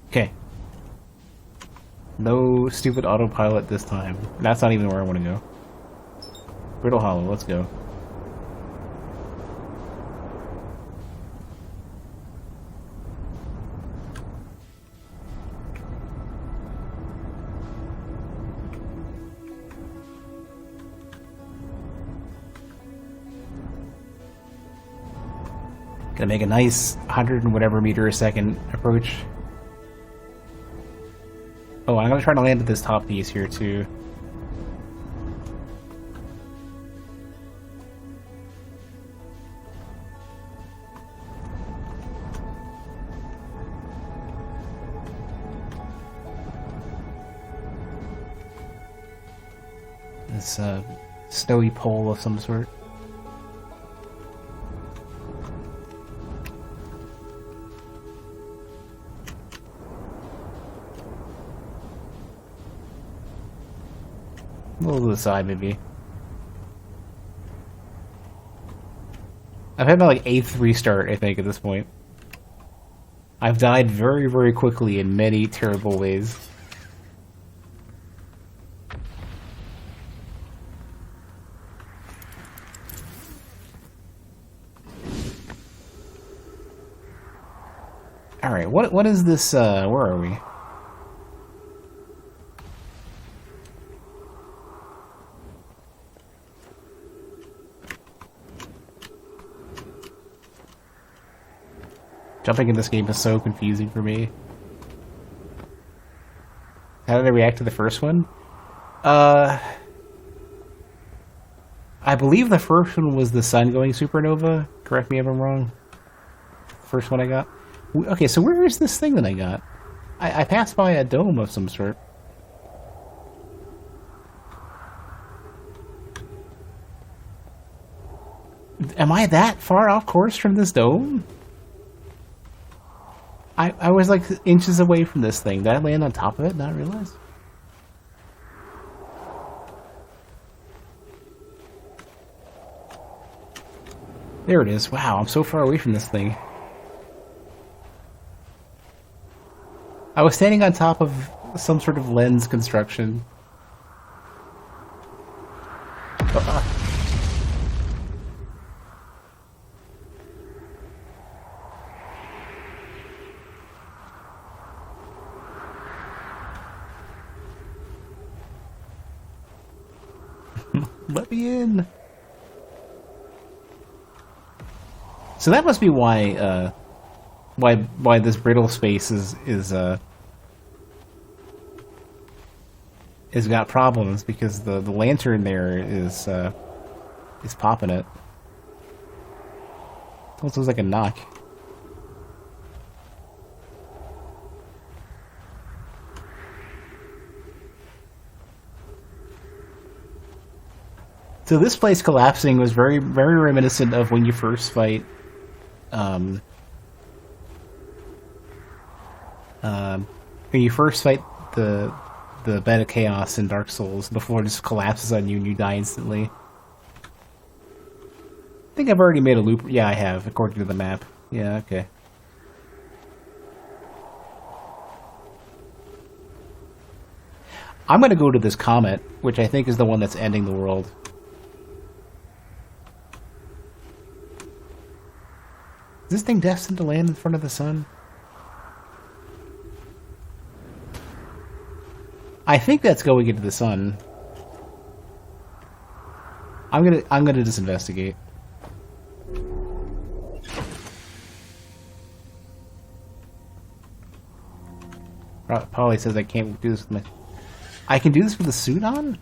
Okay. No stupid autopilot this time. That's not even where I want to go. Brittle Hollow, let's go. Gonna make a nice 100 and whatever meter a second approach. Oh, I'm gonna try to land at this top piece here too. This snowy pole of some sort. A little to the side, maybe. I've had my like 8th restart, I think, at this point. I've died very, very quickly in many terrible ways. Alright, what is this, where are we? Jumping in this game is so confusing for me. How did I react to the first one? I believe the first one was the sun going supernova. Correct me if I'm wrong. First one I got. Okay, so where is this thing that I got? I passed by a dome of some sort. Am I that far off course from this dome? I was like inches away from this thing. Did I land on top of it? Not realize. There it is. Wow, I'm so far away from this thing. I was standing on top of some sort of lens construction. Let me in. So that must be why this brittle space is got problems, because the lantern there is popping it. It almost looks like a knock. So this place collapsing was very, very reminiscent of when you first fight when you first fight the bed of chaos in Dark Souls before it just collapses on you and you die instantly. I think I've already made a loop. Yeah, I have, according to the map. Yeah, okay. I'm gonna go to this comet, which I think is the one that's ending the world. Is this thing destined to land in front of the sun? I think that's going into the sun. I'm gonna just investigate. Polly says I can't do this with my... I can do this with the suit on?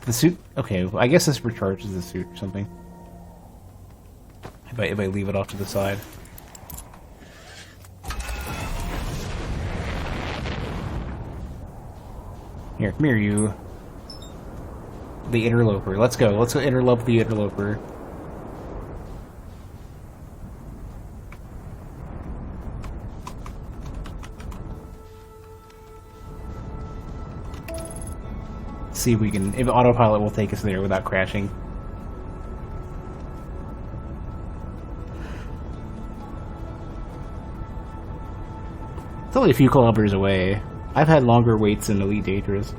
The suit... Okay, I guess this recharges the suit or something. If I leave it off to the side. Here, come here, you. The interloper. Let's go. Let's go interlope the interloper. See if we can... If autopilot will take us there without crashing. It's only a few kilometers away. I've had longer waits in Elite Dangerous.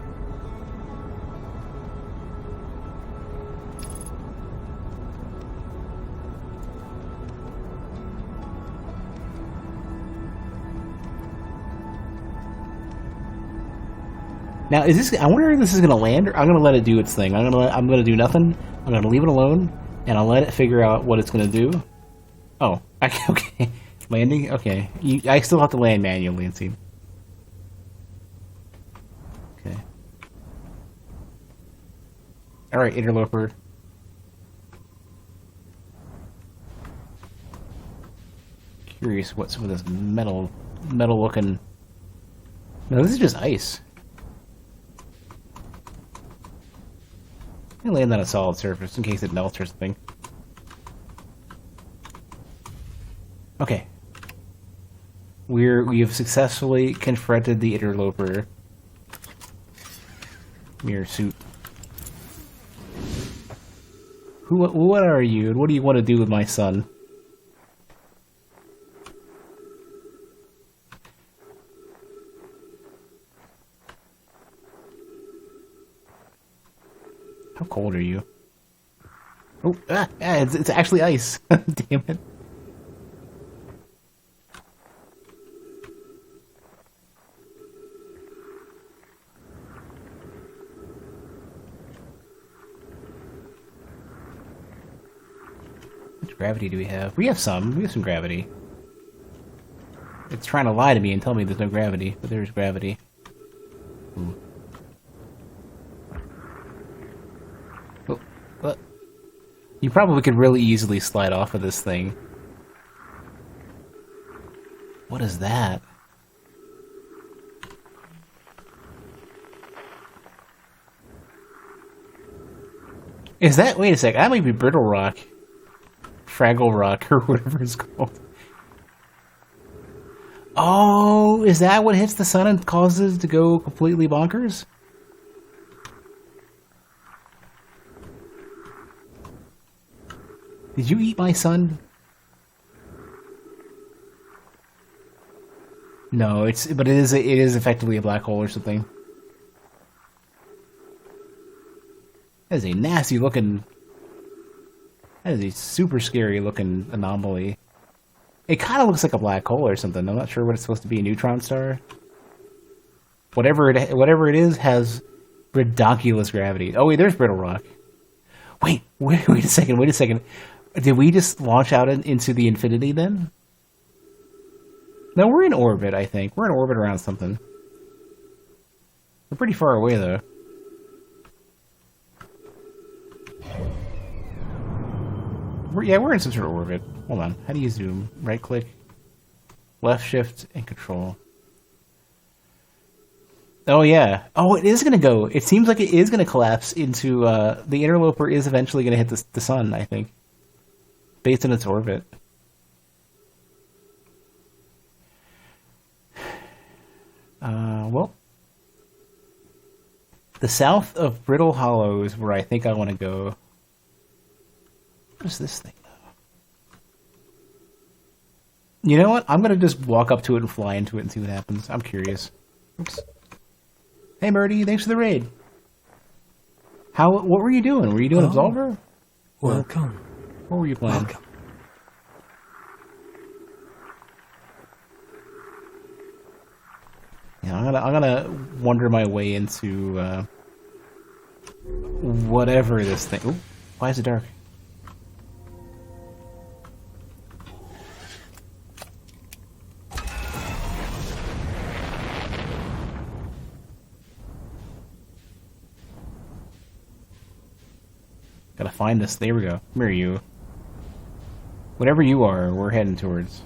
Now, is this? I wonder if this is gonna land, or I'm gonna let it do its thing. I'm gonna do nothing. I'm gonna leave it alone, and I'll let it figure out what it's gonna do. Oh, okay. Landing? Okay. I still have to land manually, it seems. Okay. Alright, interloper. Curious what some of this metal looking... No, this is just ice. I'm gonna land on a solid surface in case it melts or something. Okay. We have successfully confronted the interloper. Mirror suit. What are you, and what do you want to do with my son? How cold are you? Oh, it's actually ice. Damn it. How much gravity do we have? We have some. We have some gravity. It's trying to lie to me and tell me there's no gravity, but there's gravity. Ooh. Oh, what? You probably could really easily slide off of this thing. What is that? Is that... Wait a sec, that might be brittle rock. Fraggle rock, or whatever it's called. Oh, is that what hits the sun and causes it to go completely bonkers? Did you eat my son? No, but it is effectively a black hole or something. That is a nasty looking... That is a super scary looking anomaly. It kind of looks like a black hole or something. I'm not sure what it's supposed to be, a neutron star? Whatever it is has ridiculous gravity. Oh wait, there's brittle rock. Wait a second. Did we just launch out into the infinity then? No, we're in orbit, I think. We're in orbit around something. We're pretty far away, though. We're in some sort of orbit. Hold on. How do you zoom? Right-click, left shift, and control. Oh, yeah. Oh, it is going to go. It seems like it is going to collapse into... the interloper is eventually going to hit the sun, I think. Based on its orbit. Well... The south of Brittle Hollow is where I think I want to go. What is this thing, though? You know what? I'm going to just walk up to it and fly into it and see what happens. I'm curious. Oops. Hey, Murdy, thanks for the raid. What were you doing? Were you doing Absolver? Welcome. What were you playing? Welcome. Yeah, I'm gonna wander my way into whatever this thing. Ooh, why is it dark? Gotta find this. There we go. Where are you? Whatever you are, we're heading towards.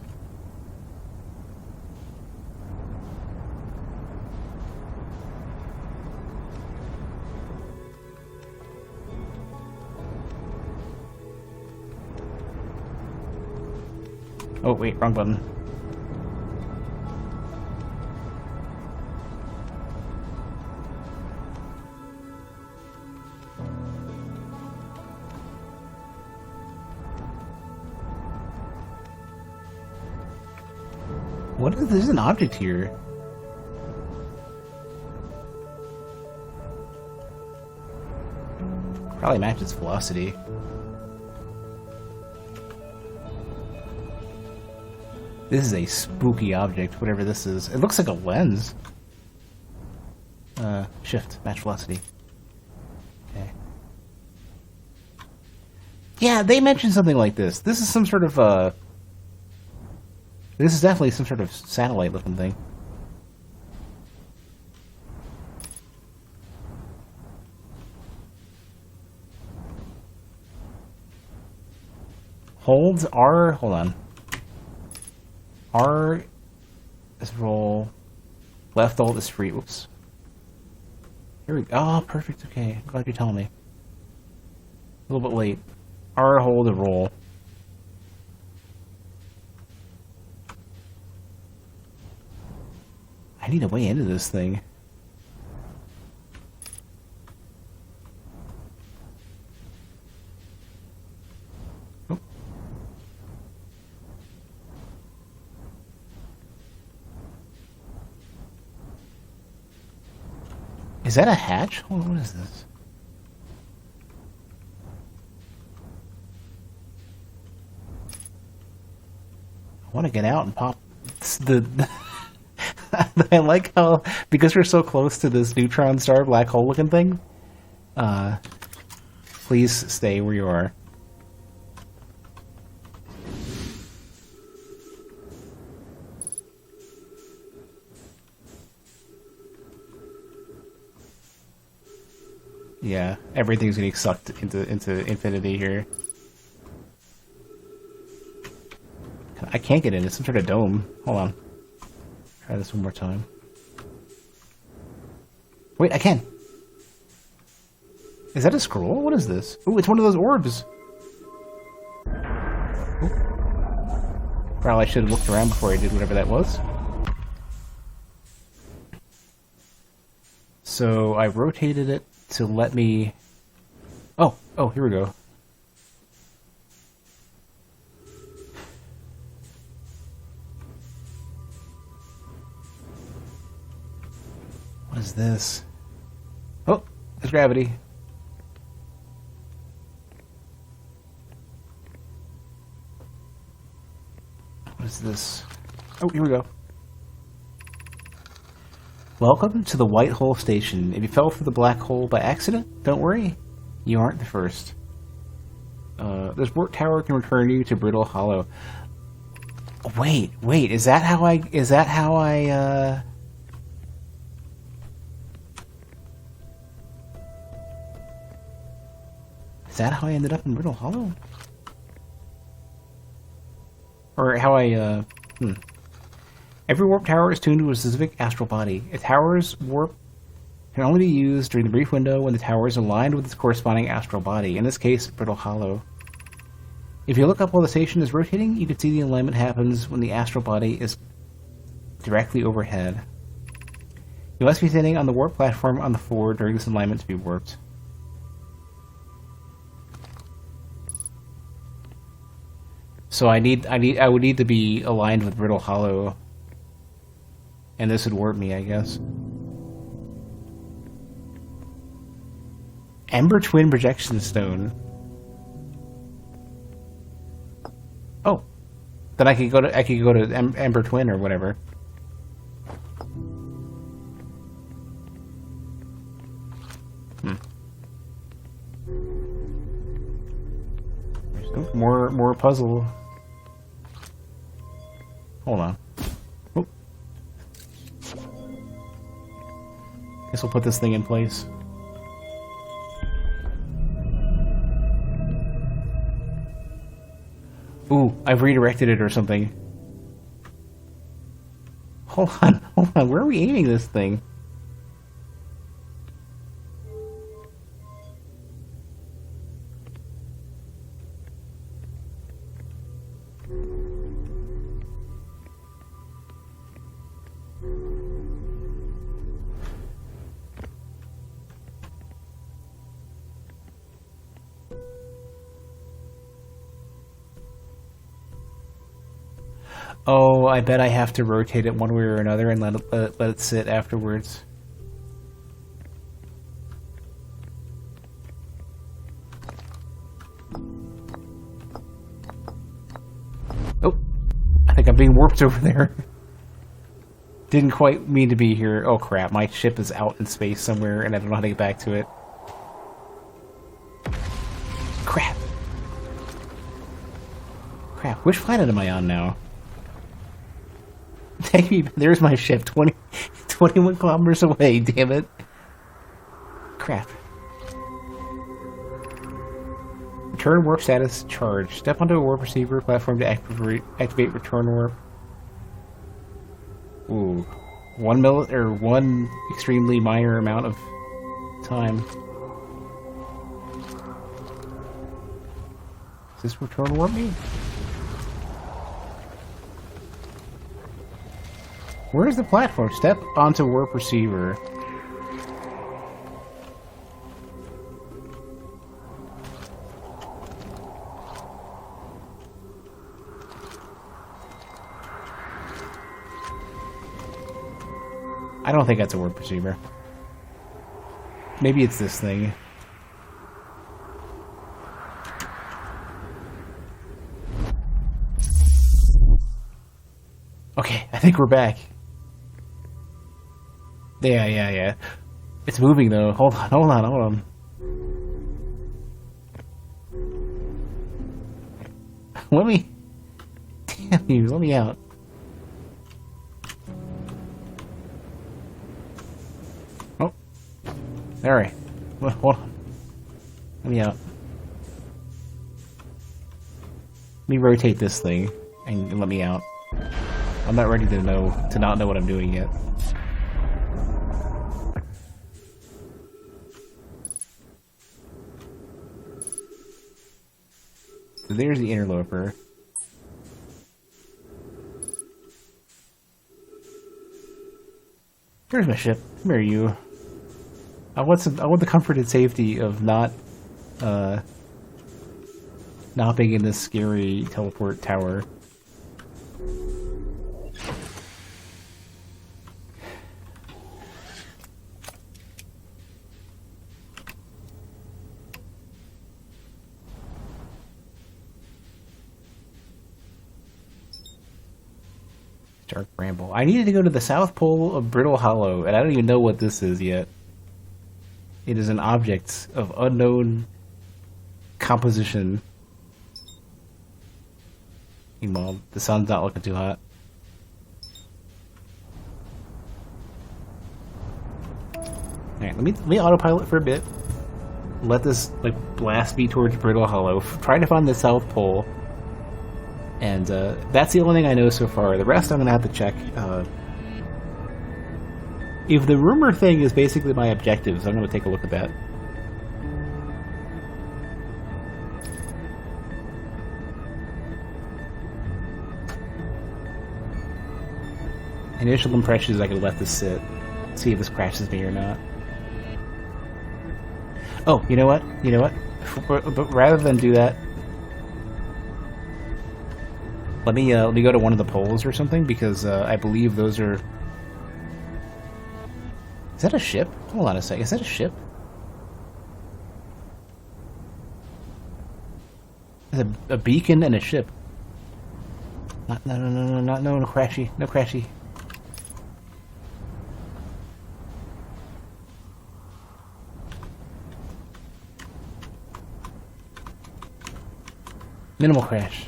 Oh, wait, wrong button. What is this? There's an object here. Probably matches velocity. This is a spooky object, whatever this is. It looks like a lens. Shift, match velocity. Okay. Yeah, they mentioned something like this. This is some sort of, this is definitely some sort of satellite-looking thing. Holds R, hold on. R is roll, left hold is free. Oops. Here we go. Oh, perfect. Okay, I'm glad you're telling me. A little bit late. R hold and roll. I need a way into this thing. Is that a hatch? Hold on, what is this? I want to get out and pop the... I like how, because we're so close to this neutron star black hole looking thing, please stay where you are. Yeah, everything's getting sucked into infinity here. I can't get in. It's some sort of dome. Hold on. Try this one more time. Wait, I can. Is that a scroll? What is this? Ooh, it's one of those orbs. Ooh. Probably should have looked around before I did whatever that was. So I rotated it to let me... Oh, here we go. What is this? Oh, there's gravity. What is this? Oh, here we go. Welcome to the White Hole Station. If you fell through the black hole by accident, don't worry. You aren't the first. This warp tower can return you to Brittle Hollow. Wait, is that how I Is that how I ended up in Brittle Hollow? Or how Every warp tower is tuned to a specific astral body. A tower's warp can only be used during the brief window when the tower is aligned with its corresponding astral body, in this case, Brittle Hollow. If you look up while the station is rotating, you can see the alignment happens when the astral body is directly overhead. You must be standing on the warp platform on the floor during this alignment to be warped. So I would need to be aligned with Brittle Hollow. And this would warp me, I guess. Ember Twin Projection Stone. Oh, then I could go to Ember Twin or whatever. There's more puzzle. Hold on. Guess we'll put this thing in place. Ooh, I've redirected it or something. Hold on. Where are we aiming this thing? Oh, I bet I have to rotate it one way or another and let it sit afterwards. Oh, I think I'm being warped over there. Didn't quite mean to be here. Oh crap, my ship is out in space somewhere and I don't know how to get back to it. Crap. Crap, which planet am I on now? Take me, there's my ship, 21 kilometers away, damn it. Crap. Return warp status charged. Step onto a warp receiver platform to activate return warp. Ooh. One extremely minor amount of time. Does this return warp me? Where's the platform? Step onto warp receiver. I don't think that's a warp receiver. Maybe it's this thing. Okay, I think we're back. Yeah. It's moving though. Hold on. Let me... Damn you, let me out. Oh. Alright. Hold on. Let me out. Let me rotate this thing and let me out. I'm not ready to not know what I'm doing yet. So there's the interloper. Here's my ship. Come here, you. I want the comfort and safety of not being in this scary teleport tower. Dark Bramble. I needed to go to the South Pole of Brittle Hollow, and I don't even know what this is yet. It is an object of unknown composition. Meanwhile, the sun's not looking too hot. Alright, let me autopilot for a bit. Let this blast me towards Brittle Hollow. Try to find the South Pole. And that's the only thing I know so far. The rest I'm going to have to check. If the rumor thing is basically my objectives, I'm going to take a look at that. Initial impression is I could let this sit. See if this crashes me or not. Oh, you know what? But rather than do that, let me go to one of the poles or something, because I believe those are... Is that a ship? Hold on a sec. Is that a ship? There's a beacon and a ship. No, crashy. No crashy. Minimal crash.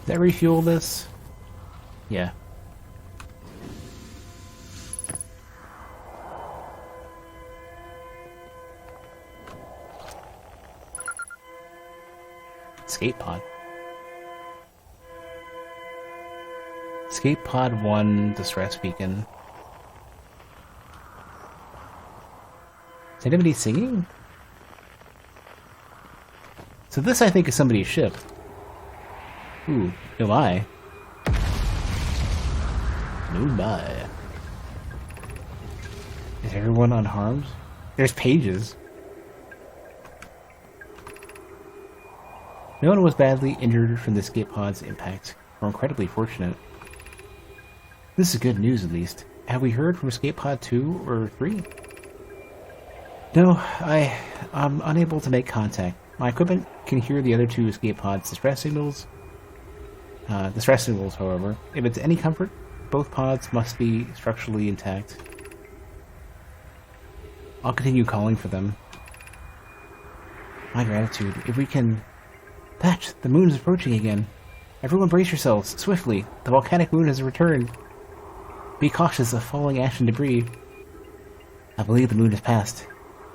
Did I refuel this? Yeah. Escape pod. Escape pod 1 distress beacon. Is anybody singing? So this, I think, is somebody's ship. Ooh, no lie. No lie. Is everyone unharmed? There's pages. No one was badly injured from the escape pod's impact. We're incredibly fortunate. This is good news, at least. Have we heard from escape pod 2 or 3? No, I'm unable to make contact. My equipment can hear the other 2 escape pods' distress signals, however. If it's any comfort, both pods must be structurally intact. I'll continue calling for them. My gratitude. If we can... Thatch, the moon is approaching again. Everyone brace yourselves, swiftly. The volcanic moon has returned. Be cautious of falling ash and debris. I believe the moon has passed.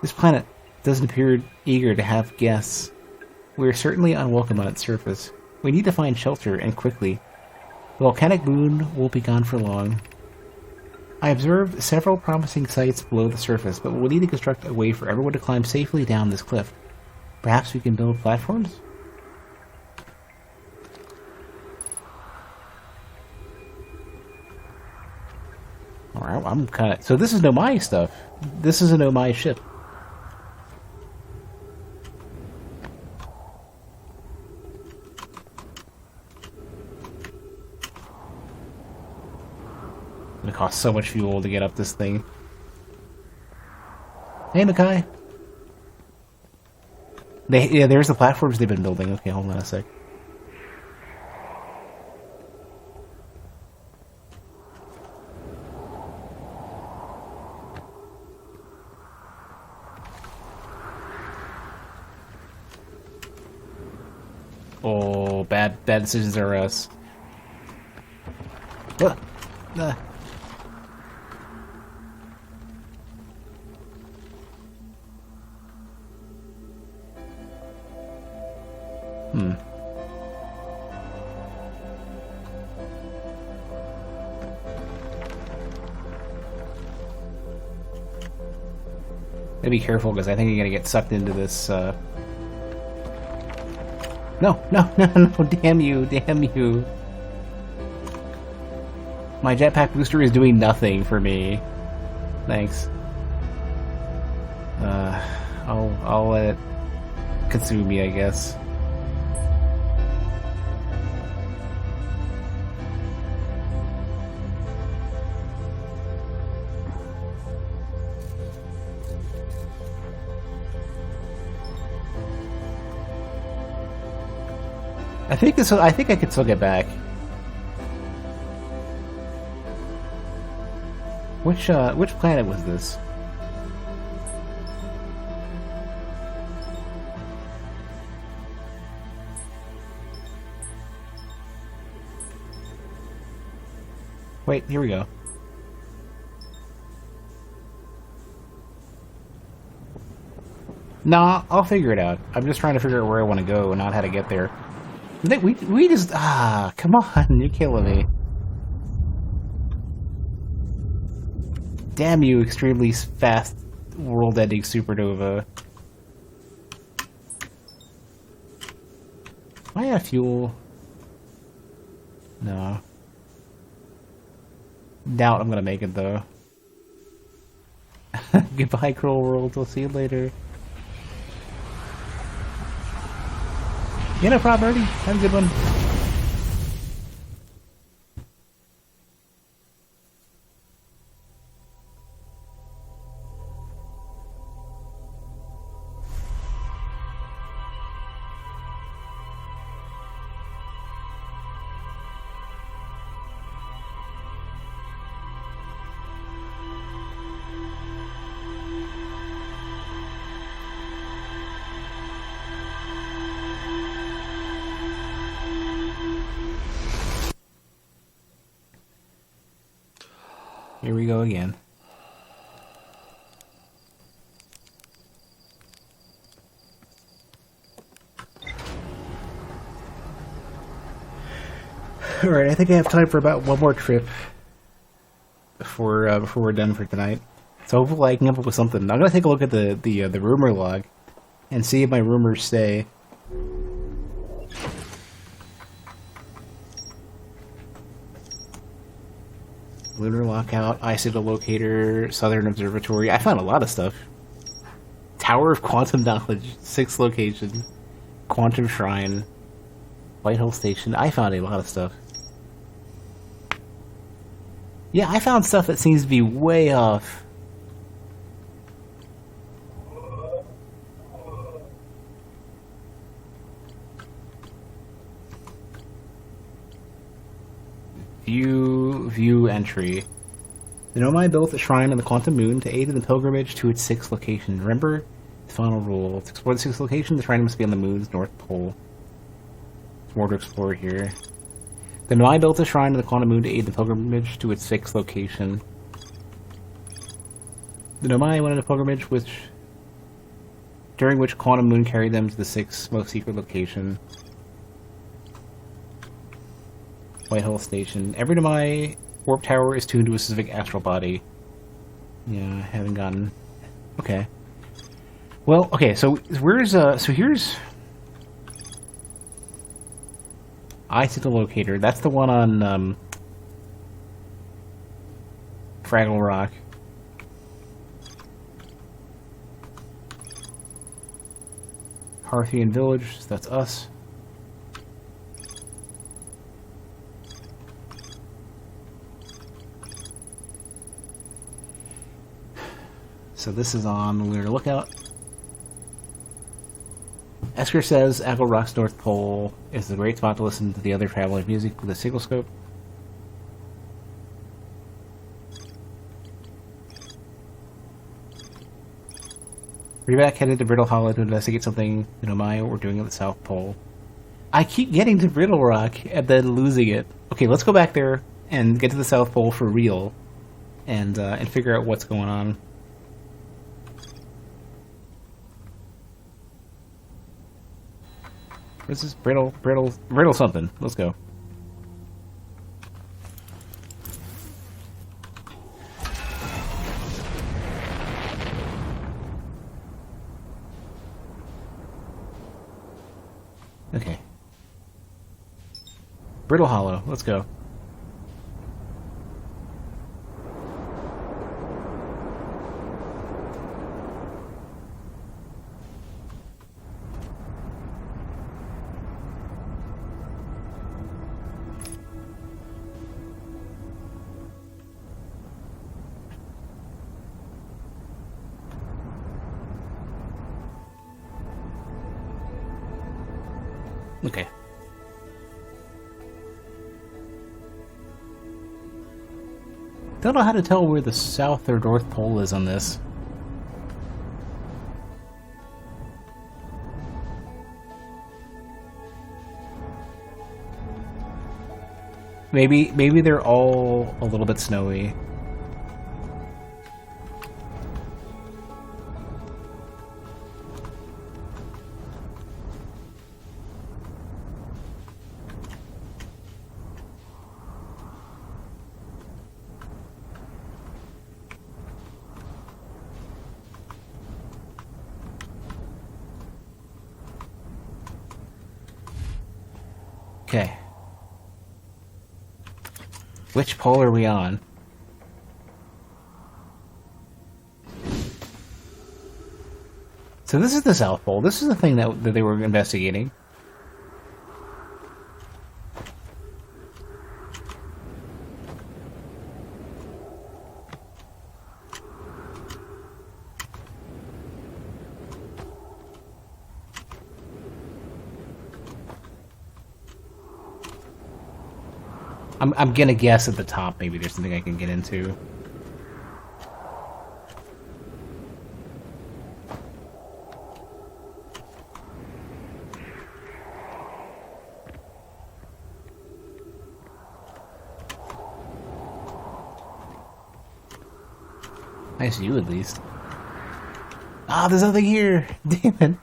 This planet doesn't appear eager to have guests. We are certainly unwelcome on its surface. We need to find shelter, and quickly. The volcanic moon won't be gone for long. I observed several promising sites below the surface, but we'll need to construct a way for everyone to climb safely down this cliff. Perhaps we can build platforms? I'm kind of... So this is Nomai stuff. This is a Nomai ship. It costs so much fuel to get up this thing. Hey, Nakai. Yeah, there's the platforms they've been building. Okay, hold on a sec. Oh, bad decisions are us. Gotta be careful because I think you're gonna get sucked into this. No! Damn you! Damn you! My jetpack booster is doing nothing for me. Thanks. I'll let it consume me, I guess. I think I could still get back. Which planet was this? Wait, here we go. Nah, I'll figure it out. I'm just trying to figure out where I want to go and not how to get there. We just... come on, you're killing me. Damn you, extremely fast, world-ending supernova. Do I have fuel? No. Doubt I'm gonna make it, though. Goodbye, cruel world. We'll see you later. Yeah, no problem, Ernie. Have a good one. Here we go again. Alright, I think I have time for about one more trip before we're done for tonight. So hopefully I can come up with something. I'm gonna take a look at the rumor log and see if my rumors stay. Lunar Lockout, Icicle Locator, Southern Observatory. I found a lot of stuff. Tower of Quantum Knowledge, 6 locations. Quantum Shrine, Whitehall Station. I found a lot of stuff. Yeah, I found stuff that seems to be way off. View entry. The Nomai built a shrine on the Quantum Moon to aid in the pilgrimage to its 6th location. Remember the final rule. To explore the 6th location, the shrine must be on the Moon's North Pole. There's more to explore here. The Nomai built a shrine on the Quantum Moon to aid the pilgrimage to its 6th location. The Nomai went on a pilgrimage during which Quantum Moon carried them to the 6th most secret location. Whitehall Station. Every Nomai warp tower is tuned to a specific astral body. Yeah, I haven't gotten... Okay. Well, okay, so where's, so here's... Icicle Locator. That's the one on, Fraggle Rock. Harthian Village, that's us. So this is on Lunar Lookout. Esker says Echo Rock's North Pole is a great spot to listen to the other traveler's music with a single scope. Reback headed to Brittle Hollow to investigate something in Omayo we're doing at the South Pole. I keep getting to Brittle Rock and then losing it. Okay, let's go back there and get to the South Pole for real and figure out what's going on. This is brittle something. Let's go. Okay. Brittle Hollow. Let's go. Okay. Don't know how to tell where the South or North Pole is on this. Maybe they're all a little bit snowy. Okay. Which pole are we on? So this is the South Pole. This is the thing that they were investigating. I'm gonna guess at the top maybe there's something I can get into. Nice view at least. Ah, there's nothing here! Damn it!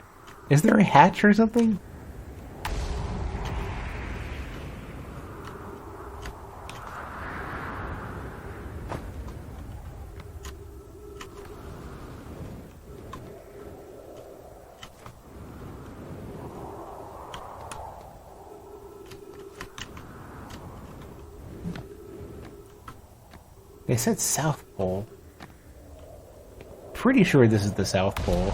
Is there a hatch or something? They said South Pole. Pretty sure this is the South Pole.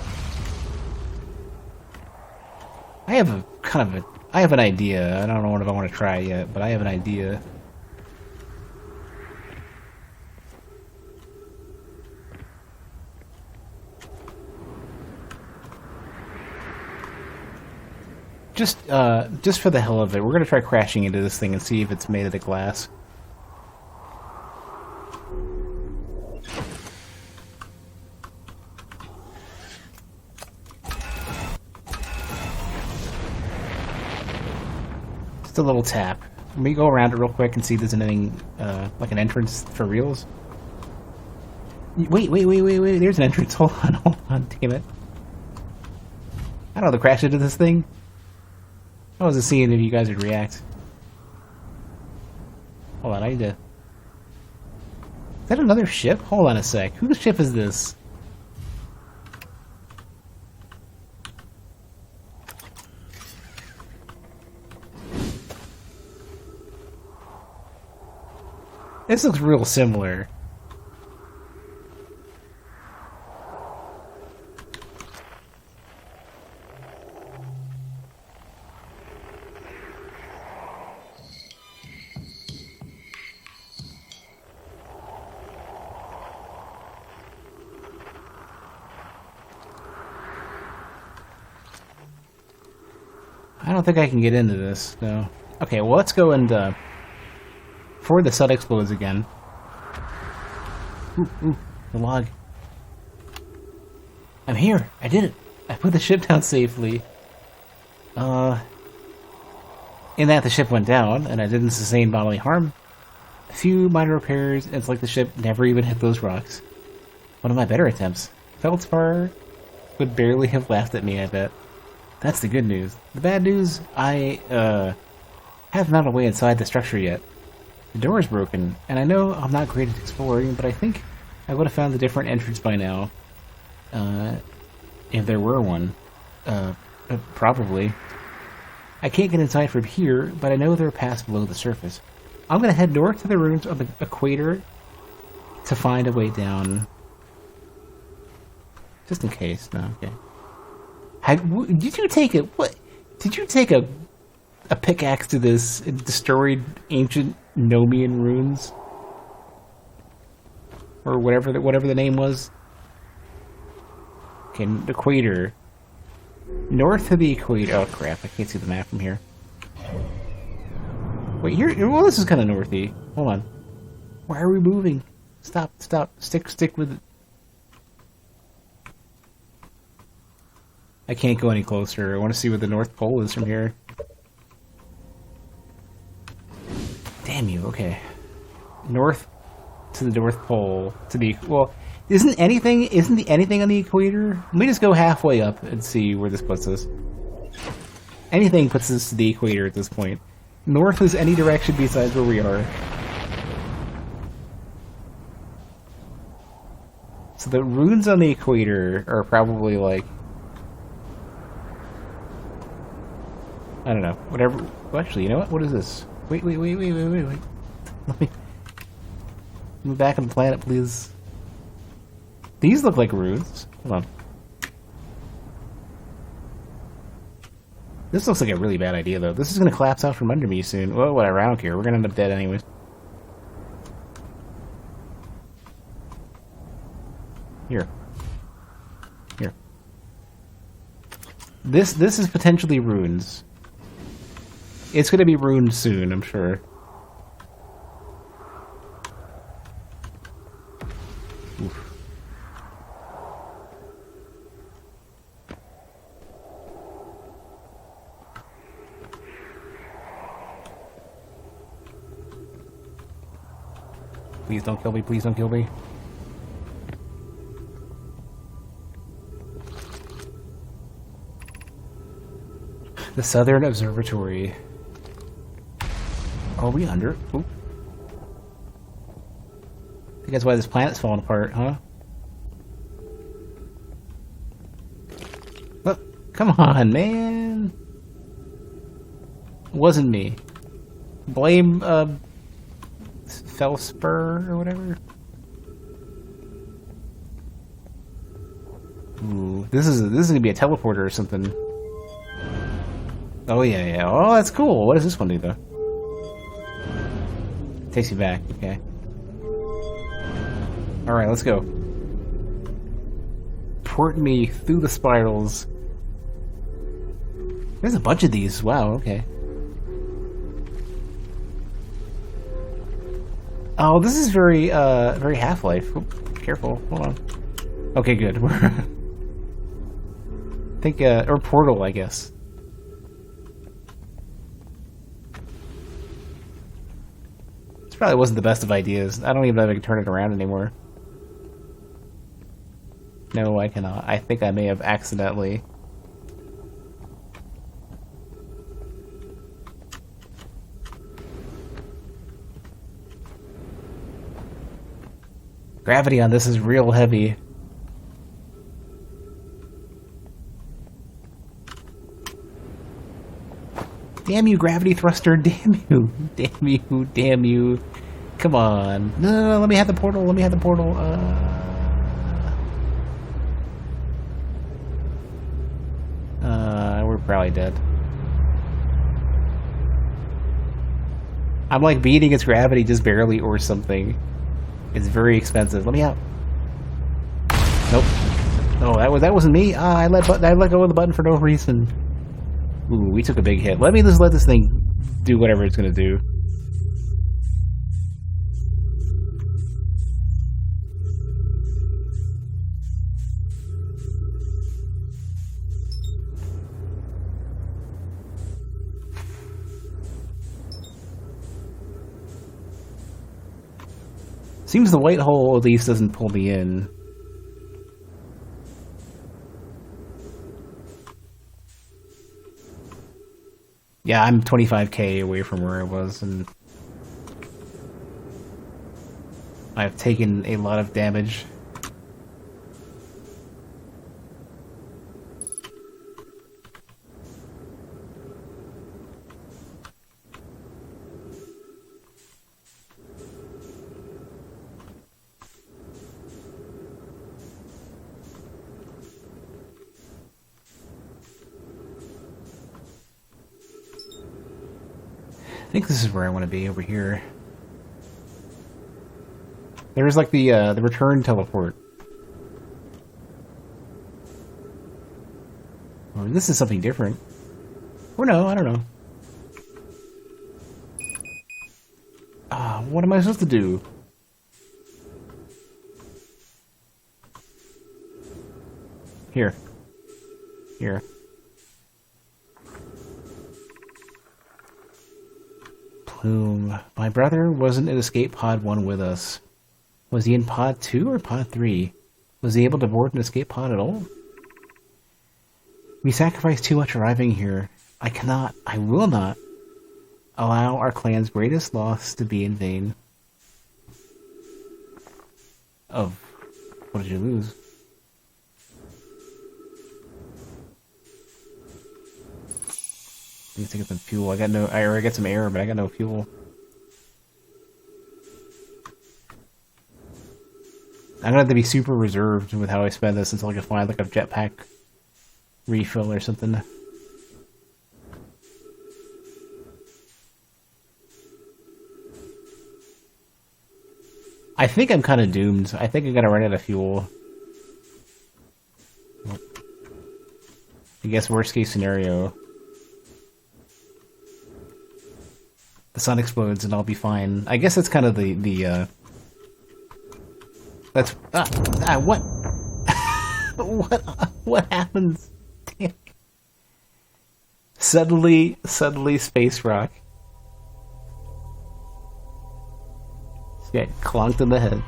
I have an idea. I don't know if I want to try it yet, but I have an idea. Just for the hell of it, we're gonna try crashing into this thing and see if it's made out of glass. A little tap. Let me go around it real quick and see if there's anything like an entrance for reals. Wait, there's an entrance. Hold on, damn it. I don't know, the crash into this thing. I wasn't seeing if you guys would react. Hold on, I need to... Is that another ship? Hold on a sec. Whose ship is this? This looks real similar. I don't think I can get into this, though. Okay, well, let's go and, before the sun explodes again. Ooh, the log. I'm here! I did it! I put the ship down safely. In that the ship went down, and I didn't sustain bodily harm. A few minor repairs, and it's like the ship never even hit those rocks. One of my better attempts. Feldspar would barely have laughed at me, I bet. That's the good news. The bad news, I haven't found a way inside the structure yet. The door is broken, and I know I'm not great at exploring, but I think I would have found a different entrance by now. If there were one. Probably. I can't get inside from here, but I know there are paths below the surface. I'm gonna head north to the ruins of the equator to find a way down. Just in case. No, okay. Did you take a pickaxe to this destroyed ancient Nomian ruins? Or whatever the name was? Okay, the equator. North of the equator. Oh crap, I can't see the map from here. Wait, here. Well, this is kind of northy. Hold on. Why are we moving? Stop. Stick with it. I can't go any closer. I want to see what the North Pole is from here. Damn you, okay. North to the North Pole. To the... Well, isn't anything on the equator? Let me just go halfway up and see where this puts us. Anything puts us to the equator at this point. North is any direction besides where we are. So the runes on the equator are probably like... I don't know. Whatever. Well, actually, you know what? What is this? Wait. Let me move back on the planet, please. These look like runes. Hold on. This looks like a really bad idea, though. This is going to collapse out from under me soon. Well, whatever. I don't care. We're going to end up dead anyways. Here. This is potentially runes. It's going to be ruined soon, I'm sure. Oof. Please don't kill me, please don't kill me. The Southern Observatory. Are we under? Oop. I think that's why this planet's falling apart, huh? Look, come on, man. It wasn't me. Blame, Felspur or whatever. Ooh, this is gonna be a teleporter or something. Oh yeah. Oh, that's cool. What does this one do though? Takes you back. Okay. All right, let's go. Port me through the spirals. There's a bunch of these. Wow. Okay. Oh, this is very Half-Life. Oop, careful. Hold on. Okay, good. I think, or Portal, I guess. This probably wasn't the best of ideas. I don't even know if I can turn it around anymore. No, I cannot. I think I may have accidentally... Gravity on this is real heavy. Damn you, gravity thruster! Damn you! Damn you! Damn you! Come on! No, let me have the portal! Let me have the portal! We're probably dead. I'm like beating its gravity just barely or something. It's very expensive. Let me out. Nope. Oh, that wasn't me. I let go of the button for no reason. Ooh, we took a big hit. Let me just let this thing do whatever it's gonna do. Seems the white hole at least doesn't pull me in. Yeah, I'm 25k away from where I was, and I've taken a lot of damage. I think this is where I want to be, over here. There's like the return teleport. Or this is something different. Or no, I don't know. What am I supposed to do? Here. Here. Plume. My brother wasn't in Escape Pod 1 with us. Was he in Pod 2 or Pod 3? Was he able to board an Escape Pod at all? We sacrificed too much arriving here. I will not, allow our clan's greatest loss to be in vain. What did you lose? I need to get some fuel. I got some air, but I got no fuel. I'm gonna have to be super reserved with how I spend this until I can find like a jetpack refill or something. I think I'm kind of doomed. I think I'm gonna run out of fuel. I guess worst case scenario, the sun explodes and I'll be fine. I guess that's kind of that's what what happens? Suddenly space rock. Just get clonked in the head.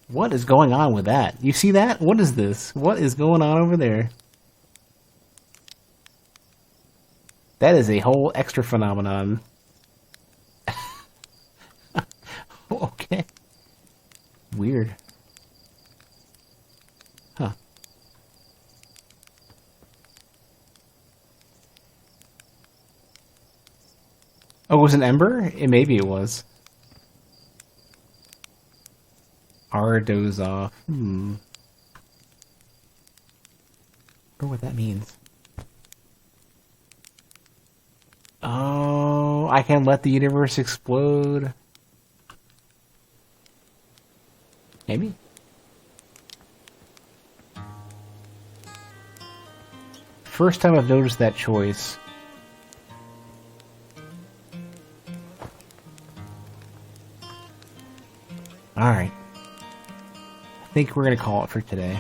What is going on with that? You see that? What is this? What is going on over there? That is a whole extra phenomenon. Okay. Weird. Huh. Oh, it was an ember? Maybe it was. Doze off. I wonder what that means. Oh, I can let the universe explode. Maybe. First time I've noticed that choice. Alright. I think we're going to call it for today.